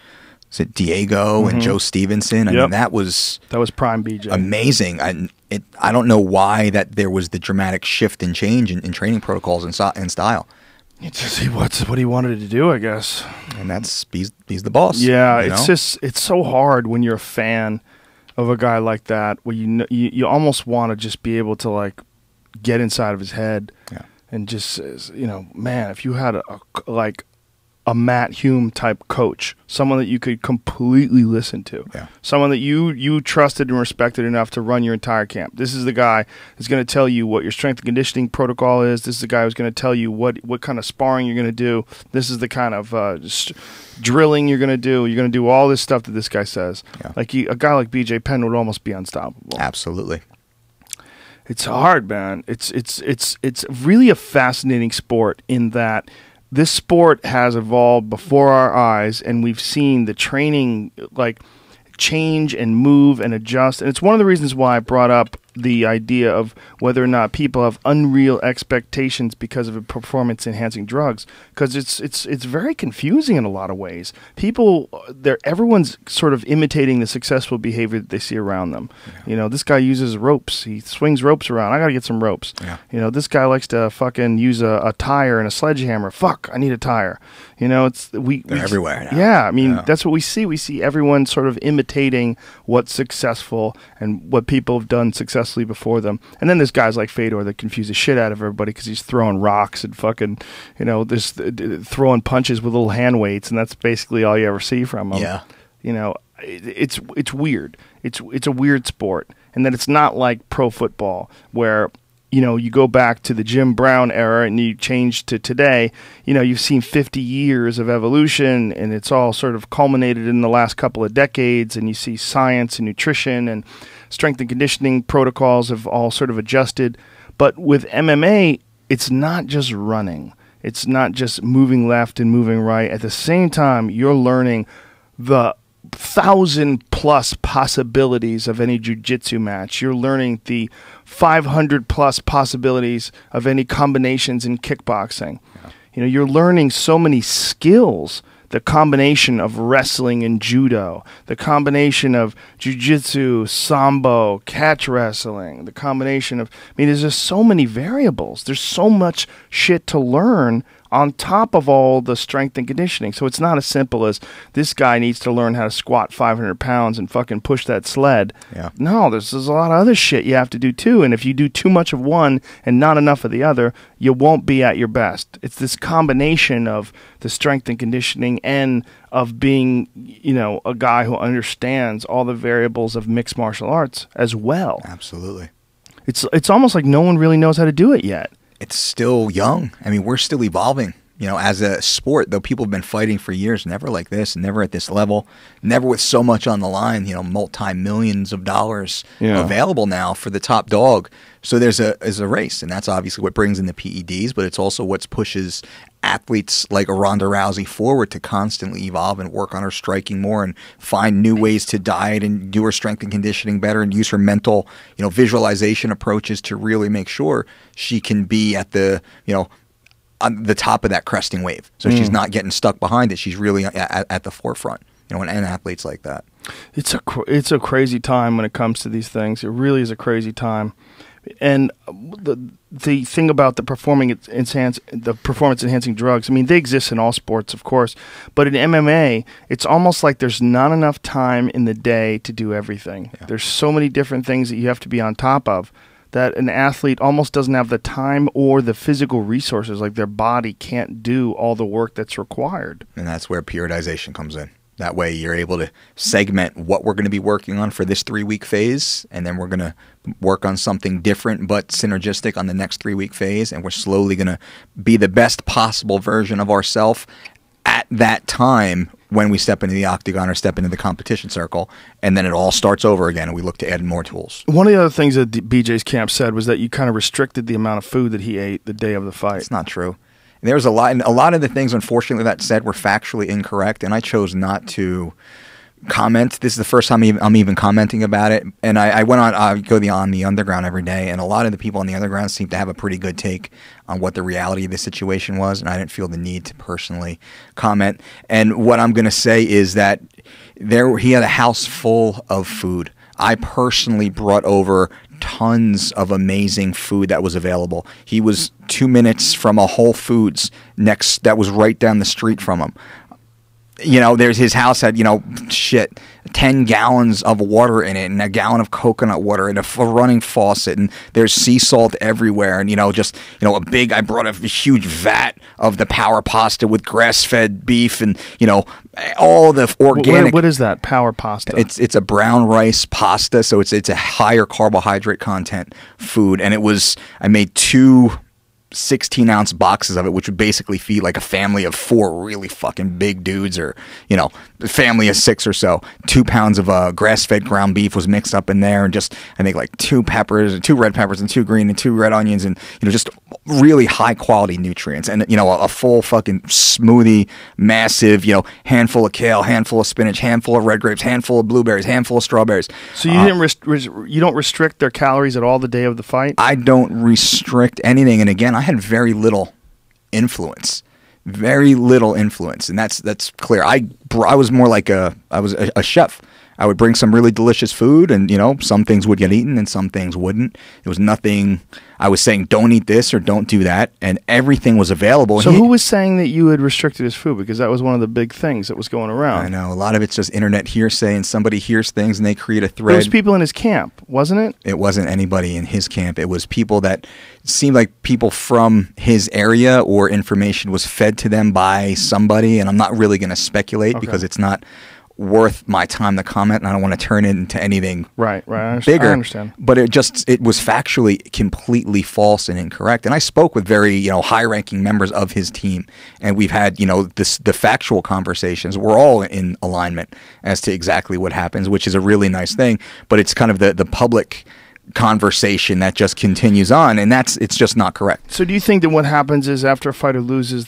Diego and Joe Stevenson. I mean, that was prime BJ. Amazing. I don't know why that there was the dramatic shift and change in training protocols and style. To see what he wanted to do, I guess. And that's he's the boss. Yeah, it's so hard when you're a fan of a guy like that, where you almost want to just be able to like get inside of his head, and just man, if you had a Matt Hume type coach, someone that you could completely listen to, someone that you trusted and respected enough to run your entire camp. This is the guy that's going to tell you what your strength and conditioning protocol is. This is the guy who's going to tell you what kind of sparring you're going to do. This is the kind of drilling you're going to do. You're going to do all this stuff that this guy says. Yeah. Like a guy like BJ Penn would almost be unstoppable. Absolutely. It's hard, man. It's really a fascinating sport in that this sport has evolved before our eyes, and we've seen the training like change and move and adjust. And it's one of the reasons why I brought up the idea of whether or not people have unreal expectations because of performance-enhancing drugs, because it's very confusing in a lot of ways. Everyone's sort of imitating the successful behavior that they see around them. Yeah. This guy uses ropes. He swings ropes around. I got to get some ropes. Yeah. This guy likes to fucking use a tire and a sledgehammer. Fuck, I need a tire. They're everywhere now. Yeah, I mean, that's what we see. We see everyone sort of imitating what's successful and what people have done successfully before them. And then there's guys like Fedor that confuse the shit out of everybody because he's throwing rocks and fucking, throwing punches with little hand weights, and that's basically all you ever see from him. Yeah. It's weird. It's a weird sport. And then it's not like pro football where you go back to the Jim Brown era and you change to today, you've seen 50 years of evolution, and it's all sort of culminated in the last couple of decades, and you see science and nutrition and strength and conditioning protocols have all sort of adjusted. But with MMA, it's not just running. It's not just moving left and moving right. At the same time, you're learning the 1,000+ possibilities of any jiu-jitsu match. You're learning the 500+ possibilities of any combinations in kickboxing. Yeah. You're learning so many skills. The combination of wrestling and judo, the combination of jiu-jitsu, sambo, catch wrestling, the combination of, there's just so many variables. There's so much shit to learn on top of all the strength and conditioning. So it's not as simple as this guy needs to learn how to squat 500 pounds and fucking push that sled. Yeah. No, there's a lot of other shit you have to do too. And if you do too much of one and not enough of the other, you won't be at your best. It's this combination of the strength and conditioning and of being, a guy who understands all the variables of mixed martial arts as well. Absolutely. It's almost like no one really knows how to do it yet. It's still young. We're still evolving. You know, as a sport, though, people have been fighting for years, never like this, never at this level, never with so much on the line, you know, multi-millions of dollars available now for the top dog. So there's a race, and that's obviously what brings in the PEDs, but it's also what pushes athletes like Ronda Rousey forward to constantly evolve and work on her striking more and find new ways to diet and do her strength and conditioning better and use her mental, you know, visualization approaches to really make sure she can be at the, you know, on the top of that cresting wave. So she's not getting stuck behind it. She's really at the forefront, you know, and athletes like that. It's a crazy time when it comes to these things. It really is a crazy time. And the thing about the performance enhancing drugs, I mean, they exist in all sports, of course, but in MMA, it's almost like there's not enough time in the day to do everything. Yeah. There's so many different things that you have to be on top of that an athlete almost doesn't have the time or the physical resources, like their body can't do all the work that's required. And that's where periodization comes in. That way you're able to segment what we're going to be working on for this 3-week phase, and then we're going to work on something different but synergistic on the next 3-week phase, and we're slowly going to be the best possible version of ourselves at that time when we step into the octagon or step into the competition circle, and then it all starts over again, and we look to add more tools. One of the other things that BJ's camp said was that you kind of restricted the amount of food that he ate the day of the fight. It's not true. And there was a lot of the things, unfortunately, that said were factually incorrect, and I chose not to comment. This is the first time I'm even commenting about it. And I went on, I go on the underground every day, and a lot of the people on the underground seem to have a pretty good take on what the reality of the situation was, and I didn't feel the need to personally comment. And what I'm going to say is that he had a house full of food. I personally brought over tons of amazing food that was available. He was 2 minutes from a Whole Foods that was right down the street from him. You know, his house had, 10 gallons of water in it and a gallon of coconut water and a running faucet, and there's sea salt everywhere, and I brought a huge vat of the power pasta with grass-fed beef and all the organic. What is that power pasta? It's a brown rice pasta, so it's a higher carbohydrate content food, and I made 2 16-ounce boxes of it, which would basically feed like a family of 4 really fucking big dudes, or a family of 6 or so. 2 pounds of grass-fed ground beef was mixed up in there, and just I think like 2 peppers, 2 red peppers, and 2 green, and 2 red onions, and just really high quality nutrients, and a full fucking smoothie, massive, handful of kale, handful of spinach, handful of red grapes, handful of blueberries, handful of strawberries. So you you don't restrict their calories at all the day of the fight? I don't restrict anything, and again, I had very little influence, and that's clear. I was more like I was a chef. I would bring some really delicious food, and some things would get eaten and some things wouldn't. It was nothing I was saying don't eat this or don't do that, and everything was available. So who was saying that you had restricted his food? Because that was one of the big things that was going around. I know, a lot of it's just internet hearsay, and somebody hears things and they create a thread. It was people in his camp, wasn't it? It wasn't anybody in his camp. It was people that seemed like people from his area, or information was fed to them by somebody, and I'm not really going to speculate because it's not worth my time to comment, and I don't want to turn it into anything right. bigger. I understand. But it was factually completely false and incorrect. And I spoke with very high-ranking members of his team, and we've had the factual conversations. We're all in alignment as to exactly what happens, which is a really nice thing. But it's kind of the public conversation that just continues on, and it's just not correct. So do you think that what happens is after a fighter loses,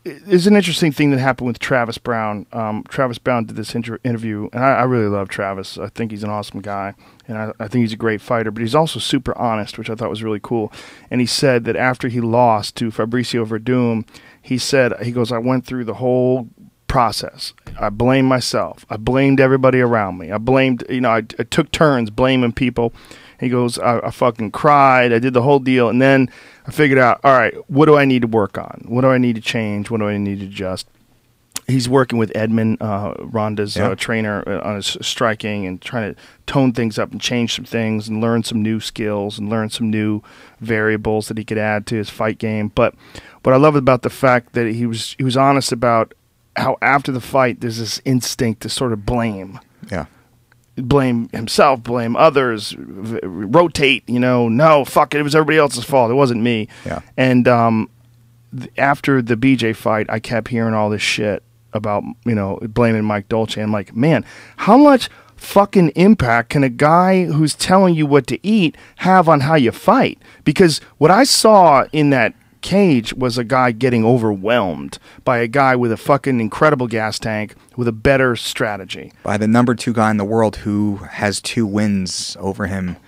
there's an interesting thing that happened with Travis Brown. Travis Brown did this interview, and I really love Travis. I think he's an awesome guy, and I think he's a great fighter, but he's also super honest, which I thought was really cool. And he said that after he lost to Fabricio Verdum, he goes, I went through the whole process. I blamed myself. I blamed everybody around me. I blamed, I took turns blaming people. He goes, I fucking cried. I did the whole deal. And then I figured out, all right, what do I need to work on? What do I need to change? What do I need to adjust? He's working with Edmund, Ronda's trainer, on his striking, and trying to tone things up and change some things and learn some new skills and learn some new variables that he could add to his fight game. But what I love about the fact that he was honest about how after the fight there's this instinct to sort of blame. Yeah. Blame himself, blame others, rotate, no, fuck it, it was everybody else's fault, it wasn't me. Yeah. And after the BJ fight, I kept hearing all this shit about, blaming Mike Dolce. I'm like, man, how much fucking impact can a guy who's telling you what to eat have on how you fight? Because what I saw in that cage was a guy getting overwhelmed by a guy with a fucking incredible gas tank with a better strategy. By the number 2 guy in the world who has 2 wins over him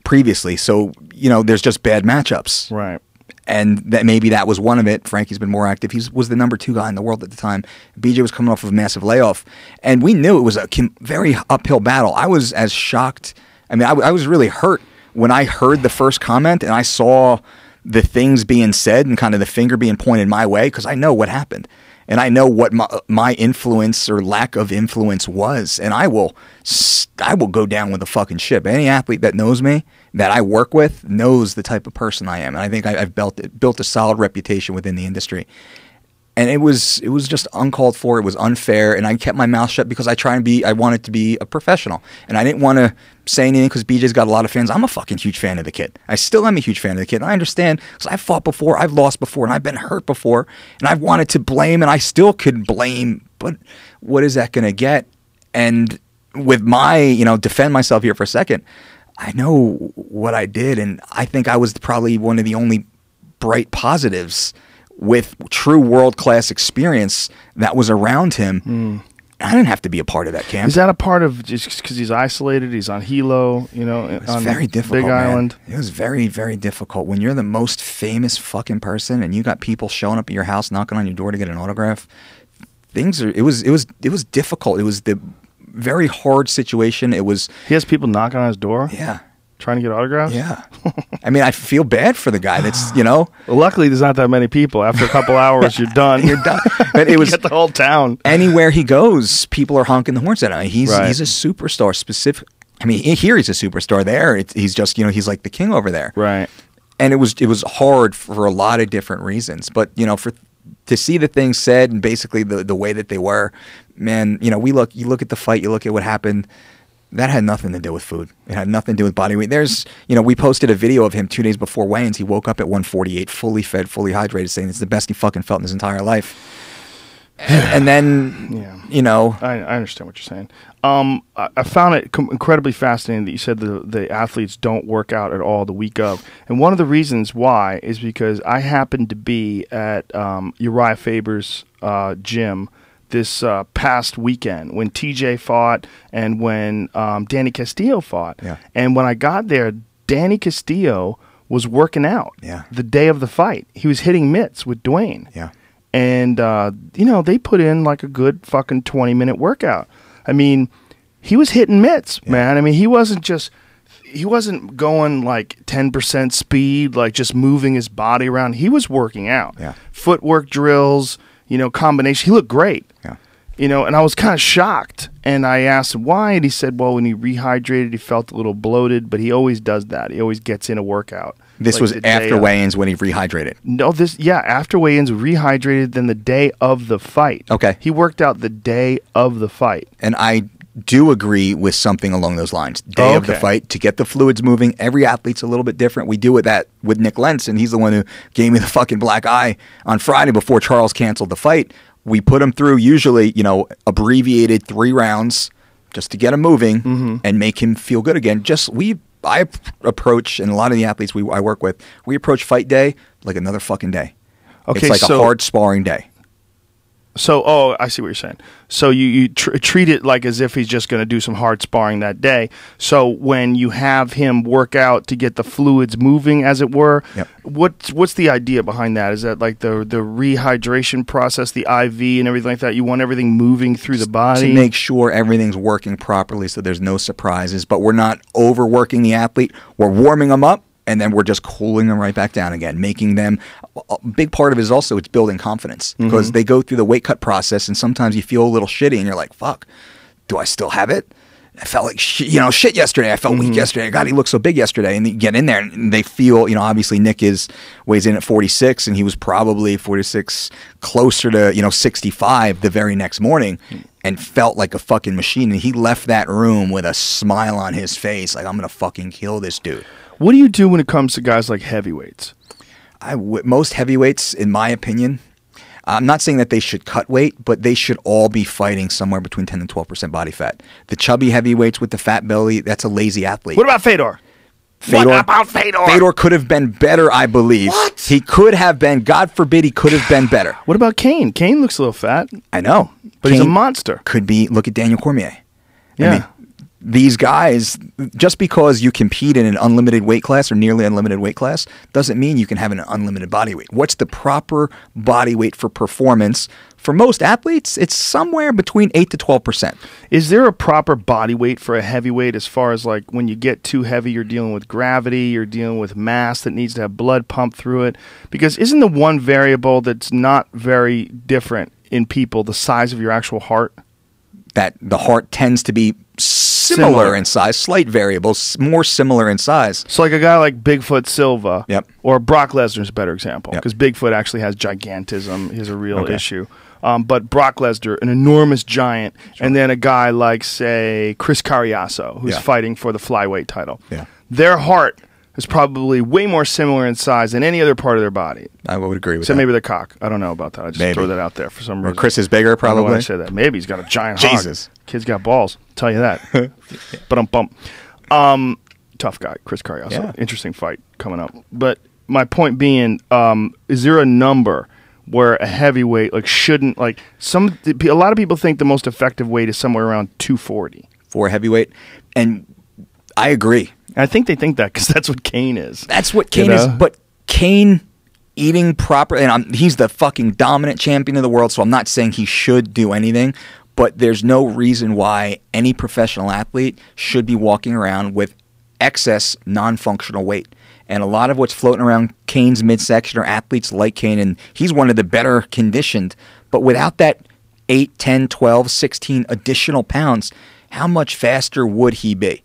previously. So, there's just bad matchups. Right. And maybe that was one of it. Frankie's been more active. He was the number 2 guy in the world at the time. BJ was coming off of a massive layoff. And we knew it was a very uphill battle. I was as shocked. I mean, I was really hurt when I heard the first comment and I saw the things being said and kind of the finger being pointed my way, because I know what happened. And I know what my influence or lack of influence was. And I will go down with the fucking ship. Any athlete that knows me, that I work with, knows the type of person I am. And I think I've built a solid reputation within the industry. And it was just uncalled for. It was unfair. And I kept my mouth shut because I wanted to be a professional. And I didn't want to say anything because BJ's got a lot of fans. I'm a fucking huge fan of the kid. I still am a huge fan of the kid. And I understand because I've fought before, I've lost before, and I've been hurt before. And I've wanted to blame, and I still could blame. But what is that going to get? And with my, defend myself here for a second, I know what I did. And I think I was probably one of the only bright positives with true world-class experience that was around him. I didn't have to be a part of that camp. Is that a part of just because he's isolated, he's on Hilo, it was on very difficult, Big Island? It was very, very difficult. When you're the most famous fucking person and you got people showing up at your house, knocking on your door to get an autograph, it was difficult. It was the very hard situation. It was... He has people knocking on his door? Yeah. Trying to get autographs? Yeah. I mean, I feel bad for the guy that's, Well, luckily, there's not that many people. After a couple hours, you're done. You're done. But it was... You get the whole town. Anywhere he goes, people are honking the horns at him. He's Right. a superstar. I mean, here he's a superstar. There, he's just, he's like the king over there. Right. And it was hard for a lot of different reasons. But, to see the things said and basically the way that they were, man, you look at the fight, you look at what happened. That had nothing to do with food. It had nothing to do with body weight. We posted a video of him 2 days before weigh-ins. He woke up at 148, fully fed, fully hydrated, saying it's the best he fucking felt in his entire life. And then, yeah. I understand what you're saying. I found it incredibly fascinating that you said the athletes don't work out at all the week of. And one of the reasons why is because I happened to be at Uriah Faber's gym this past weekend when TJ fought and when Danny Castillo fought. Yeah. And when I got there, Danny Castillo was working out the day of the fight. He was hitting mitts with Dwayne. Yeah. And, they put in like a good fucking 20-minute workout. I mean, he was hitting mitts, man. I mean, he wasn't going like 10% speed, like just moving his body around. He was working out. Yeah. Footwork drills, combination. He looked great. Yeah. And I was kind of shocked. And I asked him why, and he said, well, when he rehydrated, he felt a little bloated, but he always does that. He always gets in a workout. This was after weigh-ins when he rehydrated. No, after weigh-ins, rehydrated, then the day of the fight. Okay. He worked out the day of the fight. And I do agree with something along those lines. Day of the fight, to get the fluids moving. Every athlete's a little bit different. We do that with Nick Lentz, and he's the one who gave me the fucking black eye on Friday before Charles canceled the fight. We put him through usually, abbreviated 3 rounds just to get him moving and make him feel good again. I approach, and a lot of the athletes I work with, we approach fight day like another fucking day. Okay, it's like a hard sparring day. So, I see what you're saying. So you treat it like as if he's just going to do some hard sparring that day. So when you have him work out to get the fluids moving, as it were, what's the idea behind that? Is that like the rehydration process, the IV and everything like that? You want everything moving through the body? To make sure everything's working properly so there's no surprises, but we're not overworking the athlete. We're warming them up. And then we're just cooling them right back down again, making them a big part of it is also it's building confidence because they go through the weight cut process and sometimes you feel a little shitty and you're like, fuck, do I still have it? I felt like shit yesterday. I felt weak yesterday. God, he looked so big yesterday. And you get in there and they feel, obviously Nick weighs in at 46 and he was probably 46 closer to, 65 the very next morning and felt like a fucking machine. And he left that room with a smile on his face like, I'm going to fucking kill this dude. What do you do when it comes to guys like heavyweights? Most heavyweights, in my opinion, I'm not saying that they should cut weight, but they should all be fighting somewhere between 10 and 12% body fat. The chubby heavyweights with the fat belly, that's a lazy athlete. What about Fedor? Fedor? What about Fedor? Fedor could have been better, I believe. What? He could have been. God forbid he could have been better. What about Kane? Kane looks a little fat, I know. but he's a Kane monster. Could be, look at Daniel Cormier. Yeah. I mean, these guys, just because you compete in an unlimited weight class or nearly unlimited weight class, doesn't mean you can have an unlimited body weight. What's the proper body weight for performance? For most athletes, it's somewhere between 8 to 12%. Is there a proper body weight for a heavyweight as far as like when you get too heavy, you're dealing with gravity, you're dealing with mass that needs to have blood pumped through it? Because isn't the one variable that's not very different in people the size of your actual heart? That the heart tends to be similar in size, slight variables, more similar in size. So like a guy like Bigfoot Silva, Yep. or Brock Lesnar's a better example Yep. because Bigfoot actually has gigantism, is a real Okay. issue. But Brock Lesnar, an enormous giant, and then a guy like, say, Chris Carriasso, who's Yeah. fighting for the flyweight title. Yeah. Their heart is probably way more similar in size than any other part of their body. I would agree with Except that. maybe their cock. I don't know about that. I just Maybe. throw that out there for some Or reason. Chris is bigger, I don't know why probably. I say that. Maybe he's got a giant Jesus. hog. Kid's got balls. I'll tell you that. But bump. Tough guy, Chris Carriasso. Yeah. Interesting fight coming up. But my point being, is there a number where a heavyweight like shouldn't like a lot of people think the most effective weight is somewhere around 240. For a heavyweight. And I agree. And I think they think that because that's what Kane is. That's what You Kane is. know? But Kane eating proper, and he's the fucking dominant champion of the world, so I'm not saying he should do anything, but there's no reason why any professional athlete should be walking around with excess non-functional weight. And a lot of what's floating around Kane's midsection are athletes like Kane, and he's one of the better conditioned. But without that 8, 10, 12, 16 additional pounds, how much faster would he be?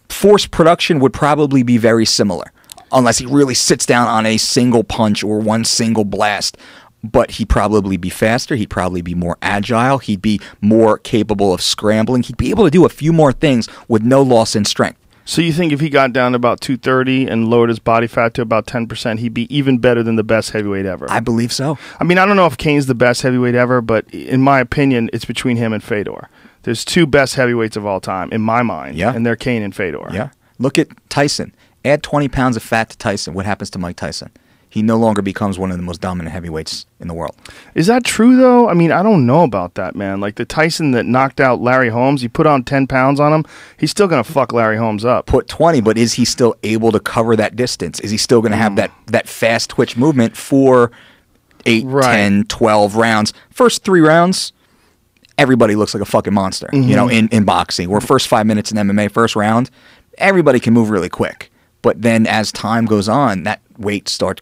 Force production would probably be very similar, unless he really sits down on a single punch or one single blast. But he'd probably be faster. He'd probably be more agile. He'd be more capable of scrambling. He'd be able to do a few more things with no loss in strength. So you think if he got down to about 230 and lowered his body fat to about 10%, he'd be even better than the best heavyweight ever? I believe so. I mean, I don't know if Kane's the best heavyweight ever, but in my opinion, it's between him and Fedor. There's two best heavyweights of all time, in my mind, Yeah. and they're Kane and Fedor. Yeah. Look at Tyson. Add 20 pounds of fat to Tyson. What happens to Mike Tyson? He no longer becomes one of the most dominant heavyweights in the world. Is that true, though? I mean, I don't know about that, man. Like the Tyson that knocked out Larry Holmes, you put on 10 pounds on him, he's still going to fuck Larry Holmes up. Put 20, but is he still able to cover that distance? Is he still going to have that fast twitch movement for 8, Right. 10, 12 rounds? First 3 rounds, everybody looks like a fucking monster, you know, in boxing. Or first 5 minutes in MMA, first round, everybody can move really quick. But then as time goes on, that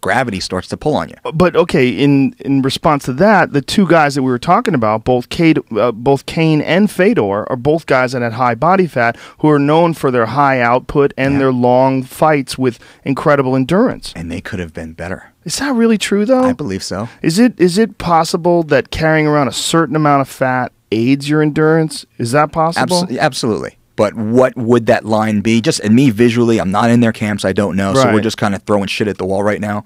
gravity starts to pull on you. But okay, in response to that, the two guys that we were talking about, both Kane and Fedor, are both guys that had high body fat who are known for their high output and their long fights with incredible endurance. And they could have been better. Is that really true, though? I believe so. Is it possible that carrying around a certain amount of fat aids your endurance? Is that possible? Absolutely. But what would that line be? Just and me visually, I'm not in their camps. I don't know. So Right. we're just kind of throwing shit at the wall right now.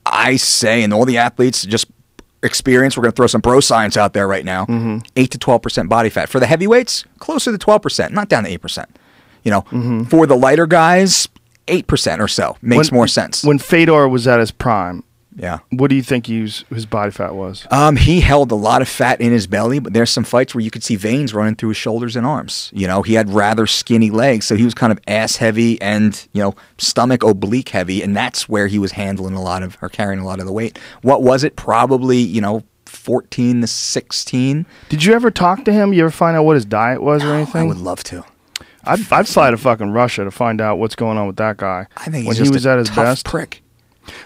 I say, and all the athletes, just experience, we're going to throw some bro science out there right now. 8 to 12% body fat. For the heavyweights, closer to 12%, not down to 8%. You know, for the lighter guys, 8% or so makes more sense. When Fedor was at his prime, Yeah. what do you think his body fat was? He held a lot of fat in his belly, but there's some fights where you could see veins running through his shoulders and arms. You know, he had rather skinny legs, so he was kind of ass heavy and, you know, stomach oblique heavy, and that's where he was carrying a lot of the weight. What was it? Probably, you know, 14 to 16. Did you ever talk to him? You ever find out what his diet was or anything? I would love to. I'd fly to fucking Russia to find out what's going on with that guy. I think when he's just he was a at his tough best. prick.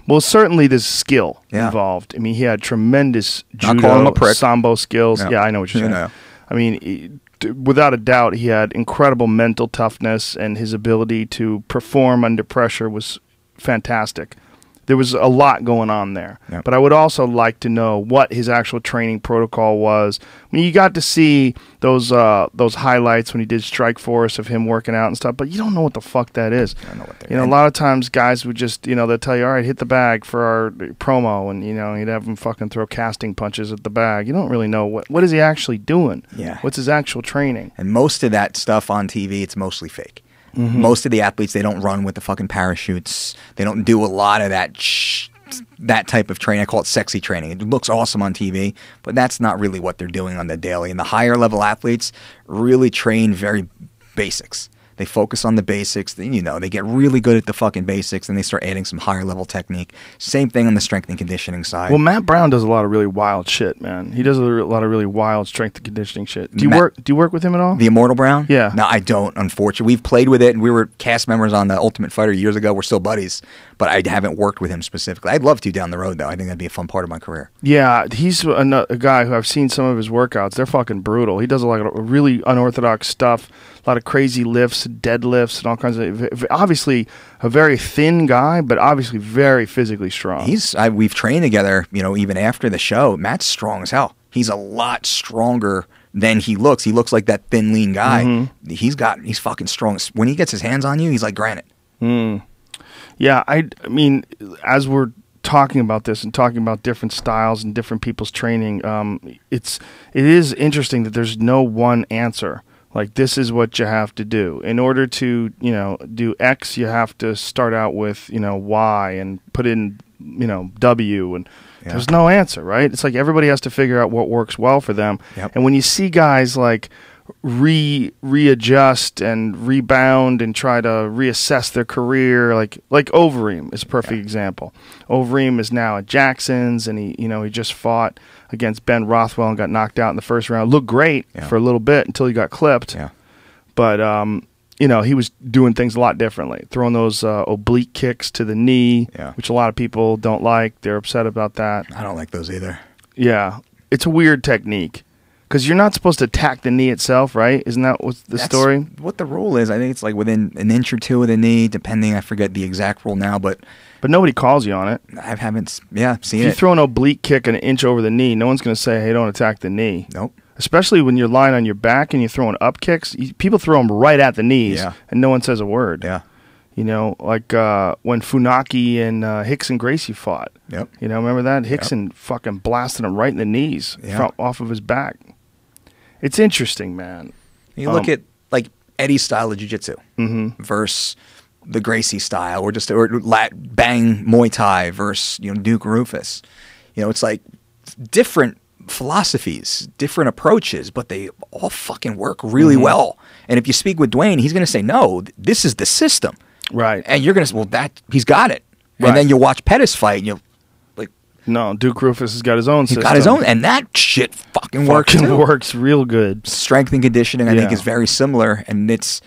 Well, certainly there's skill Yeah. involved. I mean, he had tremendous Not calling him judo, a prick. sambo skills. Yeah. Yeah, I know what you're You saying. know. I mean, without a doubt, he had incredible mental toughness, and his ability to perform under pressure was fantastic. there was a lot going on there. Yep. But I would also like to know what his actual training protocol was. I mean, you got to see those highlights when he did Strike Force of him working out and stuff, but you don't know what the fuck that is. I don't know what they're You know, a lot of times guys would just, you know, they'll tell you, all right, hit the bag for our promo, and, you know, you'd have him fucking throw casting punches at the bag. You don't really know what is he actually doing. Yeah. What's his actual training? And most of that stuff on TV, it's mostly fake. Most of the athletes, they don't run with the fucking parachutes. They don't do a lot of that that type of training. I call it sexy training. It looks awesome on TV, but that's not really what they're doing on the daily. And the higher level athletes really train very basics. They focus on the basics. You know, they get really good at the fucking basics, and they start adding some higher level technique. Same thing on the strength and conditioning side. Well, Matt Brown does a lot of really wild shit, man. He does a lot of really wild strength and conditioning shit. Do you work with him at all? The Immortal Brown? Yeah. No, I don't, unfortunately. We've played with it, and we were cast members on the Ultimate Fighter years ago. We're still buddies, but I haven't worked with him specifically. I'd love to down the road, though. I think that'd be a fun part of my career. Yeah, he's a guy who I've seen some of his workouts. They're fucking brutal. He does a lot of really unorthodox stuff, a lot of crazy lifts, deadlifts, and all kinds of. Obviously, a very thin guy, but obviously very physically strong. We've trained together, you know, even after the show. Matt's strong as hell. He's a lot stronger than he looks. He looks like that thin, lean guy. He's fucking strong. When he gets his hands on you, he's like granite. Yeah, I mean, as we're talking about this and talking about different styles and different people's training, it is interesting that there's no one answer. Like, this is what you have to do. In order to, you know, do X, you have to start out with, you know, Y and put in, you know, W, and there's no answer, right? It's like everybody has to figure out what works well for them. Yep. And when you see guys like readjust and rebound and try to reassess their career, like Overeem is a perfect example. Overeem is now at Jackson's, and he just fought against Ben Rothwell and got knocked out in the first round. Looked great for a little bit until he got clipped. Yeah. But you know, he was doing things a lot differently, throwing those oblique kicks to the knee, which a lot of people don't like. They're upset about that. I don't like those either. Yeah, it's a weird technique. Because you're not supposed to attack the knee itself, right? Isn't that what's the story? What the rule is. I think it's like within an inch or two of the knee, depending. I forget the exact rule now, but nobody calls you on it. I haven't seen it. If you throw an oblique kick an inch over the knee, no one's going to say, hey, don't attack the knee. Nope. Especially when you're lying on your back and you're throwing up kicks. People throw them right at the knees, and no one says a word. Yeah. You know, like when Funaki and Hickson Gracie fought. Yep. You know, remember that? Hickson fucking blasted him right in the knees off of his back. It's interesting, man. You look at like Eddie's style of jiu-jitsu versus the Gracie style, or bang Muay Thai versus Duke Rufus. You know, it's like different philosophies, different approaches, but they all fucking work really well. And if you speak with Dwayne, he's going to say, "No, this is the system." Right. And you're going to say, "Well, he's got it." Right. And then you'll watch Pettis fight, and you'll. No, Duke Rufus has got his own system. He's got his own, and that shit fucking works too. Works real good. Strength and conditioning, I think, is very similar, and it's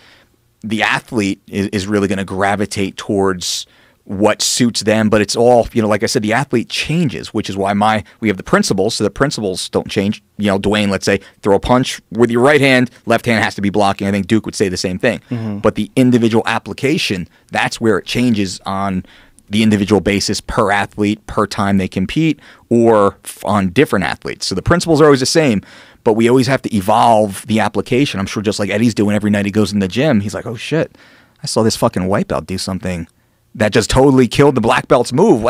the athlete is really going to gravitate towards what suits them. But it's all, like I said, the athlete changes, which is why we have the principles, so the principles don't change. Dwayne, let's say, throw a punch with your right hand, left hand has to be blocking. I think Duke would say the same thing. But the individual application, that's where it changes on the individual basis per athlete, per time they compete, or on different athletes. So the principles are always the same, but we always have to evolve the application. I'm sure just like Eddie's doing every night he goes in the gym, he's like, oh shit, I saw this fucking white belt do something that just totally killed the black belt's move.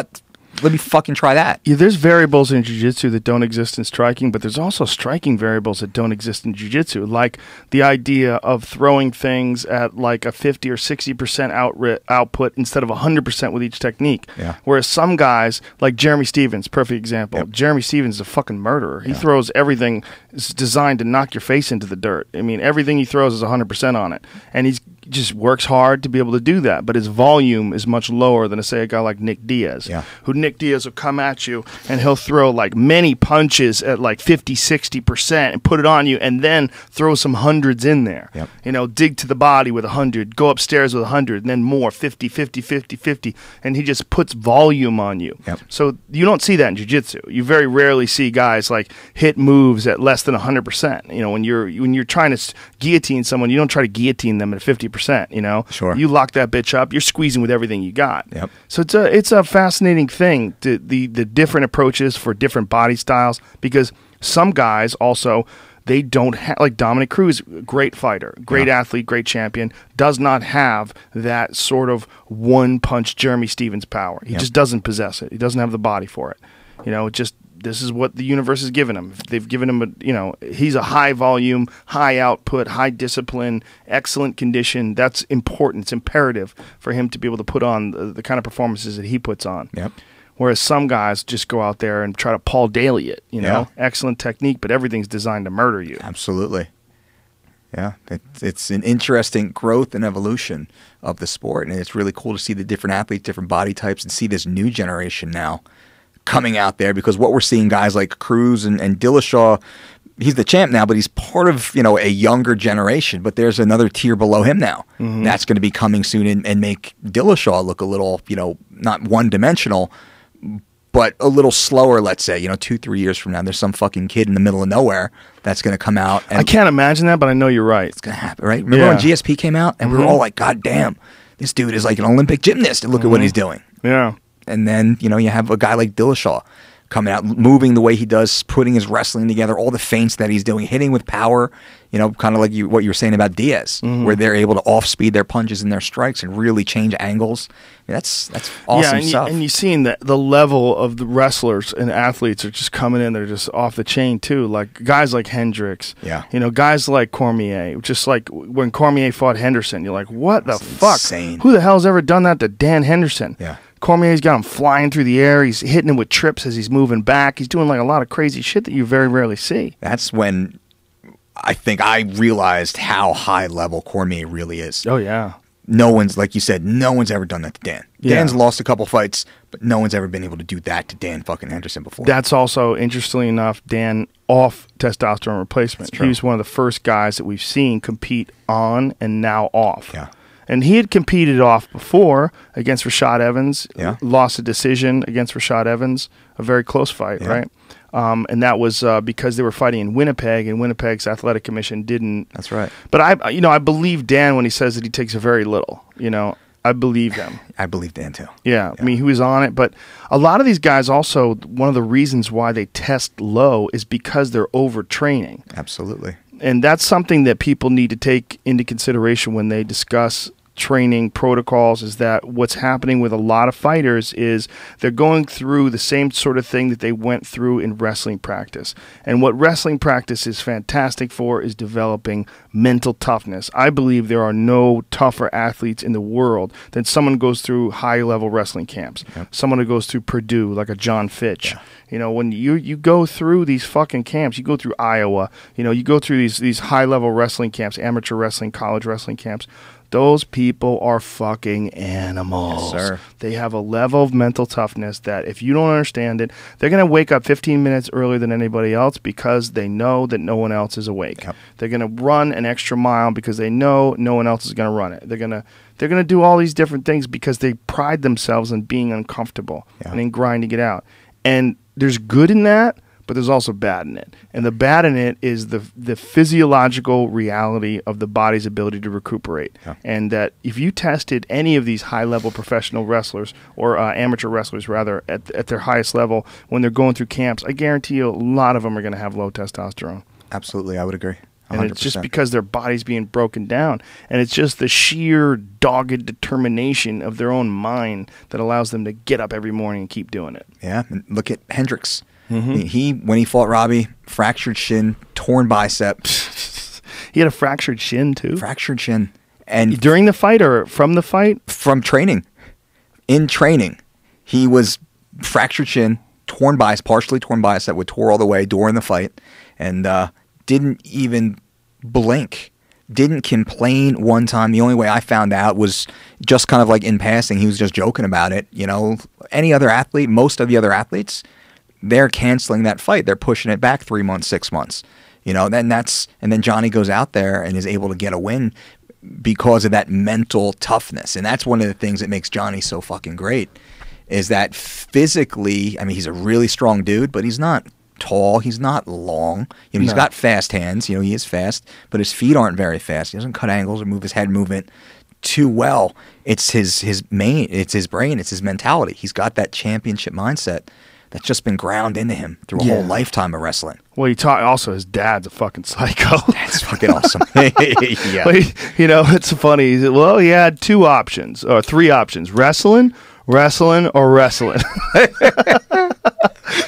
Let me fucking try that. Yeah, there's variables in jiu-jitsu that don't exist in striking, but there's also striking variables that don't exist in jiu-jitsu, like the idea of throwing things at like a 50 or 60% output instead of 100% with each technique. Yeah. Whereas some guys, like Jeremy Stevens, perfect example. Yep. Jeremy Stevens is a fucking murderer. He throws everything is designed to knock your face into the dirt. I mean, everything he throws is 100% on it. And he just works hard to be able to do that, but his volume is much lower than, say, a guy like Nick Diaz. Yeah. Who Nick Diaz will come at you and he'll throw like many punches at like 50-60% and put it on you, and then throw some hundreds in there. Yep. You know, dig to the body with 100, go upstairs with 100, and then more 50, 50, 50, 50, and he just puts volume on you. Yep. So you don't see that in jiu-jitsu. You very rarely see guys like hit moves at less than 100%. You know, when you're trying to guillotine someone, you don't try to guillotine them at 50%. You know, Sure. You lock that bitch up, you're squeezing with everything you got. Yep. So it's a fascinating thing, the different approaches for different body styles, because some guys also, they don't have, like Dominic Cruz, great fighter, great athlete, great champion, does not have that sort of one-punch Jeremy Stevens power. He just doesn't possess it. He doesn't have the body for it. You know, this is what the universe has given him. They've given him he's a high volume, high output, high discipline, excellent condition. That's important. It's imperative for him to be able to put on the kind of performances that he puts on. Yep. Whereas some guys just go out there and try to Paul Daly it, excellent technique, but everything's designed to murder you. Absolutely. Yeah, it's an interesting growth and evolution of the sport, and it's really cool to see the different athletes, different body types, and see this new generation now coming out there, because what we're seeing, guys like Cruz and Dillashaw, he's the champ now, but he's part of a younger generation, but there's another tier below him now. That's going to be coming soon and make Dillashaw look a little, not one-dimensional, but a little slower, let's say. 2-3 years from now, there's some fucking kid in the middle of nowhere that's going to come out. And I can't imagine that, but I know you're right. It's going to happen, right? Remember when GSP came out, and we were all like, God damn, this dude is like an Olympic gymnast, and look at what he's doing. Yeah. And then, you have a guy like Dillashaw coming out, moving the way he does, putting his wrestling together, all the feints that he's doing, hitting with power, kind of like what you were saying about Diaz, where they're able to off-speed their punches and their strikes and really change angles. That's awesome stuff. And you've seen that the level of the wrestlers and athletes are just coming in. They're just off the chain, too. Like guys like Hendricks. Yeah. Guys like Cormier. Just like when Cormier fought Henderson, you're like, what the fuck? Insane. Who the hell's ever done that to Dan Henderson? Yeah. Cormier's got him flying through the air. He's hitting him with trips as he's moving back. He's doing like a lot of crazy shit that you very rarely see. That's when I think I realized how high level Cormier really is. Oh, yeah. No one's, like you said, no one's ever done that to Dan. Yeah. Dan's lost a couple fights, but no one's ever been able to do that to Dan fucking Henderson before. That's also, interestingly enough, Dan off testosterone replacement. He was one of the first guys that we've seen compete on and now off. Yeah. And he had competed off before against Rashad Evans. Yeah. Lost a decision against Rashad Evans, a very close fight, right? And that was because they were fighting in Winnipeg, and Winnipeg's athletic commission didn't. That's right. But I believe Dan when he says that he takes a very little. I believe him. I believe Dan too. Yeah, I mean, he was on it. But a lot of these guys also, one of the reasons why they test low is because they're overtraining. Absolutely. And that's something that people need to take into consideration when they discuss training protocols, is that what's happening with a lot of fighters is they're going through the same sort of thing that they went through in wrestling practice. And what wrestling practice is fantastic for is developing mental toughness. I believe there are no tougher athletes in the world than someone who goes through high-level wrestling camps. Yep. Someone who goes through Purdue, like a John Fitch. Yeah. When you go through these fucking camps, you go through Iowa, you go through these high-level wrestling camps, amateur wrestling, college wrestling camps. Those people are fucking animals. Yes, sir. They have a level of mental toughness that if you don't understand it, they're going to wake up 15 minutes earlier than anybody else because they know that no one else is awake. Yep. They're going to run an extra mile because they know no one else is going to run it. They're going to do all these different things because they pride themselves in being uncomfortable and in grinding it out. And there's good in that, but there's also bad in it. And the bad in it is the physiological reality of the body's ability to recuperate. Yeah. And that if you tested any of these high-level professional wrestlers, or amateur wrestlers, rather, at their highest level, when they're going through camps, I guarantee you a lot of them are going to have low testosterone. Absolutely, I would agree. 100%. And it's just because their body's being broken down. And it's just the sheer dogged determination of their own mind that allows them to get up every morning and keep doing it. Yeah, and look at Hendricks. Mm-hmm. When he fought Robbie, fractured shin, torn bicep. He had a fractured shin too. Fractured shin, and during the fight or from the fight? From training. In training, he was fractured shin, partially torn bicep, tore all the way during the fight, and didn't even blink didn't complain one time. The only way I found out was just kind of like in passing. He was just joking about it. You know, any other athlete, most of the other athletes, they're canceling that fight. They're pushing it back 3 months, 6 months. You know, and then Johnny goes out there and is able to get a win because of that mental toughness. And that's one of the things that makes Johnny so fucking great, is that physically, I mean, he's a really strong dude, but he's not tall. He's not long. You know, he's got fast hands. You know, he is fast, but his feet aren't very fast. He doesn't cut angles or move his head movement too well. It's his brain. It's his mentality. He's got that championship mindset that's just been ground into him through a whole lifetime of wrestling. Well, also his dad's a fucking psycho. That's fucking awesome. Yeah. But you know, it's funny. Well, he had 2 options or 3 options: wrestling, or wrestling.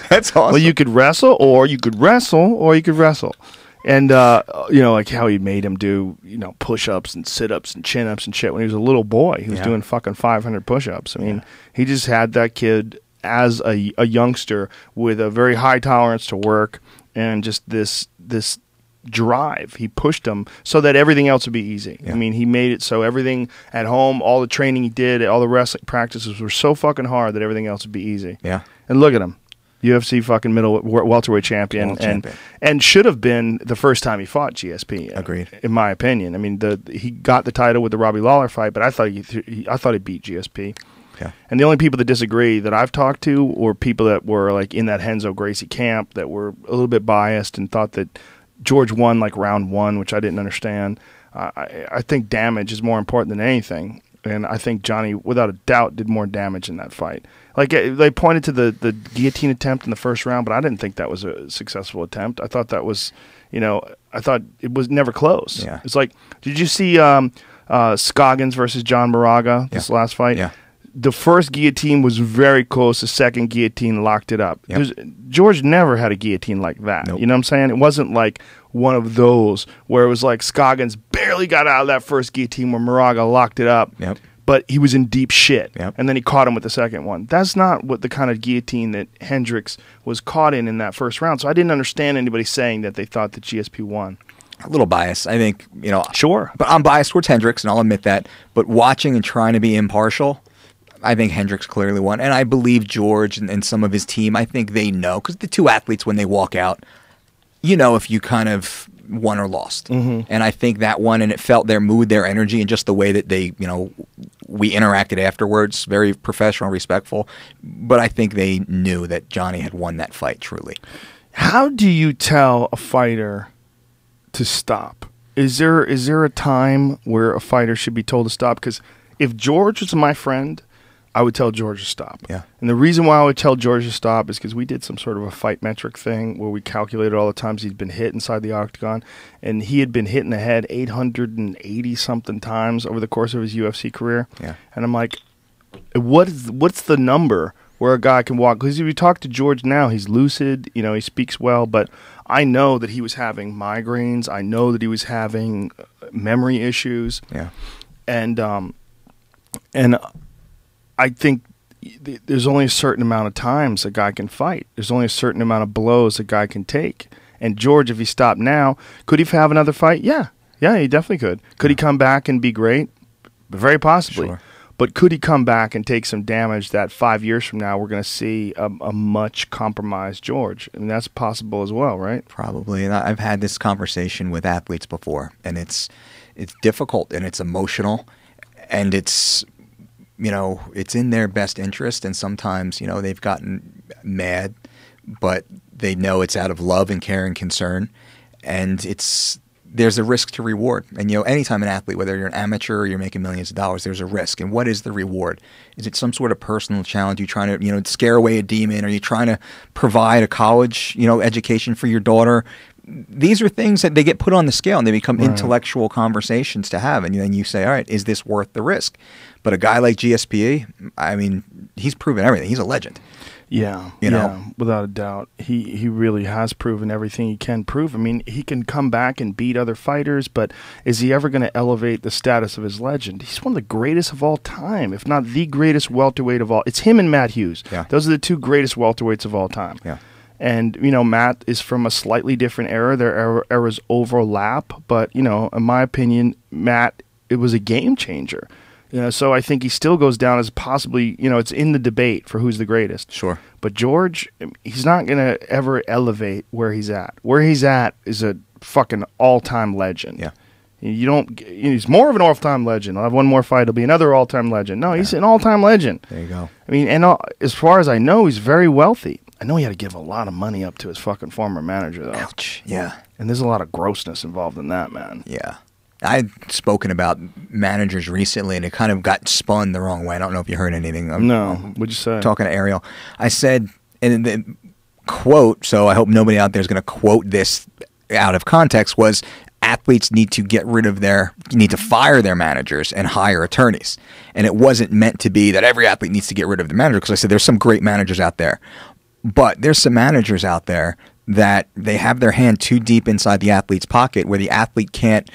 That's awesome. Well, you could wrestle, or you could wrestle, or you could wrestle. And, you know, like how he made him do, you know, push-ups and sit-ups and chin-ups and shit when he was a little boy. He was doing fucking 500 push-ups. I mean, he just had that kid as a youngster with a very high tolerance to work and just this drive. He pushed him so that everything else would be easy. I mean, he made it so everything at home, all the training he did, all the wrestling practices were so fucking hard that everything else would be easy. Yeah. And look at him. UFC fucking welterweight champion, and should have been the first time he fought GSP. Agreed. In my opinion, I mean, he got the title with the Robbie Lawler fight, but I thought he beat GSP. Yeah. And the only people that disagree that I've talked to were people that were like in that Renzo Gracie camp that were a little bit biased and thought that George won like round 1, which I didn't understand. I think damage is more important than anything. And I think Johnny, without a doubt, did more damage in that fight. Like, they pointed to the guillotine attempt in the first round, but I didn't think that was a successful attempt. I thought that was, you know, I thought it was never close. Yeah. It's like, did you see Scoggins versus John Moraga this last fight? Yeah. The first guillotine was very close. The second guillotine locked it up. Yep. George never had a guillotine like that. Nope. You know what I'm saying? It wasn't like one of those where it was like Scoggins barely got out of that first guillotine where Moraga locked it up. Yep. But he was in deep shit. Yep. And then he caught him with the second one. That's not what the kind of guillotine that Hendricks was caught in that first round. So I didn't understand anybody saying that they thought that GSP won. A little biased, I think, you know. Sure. But I'm biased towards Hendricks, and I'll admit that. But watching and trying to be impartial, I think Hendricks clearly won. And I believe George and some of his team, I think they know. Because the 2 athletes, when they walk out, you know if you kind of won or lost. Mm-hmm. And I think that one, and it felt their mood, their energy, and just the way that they, you know, we interacted afterwards, very professional, respectful. But I think they knew that Johnny had won that fight, truly. How do you tell a fighter to stop? Is there a time where a fighter should be told to stop? Because if George was my friend, I would tell George to stop. Yeah. And the reason why I would tell George to stop is because we did some sort of a fight metric thing where we calculated all the times he'd been hit inside the octagon, and he had been hit in the head 880-something times over the course of his UFC career. Yeah. And I'm like, what's the number where a guy can walk? Because if you talk to George now, he's lucid, you know, he speaks well, but I know that he was having migraines. I know that he was having memory issues. Yeah. And I think there's only a certain amount of times a guy can fight. There's only a certain amount of blows a guy can take. And George, if he stopped now, could he have another fight? Yeah. Yeah, he definitely could. Could he come back and be great? Very possibly. Sure. But could he come back and take some damage that 5 years from now we're going to see a much compromised George? And that's possible as well, right? Probably. And I've had this conversation with athletes before, and it's difficult and it's emotional, and it's, you know, it's in their best interest, and sometimes, you know, they've gotten mad, but they know it's out of love and care and concern, and there's a risk to reward. And, you know, anytime an athlete, whether you're an amateur or you're making millions of dollars, there's a risk. And what is the reward? Is it some sort of personal challenge? Are you trying to, you know, scare away a demon? Are you trying to provide a college, you know, education for your daughter? These are things that they get put on the scale, and they become intellectual conversations to have. And then you say, all right, is this worth the risk? But a guy like GSP, I mean, he's proven everything. He's a legend. Yeah, you know, without a doubt. He really has proven everything he can prove. I mean, he can come back and beat other fighters, but is he ever going to elevate the status of his legend? He's one of the greatest of all time, if not the greatest welterweight of all. It's him and Matt Hughes. Yeah. Those are the 2 greatest welterweights of all time. Yeah. And, you know, Matt is from a slightly different era. Their eras overlap. But, you know, in my opinion, Matt, it was a game changer. You know, so I think he still goes down as possibly, you know, it's in the debate for who's the greatest. Sure. But George, he's not going to ever elevate where he's at. Where he's at is a fucking all-time legend. Yeah. He's more of an all-time legend. I'll have one more fight. He'll be another all-time legend. No, he's an all-time legend. There you go. I mean, and as far as I know, he's very wealthy. I know he had to give a lot of money up to his fucking former manager, though. Ouch. Yeah. And there's a lot of grossness involved in that, man. Yeah. I'd spoken about managers recently, and it kind of got spun the wrong way. I don't know if you heard anything. No. What'd you say? Talking to Ariel. I said, and the quote, so I hope nobody out there is going to quote this out of context, was athletes need to fire their managers and hire attorneys. And it wasn't meant to be that every athlete needs to get rid of the manager, because I said there's some great managers out there. But there's some managers out there that they have their hand too deep inside the athlete's pocket, where the athlete can't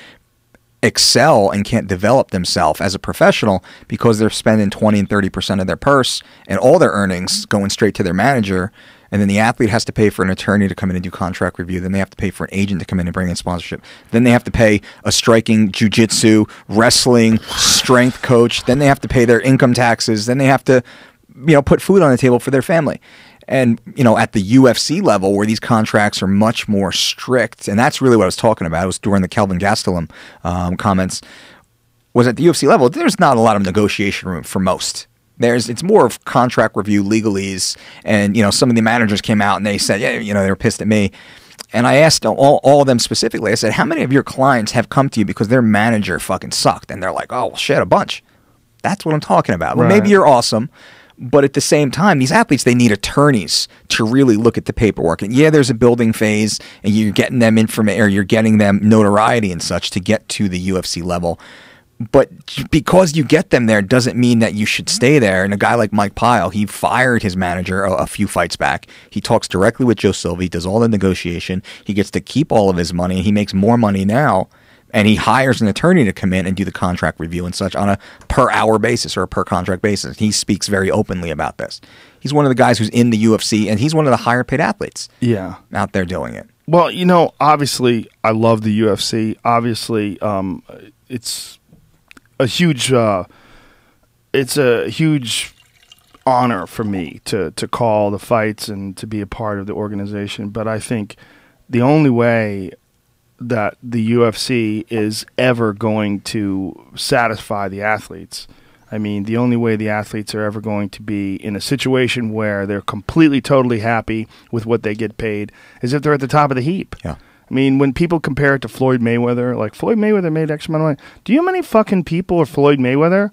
excel and can't develop themselves as a professional because they're spending 20 and 30% of their purse and all their earnings going straight to their manager. And then the athlete has to pay for an attorney to come in and do contract review. Then they have to pay for an agent to come in and bring in sponsorship. Then they have to pay a striking, jiu-jitsu, wrestling, strength coach. Then they have to pay their income taxes. Then they have to, put food on the table for their family. And, at the UFC level, where these contracts are much more strict, and that's really what I was talking about. It was during the Kelvin Gastelum comments, was at the UFC level, there's not a lot of negotiation room for most. It's more of contract review, legalese, and, some of the managers came out and they said, they were pissed at me. And I asked all of them specifically, I said, how many of your clients have come to you because their manager fucking sucked? And they're like, oh, well, shit, a bunch. That's what I'm talking about. Well, maybe you're awesome. But at the same time, these athletes, they need attorneys to really look at the paperwork. And yeah, there's a building phase, and you're getting them information, or you're getting them notoriety and such to get to the UFC level. But because you get them there doesn't mean that you should stay there. And a guy like Mike Pyle, he fired his manager a few fights back. He talks directly with Joe Silva. He does all the negotiation. He gets to keep all of his money. He makes more money now. And he hires an attorney to come in and do the contract review and such on a per-hour basis or a per-contract basis. He speaks very openly about this. He's one of the guys who's in the UFC, and he's one of the higher-paid athletes out there doing it. Well, obviously, I love the UFC. Obviously, it's a huge honor for me to call the fights and to be a part of the organization. But I think the only way that the UFC is ever going to satisfy the athletes. I mean, the only way the athletes are ever going to be in a situation where they're completely, totally happy with what they get paid is if they're at the top of the heap. Yeah. I mean, when people compare it to Floyd Mayweather, like Floyd Mayweather made X amount of money. Do you know how many fucking people are Floyd Mayweather?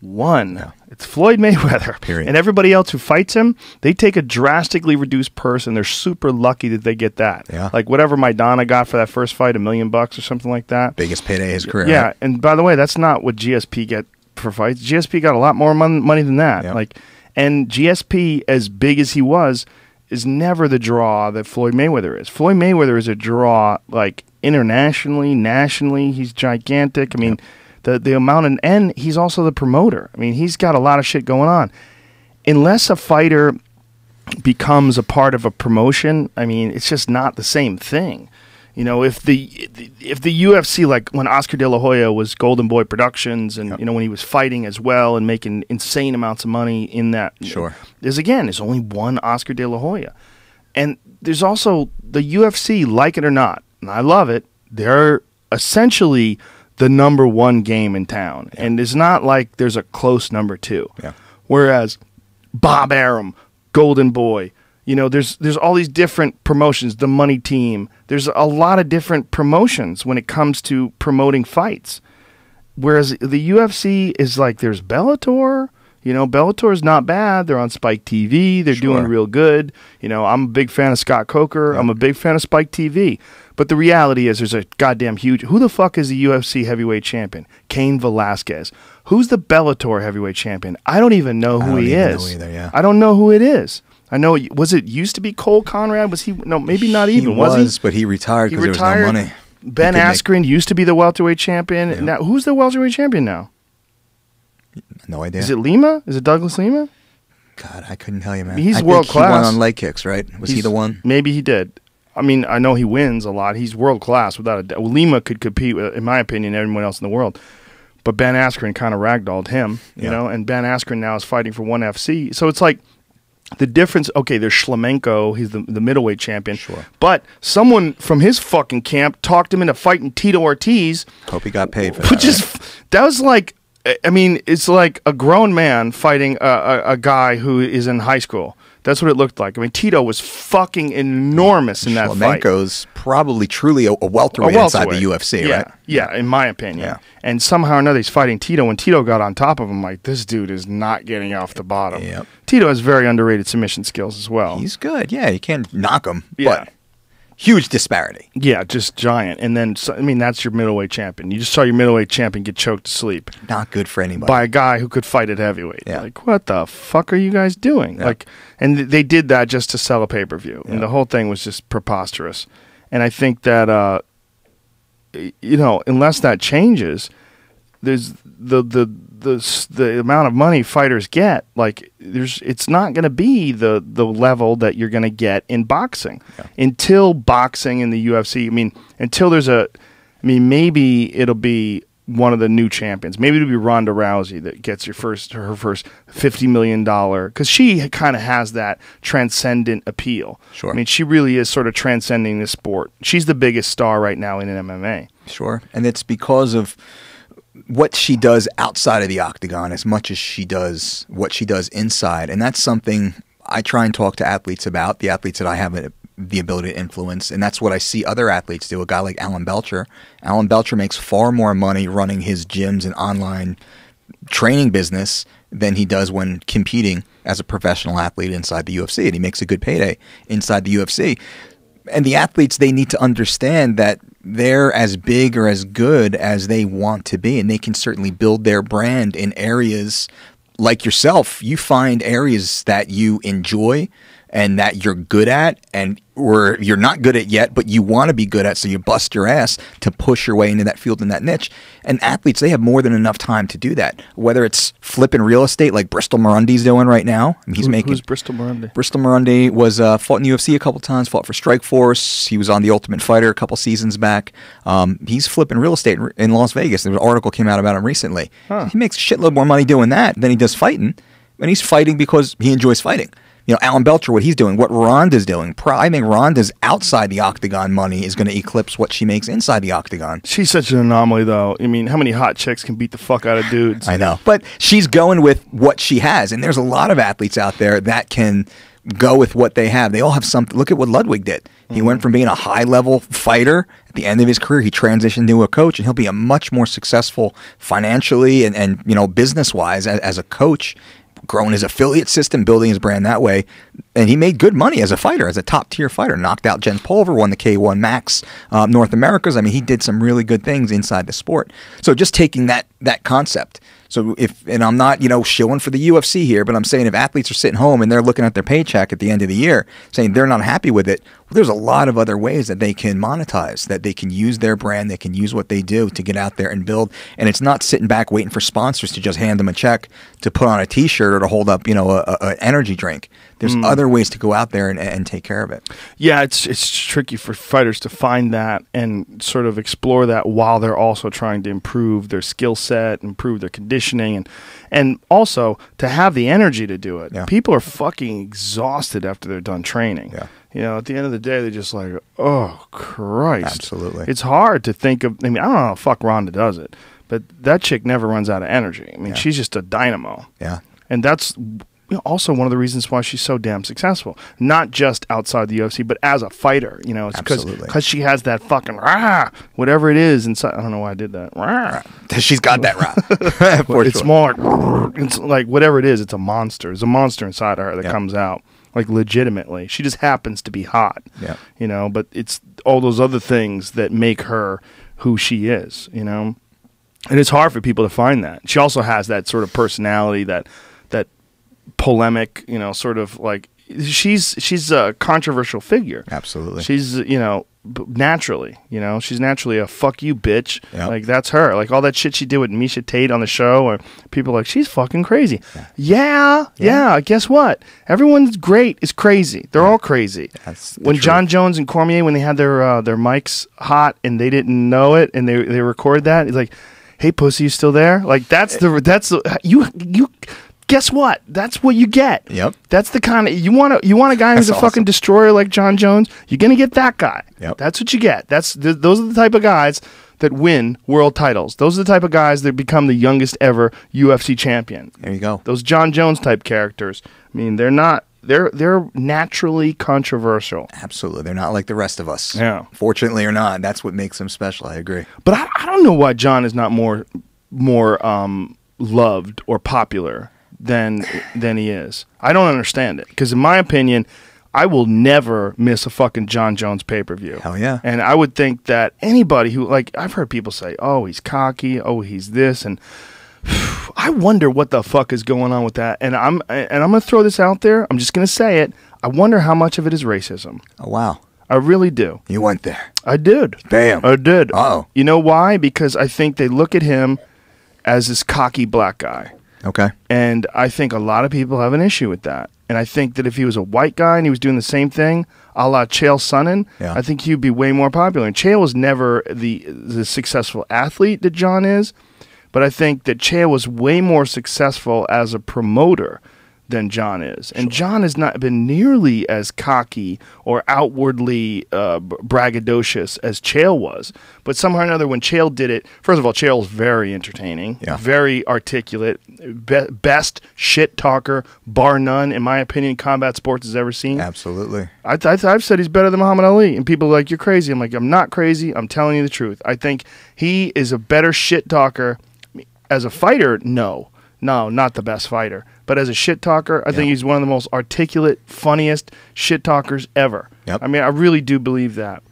One. Yeah. It's Floyd Mayweather. Period. And everybody else who fights him, they take a drastically reduced purse, and they're super lucky that they get that. Yeah. Like whatever Maidana got for that first fight, $1 million or something like that. Biggest payday of his career. Yeah, right? And by the way, that's not what GSP get for fights. GSP got a lot more money than that. Yeah. And GSP, as big as he was, is never the draw that Floyd Mayweather is. Floyd Mayweather is a draw internationally, nationally. He's gigantic. I mean. Yeah. The amount, and he's also the promoter. I mean, he's got a lot of shit going on. Unless a fighter becomes a part of a promotion, I mean, it's just not the same thing. If the UFC, like when Oscar De La Hoya was Golden Boy Productions, and when he was fighting as well and making insane amounts of money in that. Sure. There's only one Oscar De La Hoya, and there's also the UFC, like it or not, and I love it. They're essentially the number one game in town. Yeah. And it's not like there's a close number two. Yeah. Whereas Bob Arum, Golden Boy, there's all these different promotions, the Money Team. There's a lot of different promotions when it comes to promoting fights. Whereas the UFC is like there's Bellator. Bellator's not bad. They're on Spike TV. They're doing real good. I'm a big fan of Scott Coker. Yeah. I'm a big fan of Spike TV. But the reality is there's a goddamn huge... Who the fuck is the UFC heavyweight champion? Cain Velasquez. Who's the Bellator heavyweight champion? I don't even know who he is. Either, yeah. I don't know who it is. I know... Was it used to be Cole Conrad? Was he... No, maybe not even. Was he? But he retired because there was no money. Ben Askren used to be the welterweight champion. Yeah. Now, who's the welterweight champion now? No idea. Is it Lima? Is it Douglas Lima? God, I couldn't tell you, man. He's I think world he won class. on leg kicks, right? Was he the one? Maybe he did. I mean, I know he wins a lot. He's world class without a doubt. Lima could compete with, in my opinion, everyone else in the world. But Ben Askren kind of ragdolled him, you know, and Ben Askren now is fighting for ONE FC. So it's like the difference. Okay, there's Shlemenko. He's the middleweight champion. Sure. But someone from his fucking camp talked him into fighting Tito Ortiz. Hope he got paid for that. Which is, that was like, I mean, it's like a grown man fighting a guy who is in high school. That's what it looked like. I mean, Tito was fucking enormous in that fight. Shlemenko's probably truly a welterweight inside the UFC, yeah, right? Yeah, in my opinion. Yeah. And somehow or another he's fighting Tito. When Tito got on top of him, like, this dude is not getting off the bottom. Yep. Tito has very underrated submission skills as well. He's good. Yeah, you can't knock him. Yeah. But huge disparity. Yeah, just giant. And then, I mean, that's your middleweight champion. You just saw your middleweight champion get choked to sleep Not good for anybody. by a guy who could fight at heavyweight. Yeah. Like, what the fuck are you guys doing? Yeah. Like, and they did that just to sell a pay-per-view. And the whole thing was just preposterous. And I think that, you know, unless that changes, there's the amount of money fighters get, like, it's not going to be the level that you're going to get in boxing until boxing in the UFC. I mean, until there's maybe it'll be one of the new champions. Maybe it'll be Ronda Rousey that gets her first $50 million, because she kind of has that transcendent appeal. Sure. I mean, she really is sort of transcending this sport. She's the biggest star right now in MMA. Sure. And it's because of what she does outside of the octagon as much as she does what she does inside. And that's something I try and talk to athletes about, the athletes that I have the ability to influence. And that's what I see other athletes do. A guy like Alan Belcher. Alan Belcher makes far more money running his gyms and online training business than he does when competing as a professional athlete inside the UFC. And he makes a good payday inside the UFC. And the athletes, they need to understand that they're as big or as good as they want to be, and they can certainly build their brand in areas like yourself. You find areas that you enjoy and that you're good at, and or you're not good at yet, but you want to be good at, so you bust your ass to push your way into that field and that niche. And athletes, they have more than enough time to do that. Whether it's flipping real estate like Bristol Morundi's doing right now. I mean, Who's Bristol Morundi? Bristol Morundi was fought in the UFC a couple times, fought for Strikeforce. He was on The Ultimate Fighter a couple seasons back. He's flipping real estate in Las Vegas. There was an article came out about him recently. He makes a shitload more money doing that than he does fighting. And he's fighting because he enjoys fighting. You know, Alan Belcher, what he's doing, what Ronda's doing. I think Ronda's outside the octagon money is going to eclipse what she makes inside the octagon. She's such an anomaly, though. I mean, how many hot chicks can beat the fuck out of dudes? I know. But she's going with what she has. And there's a lot of athletes out there that can go with what they have. They all have something. Look at what Ludwig did. He went from being a high-level fighter at the end of his career. He transitioned to a coach, and he'll be a much more successful financially and you know, business-wise as a coach, growing his affiliate system, building his brand that way. And he made good money as a fighter, as a top-tier fighter. Knocked out Jens Pulver, won the K1 Max North Americas. I mean, he did some really good things inside the sport. So just taking that concept. So and I'm not, you know, shilling for the UFC here, but I'm saying if athletes are sitting home and they're looking at their paycheck at the end of the year saying they're not happy with it, well, there's a lot of other ways that they can monetize, that they can use their brand, they can use what they do to get out there and build. And it's not sitting back waiting for sponsors to just hand them a check to put on a T-shirt or to hold up, you know, an energy drink. There's other ways to go out there and take care of it. Yeah, it's tricky for fighters to find that and sort of explore that while they're also trying to improve their skill set, improve their conditioning, and also to have the energy to do it. Yeah. People are fucking exhausted after they're done training. Yeah. You know, at the end of the day, they're just like, oh, Christ. Absolutely. It's hard to think of, I mean, I don't know how fuck Ronda does it, but that chick never runs out of energy. I mean, she's just a dynamo. Yeah. And that's also one of the reasons why she's so damn successful. Not just outside the UFC, but as a fighter. You know, it's because she has that fucking rah, whatever it is inside. I don't know why I did that. Rah. She's got that rah. It's more like, it's like whatever it is, it's a monster. There's a monster inside of her that comes out. Like, legitimately. She just happens to be hot. Yeah. You know, but it's all those other things that make her who she is, you know? And it's hard for people to find that. She also has that sort of personality, that polemic, you know, sort of like, she's a controversial figure. Absolutely. She's, naturally, she's naturally a fuck you bitch. Yep. Like, that's her. Like, all that shit she did with Misha Tate on the show, or people are like, she's fucking crazy. Yeah. Guess what? Everyone's great is crazy. They're all crazy. That's the when truth. John Jones and Cormier, when they had their mics hot and they didn't know it, and they recorded that, it's like, hey, pussy, you still there? Like, you. Guess what? That's what you get. Yep. That's the kind of you want a guy who's That's a fucking awesome. destroyer like John Jones. You're gonna get that guy. Yep. That's what you get. Those are the type of guys that win world titles. Those are the type of guys that become the youngest ever UFC champion. There you go. Those John Jones type characters. I mean, they're not. They're naturally controversial. Absolutely. They're not like the rest of us. Yeah. Fortunately or not, that's what makes them special. I agree. But I don't know why John is not more loved or popular than he is. I don't understand it, because in my opinion, I will never miss a fucking John Jones pay-per-view. Hell yeah. And I would think that anybody who, like, I've heard people say, oh, he's cocky, oh, he's this, and I wonder what the fuck is going on with that. And I'm going to throw this out there. I'm just going to say it. I wonder how much of it is racism. Oh, wow. I really do. You went there. I did. Bam. I did. Uh-oh. You know why? Because I think they look at him as this cocky black guy. Okay. And I think a lot of people have an issue with that. And I think that if he was a white guy and he was doing the same thing, a la Chael Sonnen, Yeah. I think he'd be way more popular. And Chael was never the successful athlete that John is, but I think that Chael was way more successful as a promoter than John is. And John has not been nearly as cocky or outwardly braggadocious as Chael was. But somehow or another, when Chael did it, first of all, Chael's very entertaining, very articulate, best shit talker, bar none, in my opinion, combat sports has ever seen. Absolutely. I've said he's better than Muhammad Ali, and people are like, you're crazy. I'm like, I'm not crazy. I'm telling you the truth. I think he is a better shit talker. As a fighter, no, not the best fighter. But as a shit talker, I think he's one of the most articulate, funniest shit talkers ever. Yep. I mean, I really do believe that.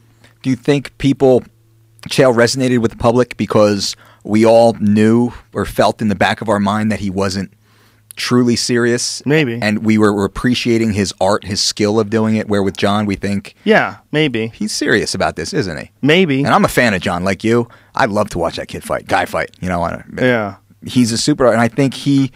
Do you think Chael resonated with the public because we all knew or felt in the back of our mind that he wasn't truly serious? Maybe. And we were appreciating his art, his skill of doing it, where with John we think, Yeah, maybe. he's serious about this, isn't he? Maybe. And I'm a fan of John, like you. I'd love to watch that guy fight. Yeah. He's a super, and I think he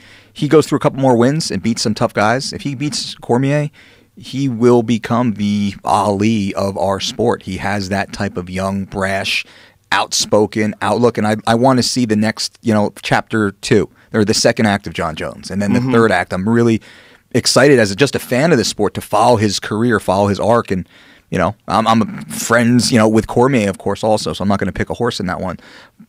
goes through a couple more wins and beats some tough guys. If he beats Cormier, he will become the Ali of our sport. He has that type of young, brash, outspoken outlook, and I want to see the next, chapter 2 or the second act of John Jones, and then the third act. I'm really excited as just a fan of the sport to follow his career, follow his arc, and I'm friends, with Cormier, of course, also, so I'm not going to pick a horse in that one.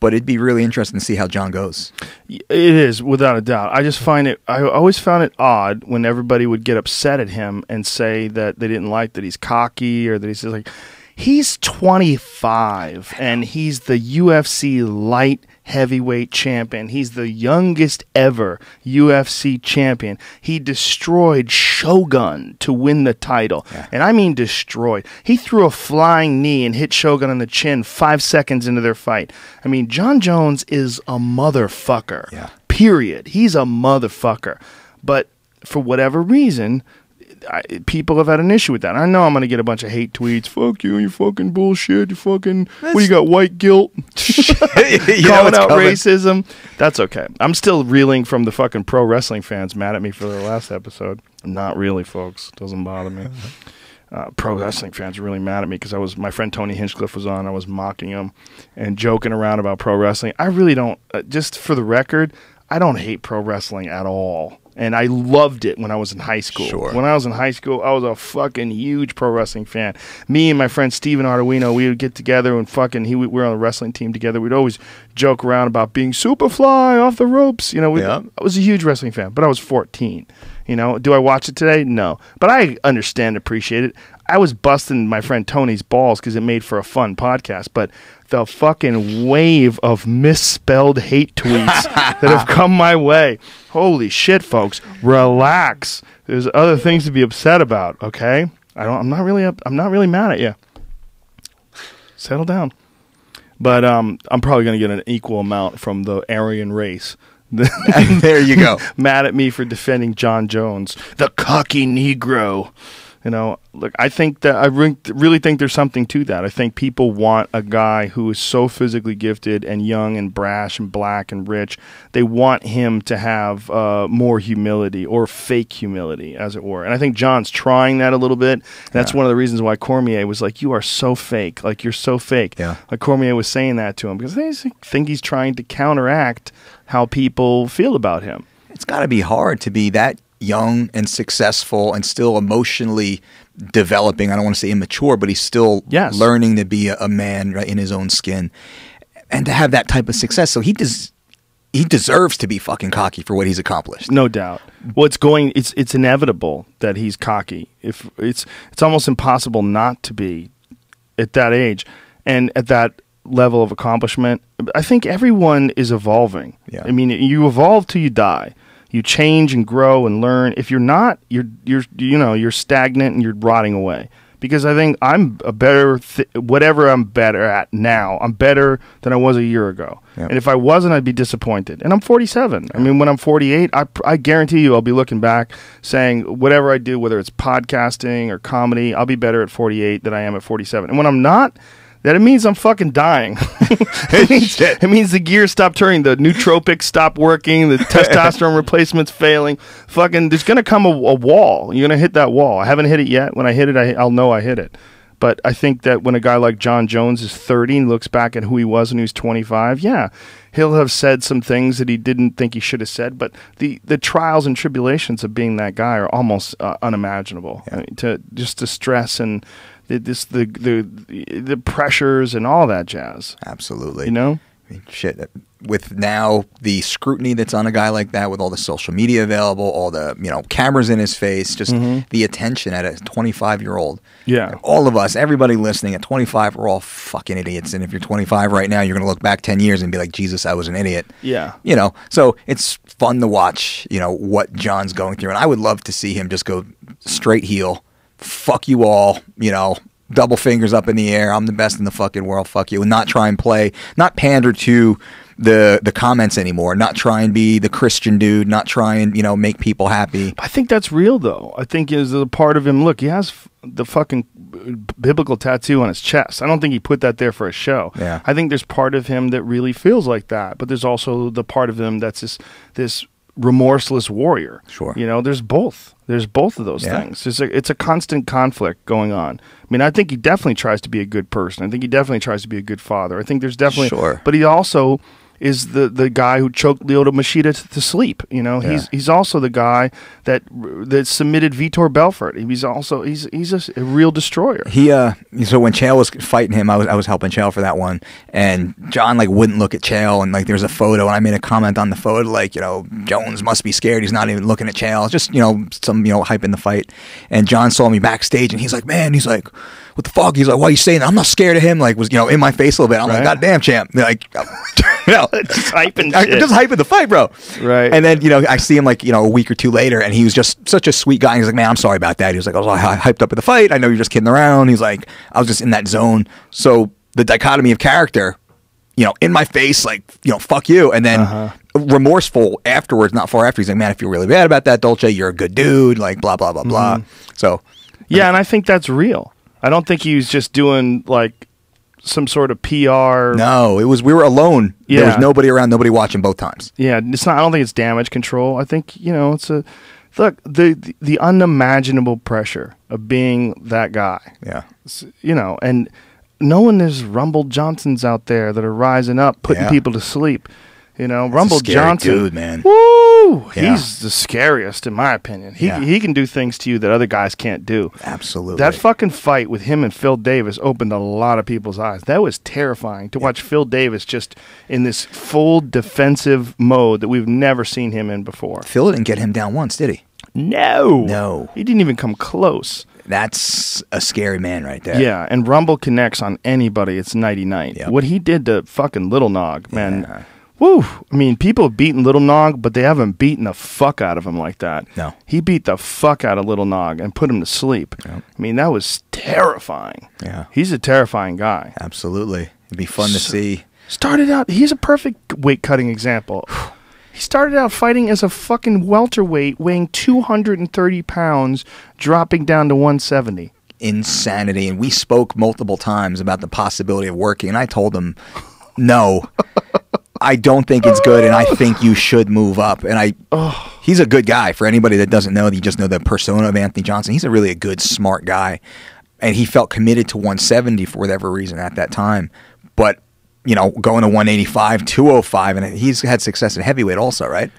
But it'd be really interesting to see how John goes. It is, without a doubt. I always found it odd when everybody would get upset at him and say that they didn't like that he's cocky or that he's just like, he's 25 and he's the UFC light heavyweight champion. He's the youngest ever UFC champion. He destroyed Shogun to win the title. Yeah. And I mean destroyed. He threw a flying knee and hit Shogun on the chin 5 seconds into their fight. I mean, John Jones is a motherfucker. Yeah. Period. He's a motherfucker. But for whatever reason, people have had an issue with that. I know I'm going to get a bunch of hate tweets. Fuck you, you fucking bullshit. You fucking, what do you got, white guilt? Calling out racism. That's okay. I'm still reeling from the fucking pro wrestling fans mad at me for the last episode. Not really, folks. Doesn't bother me. Pro wrestling fans are really mad at me because my friend Tony Hinchcliffe was on. I was mocking him and joking around about pro wrestling. I really don't, just for the record, I don't hate pro wrestling at all. And I loved it when I was in high school. Sure. When I was in high school, I was a fucking huge pro wrestling fan. Me and my friend Steven Arduino, we would get together and we were on a wrestling team together. We'd always joke around about being Superfly off the ropes. I was a huge wrestling fan, but I was 14. Do I watch it today? No. But I understand, appreciate it. I was busting my friend Tony's balls because it made for a fun podcast, but the fucking wave of misspelled hate tweets that have come my way. Holy shit, folks. Relax. There's other things to be upset about, okay? I'm not really mad at you. Settle down. But I'm probably going to get an equal amount from the Aryan race. There you go. Mad at me for defending John Jones, the cocky Negro. You know, look, I think that I really think there's something to that. I think people want a guy who is so physically gifted and young and brash and black and rich. They want him to have more humility, or fake humility, as it were. And I think John's trying that a little bit. That's one of the reasons why Cormier was like, "You are so fake. Like, you're so fake." Yeah. Like Cormier was saying that to him because they think he's trying to counteract how people feel about him. It's got to be hard to be that young and successful and still emotionally developing. I don't want to say immature, but he's still learning to be a man, right, in his own skin, and to have that type of success. So he deserves to be fucking cocky for what he's accomplished. No doubt. Well, it's inevitable that he's cocky. If it's almost impossible not to be at that age and at that level of accomplishment. I think everyone is evolving. Yeah. I mean, you evolve till you die. You change and grow and learn. If you're not, you're stagnant and you're rotting away. Because I think I'm a better, whatever I'm better at now, I'm better than I was a year ago. Yep. And if I wasn't, I'd be disappointed. And I'm 47. I mean, when I'm 48, I guarantee you I'll be looking back saying whatever I do, whether it's podcasting or comedy, I'll be better at 48 than I am at 47. And when I'm not, that it means I'm fucking dying. It means the gears stop turning, the nootropics stop working, the testosterone replacement's failing. Fucking, there's gonna come a wall. You're gonna hit that wall. I haven't hit it yet. When I hit it, I'll know I hit it. But I think that when a guy like John Jones is 30 and looks back at who he was when he was 25, yeah, he'll have said some things that he didn't think he should have said. But the trials and tribulations of being that guy are almost unimaginable. Yeah. I mean, to stress and the pressures and all that jazz. Absolutely. You know? I mean, shit. With now the scrutiny that's on a guy like that, with all the social media available, all the cameras in his face, just the attention at a 25-year-old. Yeah. All of us, everybody listening at 25, we're all fucking idiots. And if you're 25 right now, you're going to look back 10 years and be like, Jesus, I was an idiot. Yeah. So it's fun to watch, what John's going through. And I would love to see him just go straight heel. Fuck you all, double fingers up in the air. I'm the best in the fucking world. Fuck you. And not try and not pander to the comments anymore. Not try and be the Christian dude. Not try and, make people happy. I think that's real, though. I think is a part of him. Look, he has the fucking biblical tattoo on his chest. I don't think he put that there for a show. Yeah. I think there's part of him that really feels like that. But there's also the part of him that's this remorseless warrior. Sure. There's both. There's both of those things. It's a constant conflict going on. I mean, I think he definitely tries to be a good person. I think he definitely tries to be a good father. I think there's definitely... Sure. But he also is the guy who choked Lyoto Machida to sleep. He's also the guy that submitted Vitor Belfort. He's a real destroyer. So when Chael was fighting him, I was helping Chael for that one, and John wouldn't look at Chael, and there's a photo, and I made a comment on the photo Jones must be scared. He's not even looking at Chael. Just some hyping the fight, and John saw me backstage, and he's like, man, he's like, what the fuck? He's like, why are you saying that? I'm not scared of him. Was in my face a little bit. I'm like, God damn, champ. Just hyping shit. Just hyping the fight, bro. Right. And then, I see him a week or two later, and he was just such a sweet guy. He's like, man, I'm sorry about that. He was like, I was hyped up at the fight. I know you're just kidding around. He's like, I was just in that zone. So the dichotomy of character, in my face, fuck you. And then remorseful afterwards, not far after. He's like, man, I feel really bad about that, Dolce. You're a good dude. Blah, blah, blah, blah. So. Yeah, and I think that's real. I don't think he was just doing some sort of PR. No, we were alone. Yeah. There was nobody around, nobody watching both times. Yeah, it's not. I don't think it's damage control. I think it's the unimaginable pressure of being that guy. Yeah, and knowing there's Rumble Johnsons out there that are rising up, putting people to sleep. Rumble Johnson, dude, man. Woo! Yeah. He's the scariest, in my opinion. He can do things to you that other guys can't do. Absolutely. That fucking fight with him and Phil Davis opened a lot of people's eyes. That was terrifying to watch Phil Davis just in this full defensive mode that we've never seen him in before. Phil didn't get him down once, did he? No. He didn't even come close. That's a scary man right there. Yeah, and Rumble connects on anybody. It's nighty-night. Yep. What he did to fucking Little Nog, man. Yeah. Woo! I mean, people have beaten Little Nog, but they haven't beaten the fuck out of him like that. No. He beat the fuck out of Little Nog and put him to sleep. Yep. I mean, that was terrifying. Yeah. He's a terrifying guy. Absolutely. It'd be fun to see. Started out, he's a perfect weight-cutting example. He started out fighting as a fucking welterweight, weighing 230 pounds, dropping down to 170. Insanity. And we spoke multiple times about the possibility of working, and I told him, no, I don't think it's good, and I think you should move up. And he's a good guy. For anybody that doesn't know, you just know the persona of Anthony Johnson. He's a really good, smart guy, and he felt committed to 170 for whatever reason at that time. But you know, going to 185, 205, and he's had success at heavyweight also, right?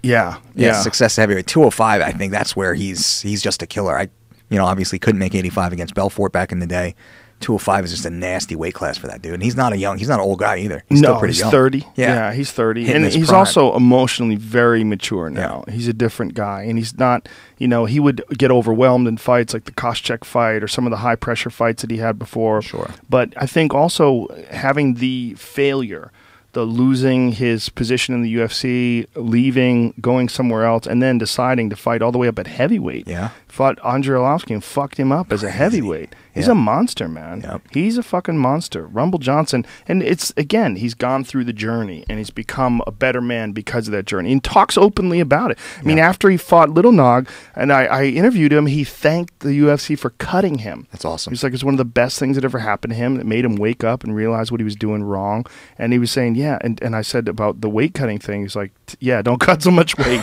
Yeah. Success at heavyweight. 205, I think that's where he's just a killer. Obviously couldn't make 85 against Belfort back in the day. 205 is just a nasty weight class for that dude. And he's not an old guy either. He's still pretty young. 30. Yeah, he's 30. Hitting and he's prime. Also emotionally very mature now. Yeah. He's a different guy. And he's not, he would get overwhelmed in fights like the Koscheck fight or some of the high pressure fights that he had before. Sure. But I think also having the failure, the losing his position in the UFC, leaving, going somewhere else, and then deciding to fight all the way up at heavyweight. Yeah. Fought Andrei Arlovski and fucked him up as a heavyweight. He's a monster, man. Yep. He's a fucking monster. Rumble Johnson. And again, he's gone through the journey, and he's become a better man because of that journey. And talks openly about it. I mean, after he fought Little Nog, and I interviewed him, he thanked the UFC for cutting him. That's awesome. He's like, it's one of the best things that ever happened to him. That made him wake up and realize what he was doing wrong. And he was saying, and I said about the weight cutting thing, he's like, don't cut so much weight.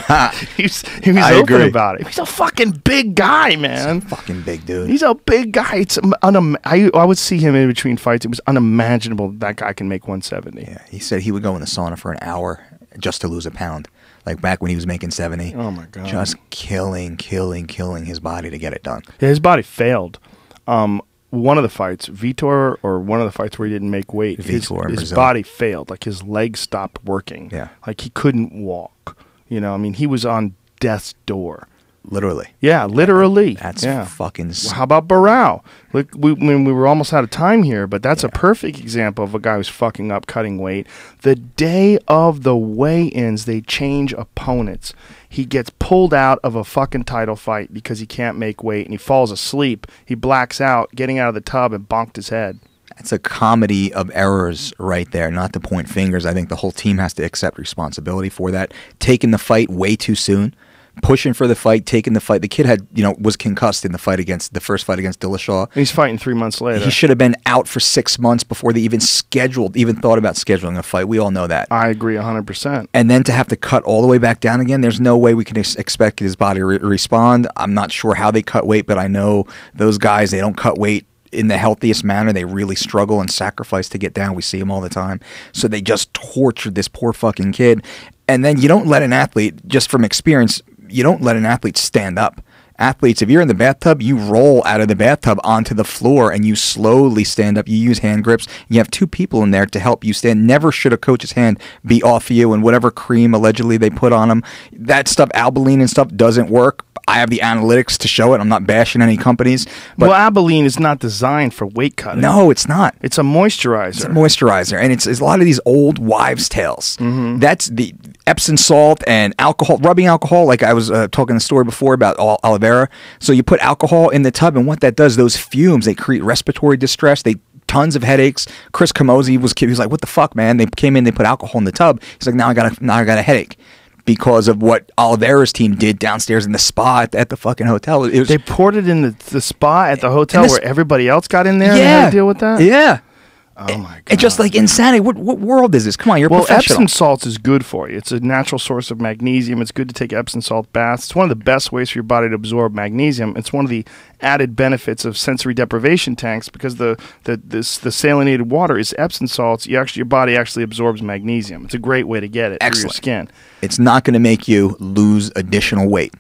he was I open agree. about it. He's a fucking big guy, man. He's a fucking big dude. He's a big guy. It's I would see him in between fights. It was unimaginable that guy can make 170. Yeah, he said he would go in the sauna for an hour just to lose a pound. Like back when he was making 70. Oh my God. Just killing his body to get it done. Yeah, his body failed. One of the fights, Vitor, or one of the fights where he didn't make weight, his body failed. Like his legs stopped working. Yeah. Like he couldn't walk. He was on death's door. Literally. Yeah, literally. That's fucking... How about Barao? Look, we were almost out of time here, but that's a perfect example of a guy who's fucking up cutting weight. The day of the weigh-ins, they change opponents. He gets pulled out of a fucking title fight because he can't make weight, and he falls asleep. He blacks out, getting out of the tub, and bonked his head. It's a comedy of errors right there, not to point fingers. I think the whole team has to accept responsibility for that. Taking the fight way too soon. Pushing for the fight, taking the fight. The kid was concussed in the first fight against Dillashaw. He's fighting 3 months later. He should have been out for 6 months before they even thought about scheduling a fight. We all know that. I agree 100%. And then to have to cut all the way back down again, there's no way we can expect his body to respond. I'm not sure how they cut weight, but I know those guys, they don't cut weight in the healthiest manner. They really struggle and sacrifice to get down. We see them all the time. So they just tortured this poor fucking kid. And then you don't let an athlete, just from experience, you don't let an athlete stand up. Athletes, if you're in the bathtub, you roll out of the bathtub onto the floor and you slowly stand up. You use hand grips. You have two people in there to help you stand. Never should a coach's hand be off you and whatever cream allegedly they put on them. That stuff, Albolene and stuff, doesn't work. I have the analytics to show it. I'm not bashing any companies. But Albolene is not designed for weight cutting. No, it's not. It's a moisturizer. It's a moisturizer. And it's a lot of these old wives' tales. Mm-hmm. That's the Epsom salt and alcohol, rubbing alcohol, like I was talking the story before about Oliveira. So you put alcohol in the tub, and what that does, those fumes, they create respiratory distress. Tons of headaches. Chris Camozzi was like, "What the fuck, man?" They came in, they put alcohol in the tub. He's like, "Now I got a headache." Because of what Oliveira's team did downstairs in the spa at the fucking hotel. They poured it in the spa at the hotel where everybody else got in there and had to deal with that? Yeah. Oh, my God. It's just like insanity. What world is this? Come on, you're professional. Epsom salts is good for you. It's a natural source of magnesium. It's good to take Epsom salt baths. It's one of the best ways for your body to absorb magnesium. It's one of the added benefits of sensory deprivation tanks because the salinated water is Epsom salts. Your body actually absorbs magnesium. It's a great way to get it through your skin. It's not going to make you lose additional weight.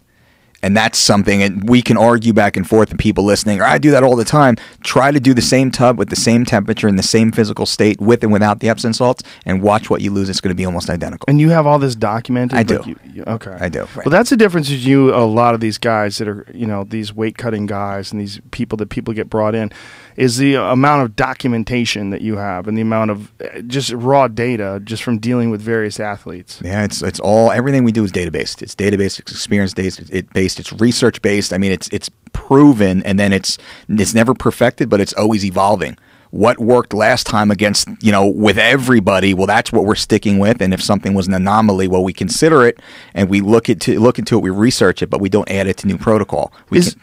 And that's something, and we can argue back and forth, and people listening, or I do that all the time. Try to do the same tub with the same temperature in the same physical state with and without the Epsom salts, and watch what you lose. It's going to be almost identical. And you have all this documented? I do. Okay. I do. Well, Right. that's the difference between you, a lot of these guys that are, these weight cutting guys and these people that people get brought in, is the amount of documentation that you have and the amount of just raw data just from dealing with various athletes. Yeah, it's all, everything we do is data-based. It's data-based, it's experience-based, it's research-based. I mean, it's proven, and then it's never perfected, but it's always evolving. what worked last time against, with everybody. Well, that's what we're sticking with. And if something was an anomaly, well, we consider it and we look into it, we research it, but we don't add it to new protocol. Is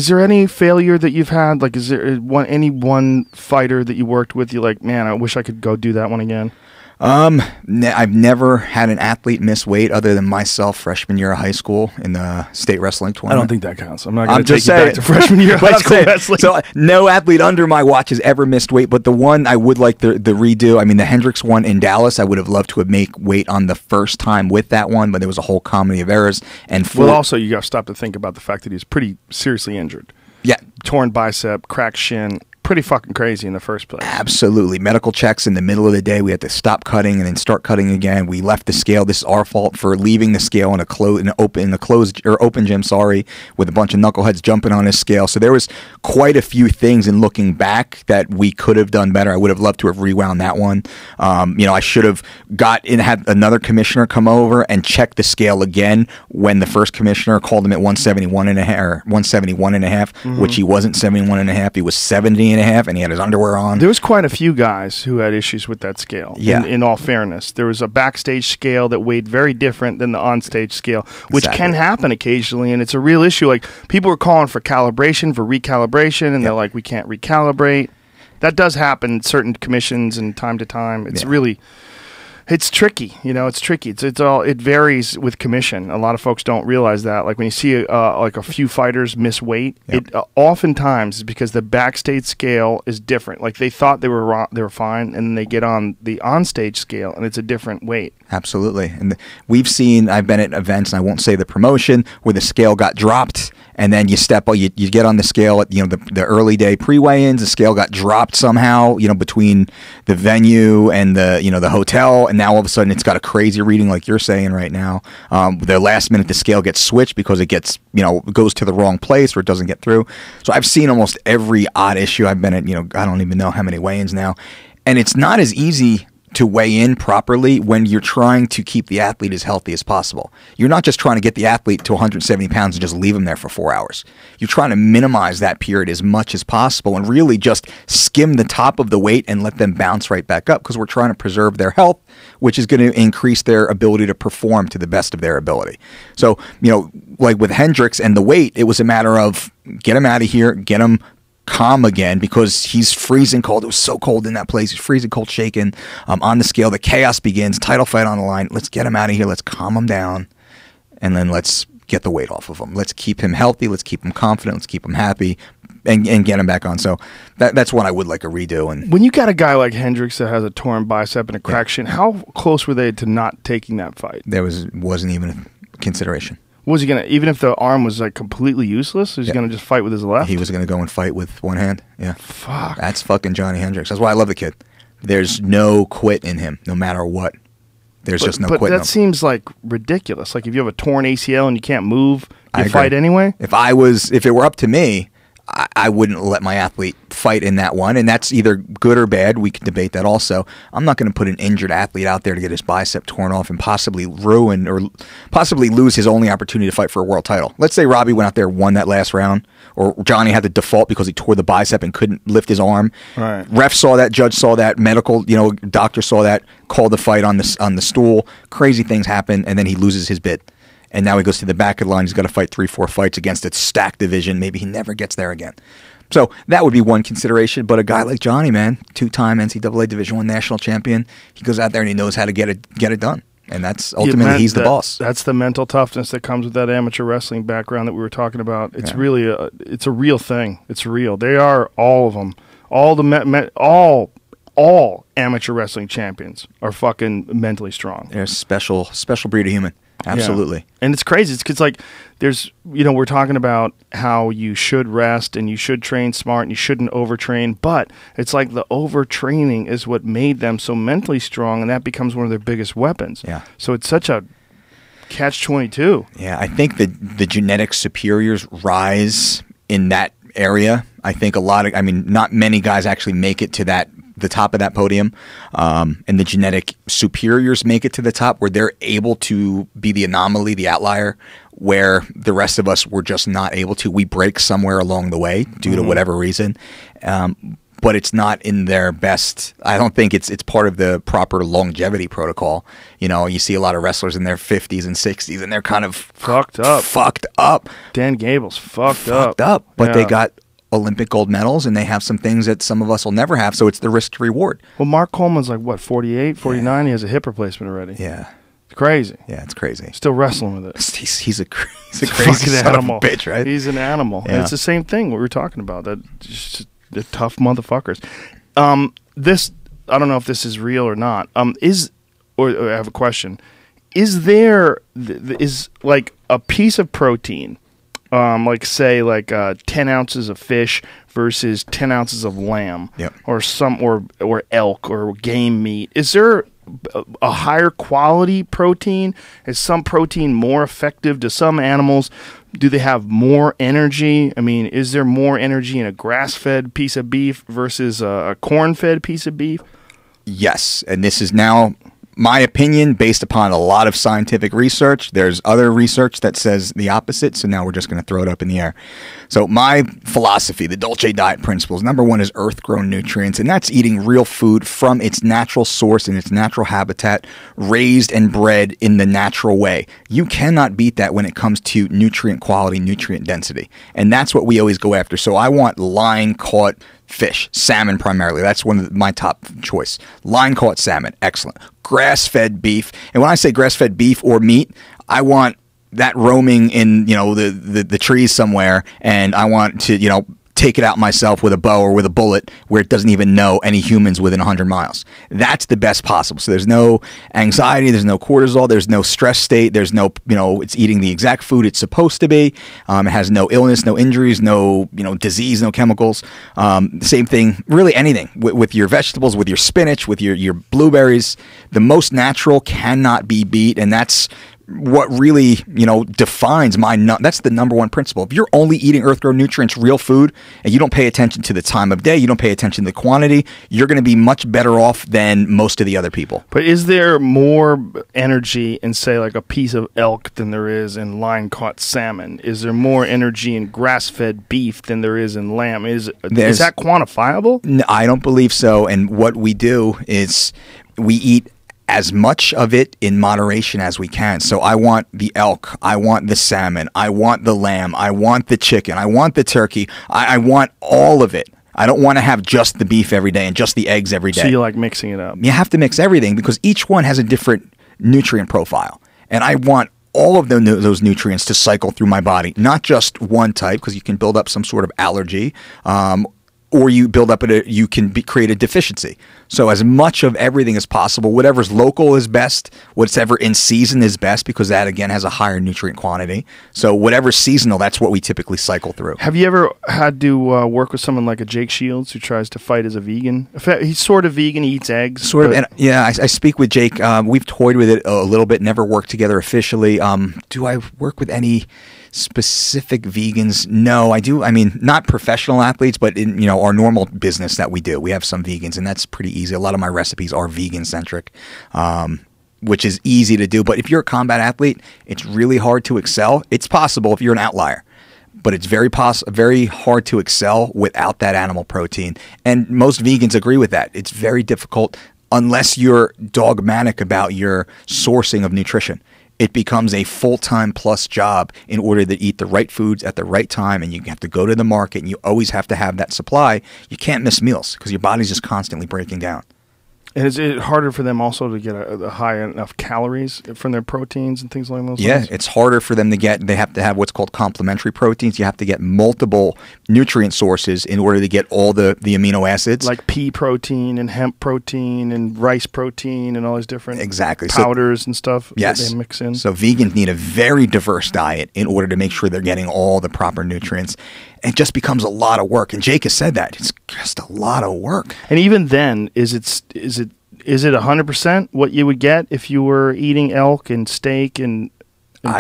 there any failure that you've had? Like, is there any one fighter that you worked with? You're like, man, I wish I could go do that one again. I've never had an athlete miss weight other than myself freshman year of high school in the state wrestling I tournament. don't think that counts. I'm not going to take you back to freshman year of high school wrestling. So no athlete under my watch has ever missed weight, but the one I would like the redo, I mean, the Hendricks one in Dallas, I would have loved to have made weight on the first time with that one, but there was a whole comedy of errors. And also you got to stop to think about the fact that he's pretty seriously injured. Yeah. Torn bicep, cracked shin. Pretty fucking crazy in the first place. Absolutely. Medical checks in the middle of the day. We had to stop cutting and then start cutting again. We left the scale. This is our fault for leaving the scale in open gym, with a bunch of knuckleheads jumping on his scale. So there was quite a few things in looking back that we could have done better. I would have loved to have rewound that one. I should have had another commissioner come over and check the scale again when the first commissioner called him at 171 and a half, or 171 and a half, which he wasn't 71 and a half. He was 70 and a half, and he had his underwear on. There was quite a few guys who had issues with that scale. Yeah. In all fairness, there was a backstage scale that weighed very different than the onstage scale, which can happen occasionally, and it's a real issue. Like, people were calling for recalibration, and they're like, we can't recalibrate. That does happen in certain commissions and time to time. It's really... It's tricky, it's tricky. It varies with commission. A lot of folks don't realize that. Like, when you see like a few fighters miss weight, it oftentimes is because the backstage scale is different. Like, they thought they were fine, and then they get on the onstage scale and it's a different weight. Absolutely. And I've been at events, and I won't say the promotion, where the scale got dropped, and then you get on the scale at the early day pre-weigh-ins. The scale got dropped somehow, between the venue and the hotel, and now all of a sudden it's got a crazy reading, like you're saying right now. The last minute the scale gets switched because it gets goes to the wrong place or it doesn't get through. So I've seen almost every odd issue. I've been at I don't even know how many weigh-ins now, and it's not as easy to weigh in properly when you're trying to keep the athlete as healthy as possible. You're not just trying to get the athlete to 170 pounds and just leave them there for 4 hours. You're trying to minimize that period as much as possible and really just skim the top of the weight and let them bounce right back up, because we're trying to preserve their health, which is going to increase their ability to perform to the best of their ability. So, like with Hendricks and the weight, it was a matter of get him out of here, get him calm again, because he's freezing cold. It was so cold in that place. He's freezing cold, shaking on the scale. The chaos begins. Title fight on the line. Let's get him out of here. Let's calm him down, and then let's get the weight off of him. Let's keep him healthy. Let's keep him confident. Let's keep him happy, and get him back on. So that's what I would like a redo. And when you got a guy like Hendricks that has a torn bicep and a cracked shin, how close were they to not taking that fight? There wasn't even a consideration. Was he even if the arm was like completely useless, was he gonna just fight with his left? He was gonna go and fight with one hand. Yeah. Fuck. That's fucking Johnny Hendricks. That's why I love the kid. There's no quit in him, no matter what. There's just no quit. But in him. that seems like ridiculous. Like, if you have a torn ACL and you can't move, you fight anyway. If it were up to me, I wouldn't let my athlete fight in that one, and that's either good or bad. We can debate that also. I'm not going to put an injured athlete out there to get his bicep torn off and possibly ruin or possibly lose his only opportunity to fight for a world title. Let's say Robbie went out there and won that last round, or Johnny had to default because he tore the bicep and couldn't lift his arm. Right. Ref saw that, judge saw that, medical, doctor saw that, called the fight on the stool. Crazy things happen, and then he loses his bid. And now he goes to the back of the line. He's got to fight 3-4 fights against a stacked division. Maybe he never gets there again. So that would be one consideration. But a guy like Johnny, man, 2-time NCAA Division I national champion, he goes out there and he knows how to get it done. And that's ultimately he's the boss. That's the mental toughness that comes with that amateur wrestling background that we were talking about. It's really it's a real thing. It's real. They are all of them. All amateur wrestling champions are fucking mentally strong. They're a special breed of human. Absolutely. Yeah. And it's crazy. It's because, like, there's, we're talking about how you should rest and you should train smart and you shouldn't overtrain, but it's like the overtraining is what made them so mentally strong, and that becomes one of their biggest weapons. Yeah. So it's such a catch-22. Yeah, I think the genetic superiors rise in that area. I think not many guys actually make it to the top of that podium, and the genetic superiors make it to the top where they're able to be the anomaly, the outlier, where the rest of us were just not able to. We break somewhere along the way due to whatever reason. but it's not in their best. I don't think it's part of the proper longevity protocol. You know, you see a lot of wrestlers in their 50s and 60s, and they're kind of fucked up. Fucked up. Dan Gable's fucked up. But Yeah. they got Olympic gold medals, and they have some things that some of us will never have. So it's the risk to reward. Well, Mark Coleman's like, what, 48, 49? He has a hip replacement already. Yeah. It's crazy. Yeah, it's crazy. Still wrestling with it. He's a crazy Fucking son animal. of a bitch, right? He's an animal. And Yeah. it's the same thing what we were talking about. That just the tough motherfuckers. This, I don't know if this is real or not. Or I have a question. Is there is like a piece of protein, like say 10 ounces of fish versus 10 ounces of lamb, Yep. or or elk or game meat? Is there a higher quality protein? Is some protein more effective to some animals? Do they have more energy? I mean, is there more energy in a grass-fed piece of beef versus a corn-fed piece of beef? Yes, and this is now my opinion based upon a lot of scientific research. There's other research that says the opposite, so now we're just going to throw it up in the air. So my philosophy, the Dolce diet principles, number one is earth-grown nutrients, and that's eating real food from its natural source and its natural habitat, raised and bred in the natural way. You cannot beat that when it comes to nutrient quality, nutrient density, and that's what we always go after. So I want line-caught fish, salmon primarily. That's one of my top choice. Line-caught salmon, excellent. Grass-fed beef, and when I say grass-fed beef or meat, I want that roaming in, you know, the trees somewhere, and I want to, you know, take it out myself with a bow or with a bullet where it doesn't even know any humans within 100 miles. That's the best possible. So there's no anxiety, there's no cortisol, there's no stress state, there's no, you know, it's eating the exact food it's supposed to be. It has no illness, no injuries, no, you know, disease, no chemicals. Same thing, really anything with your vegetables, with your spinach, with your blueberries. The most natural cannot be beat, and that's what really, you know, defines that's the number one principle. If you're only eating earth-grown nutrients, real food, and you don't pay attention to the time of day, you don't pay attention to the quantity, you're going to be much better off than most of the other people. But is there more energy in, say, like a piece of elk than there is in line-caught salmon? Is there more energy in grass-fed beef than there is in lamb? Is that quantifiable? No, I don't believe so. And what we do is we eat as much of it in moderation as we can. So I want the elk, I want the salmon, I want the lamb, I want the chicken, I want the turkey, I want all of it. I don't want to have just the beef every day and just the eggs every day. So you like mixing it up? You have to mix everything because each one has a different nutrient profile. And I want all of those nutrients to cycle through my body, not just one type, because you can build up some sort of allergy, or you build up you can create a deficiency. So as much of everything as possible, whatever's local is best, whatever in season is best, because that again has a higher nutrient quantity. So whatever's seasonal, that's what we typically cycle through. Have you ever had to work with someone like a Jake Shields who tries to fight as a vegan? He's sort of vegan, he eats eggs. Sort of, and yeah, I speak with Jake. We've toyed with it a little bit, never worked together officially. Do I work with any specific vegans? No, I do. I mean, not professional athletes, but in, you know, our normal business that we do, we have some vegans, and that's pretty easy. A lot of my recipes are vegan centric, which is easy to do. But if you're a combat athlete, it's really hard to excel. It's possible if you're an outlier, but it's very hard to excel without that animal protein. And most vegans agree with that. It's very difficult unless you're dogmatic about your sourcing of nutrition. It becomes a full-time plus job in order to eat the right foods at the right time, and you have to go to the market, and you always have to have that supply. You can't miss meals because your body's just constantly breaking down. And is it harder for them also to get a high enough calories from their proteins and things like those? Yeah, things? it's harder for them to get. They have to have what's called complementary proteins. You have to get multiple nutrient sources in order to get all the amino acids. Like pea protein and hemp protein and rice protein and all these different powders and stuff yes. that they mix in. So vegans need a very diverse diet in order to make sure they're getting all the proper nutrients. It just becomes a lot of work, and Jake has said that it's just a lot of work. And even then, is it 100% what you would get if you were eating elk and steak and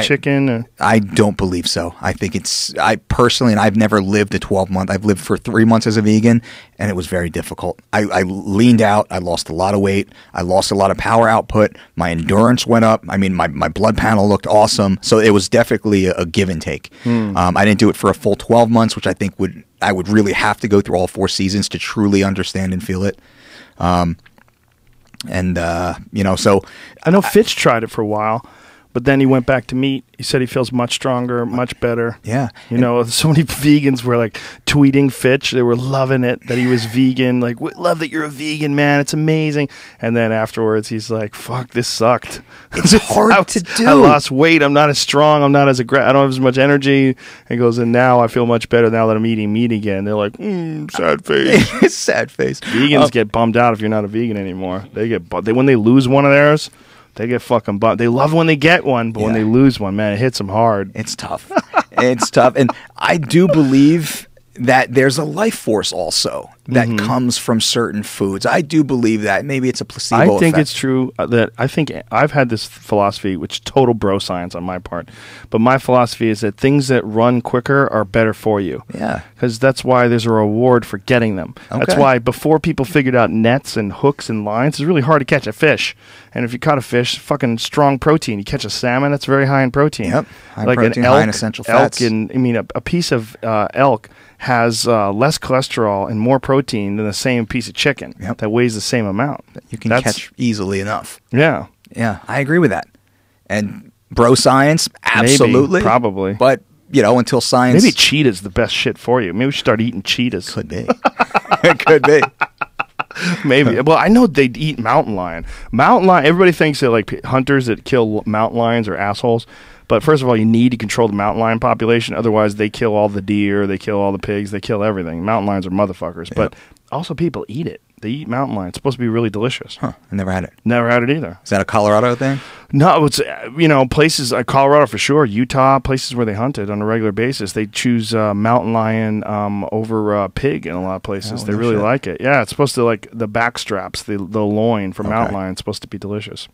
chicken? I don't believe so. I think I personally, and I've never lived a 12-month. I've lived for 3 months as a vegan, and it was very difficult. I leaned out. I lost a lot of weight. I lost a lot of power output. My endurance went up. I mean, my blood panel looked awesome. So it was definitely a give and take. I didn't do it for a full 12 months, which I think would I would really have to go through all 4 seasons to truly understand and feel it. So I know Fitch tried it for a while, but then he went back to meat. He said he feels much stronger, much better. Yeah. So many vegans were like tweeting Fitch. They were loving it that he was vegan. Like, we love that you're a vegan, man. It's amazing. And then afterwards, he's like, fuck, this sucked. It's hard to do. I lost weight. I'm not as strong. I'm not as aggressive. I don't have as much energy. And he goes, and now I feel much better now that I'm eating meat again. They're like, sad face. Sad face. Vegans get bummed out if you're not a vegan anymore. When they lose one of theirs, they get fucking bummed. They love when they get one, but when they lose one, man, it hits them hard. It's tough. It's tough. And I do believe that there's a life force also that comes from certain foods. I do believe that. Maybe it's a placebo effect. I think it's true that I think I've had this philosophy, which is total bro science on my part. But my philosophy is that things that run quicker are better for you. Yeah. Because that's why there's a reward for getting them. Okay. That's why before people figured out nets and hooks and lines, it's really hard to catch a fish. And if you caught a fish, fucking strong protein. You catch a salmon, that's very high in protein. Yep. High like protein, an elk, high in essential fats. A piece of elk has less cholesterol and more protein than the same piece of chicken that weighs the same amount. You can catch easily enough. Yeah. Yeah, I agree with that. And bro science, absolutely. Maybe, probably. But, until science... Maybe cheetah's the best shit for you. Maybe we should start eating cheetahs. Could be. It could be. Maybe. Well, I know they'd eat mountain lion. Mountain lion, everybody thinks that like hunters that kill mountain lions are assholes. But first of all, you need to control the mountain lion population. Otherwise, they kill all the deer, they kill all the pigs, they kill everything. Mountain lions are motherfuckers. Yep. But also people eat it. They eat mountain lion. It's supposed to be really delicious. Huh. I never had it. Never had it either. Is that a Colorado thing? No, it's, places, Colorado for sure, Utah, places where they hunt it on a regular basis. They choose mountain lion over pig in a lot of places. They really like it. Yeah, it's supposed to, like, the back straps, the loin for mountain lion is supposed to be delicious.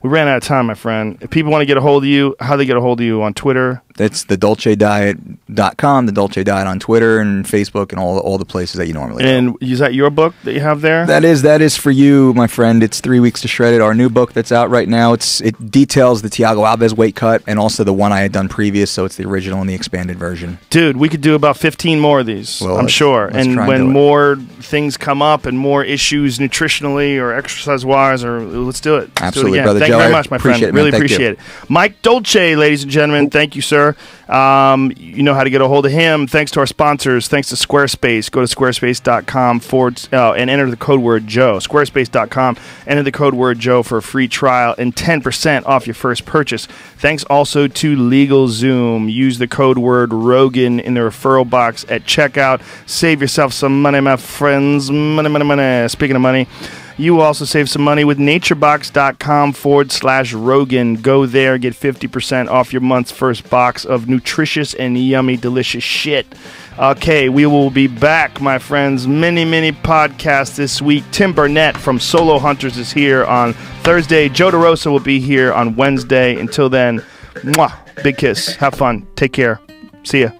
We ran out of time, my friend. If people want to get a hold of you, how do they get a hold of you on Twitter? It's thedolcediet.com, the Dolce Diet on Twitter and Facebook and all the places that you normally go. And is that your book that you have there? That is for you, my friend. It's 3 Weeks to Shred It, our new book that's out right now. It details the Thiago Alves weight cut and also the one I had done previous, so it's the original and the expanded version. Dude, we could do about 15 more of these, I'm sure. And when more things come up and more issues nutritionally or exercise-wise, let's do it. Absolutely, brother Joe. Thank you very much, my friend. Really appreciate it. Mike Dolce, ladies and gentlemen, thank you, sir. You know how to get a hold of him. Thanks to our sponsors. Thanks to Squarespace. Go to squarespace.com and enter the code word Joe. Squarespace.com. Enter the code word Joe for a free trial and 10% off your first purchase. Thanks also to LegalZoom. Use the code word Rogan in the referral box at checkout. Save yourself some money, my friends. Money, money, money. Speaking of money, you will also save some money with naturebox.com/Rogan. Go there, get 50% off your month's first box of nutritious and yummy, delicious shit. Okay, we will be back, my friends. Many, many podcasts this week. Tim Burnett from Solo Hunters is here on Thursday. Joe DeRosa will be here on Wednesday. Until then, mwah, big kiss. Have fun. Take care. See ya.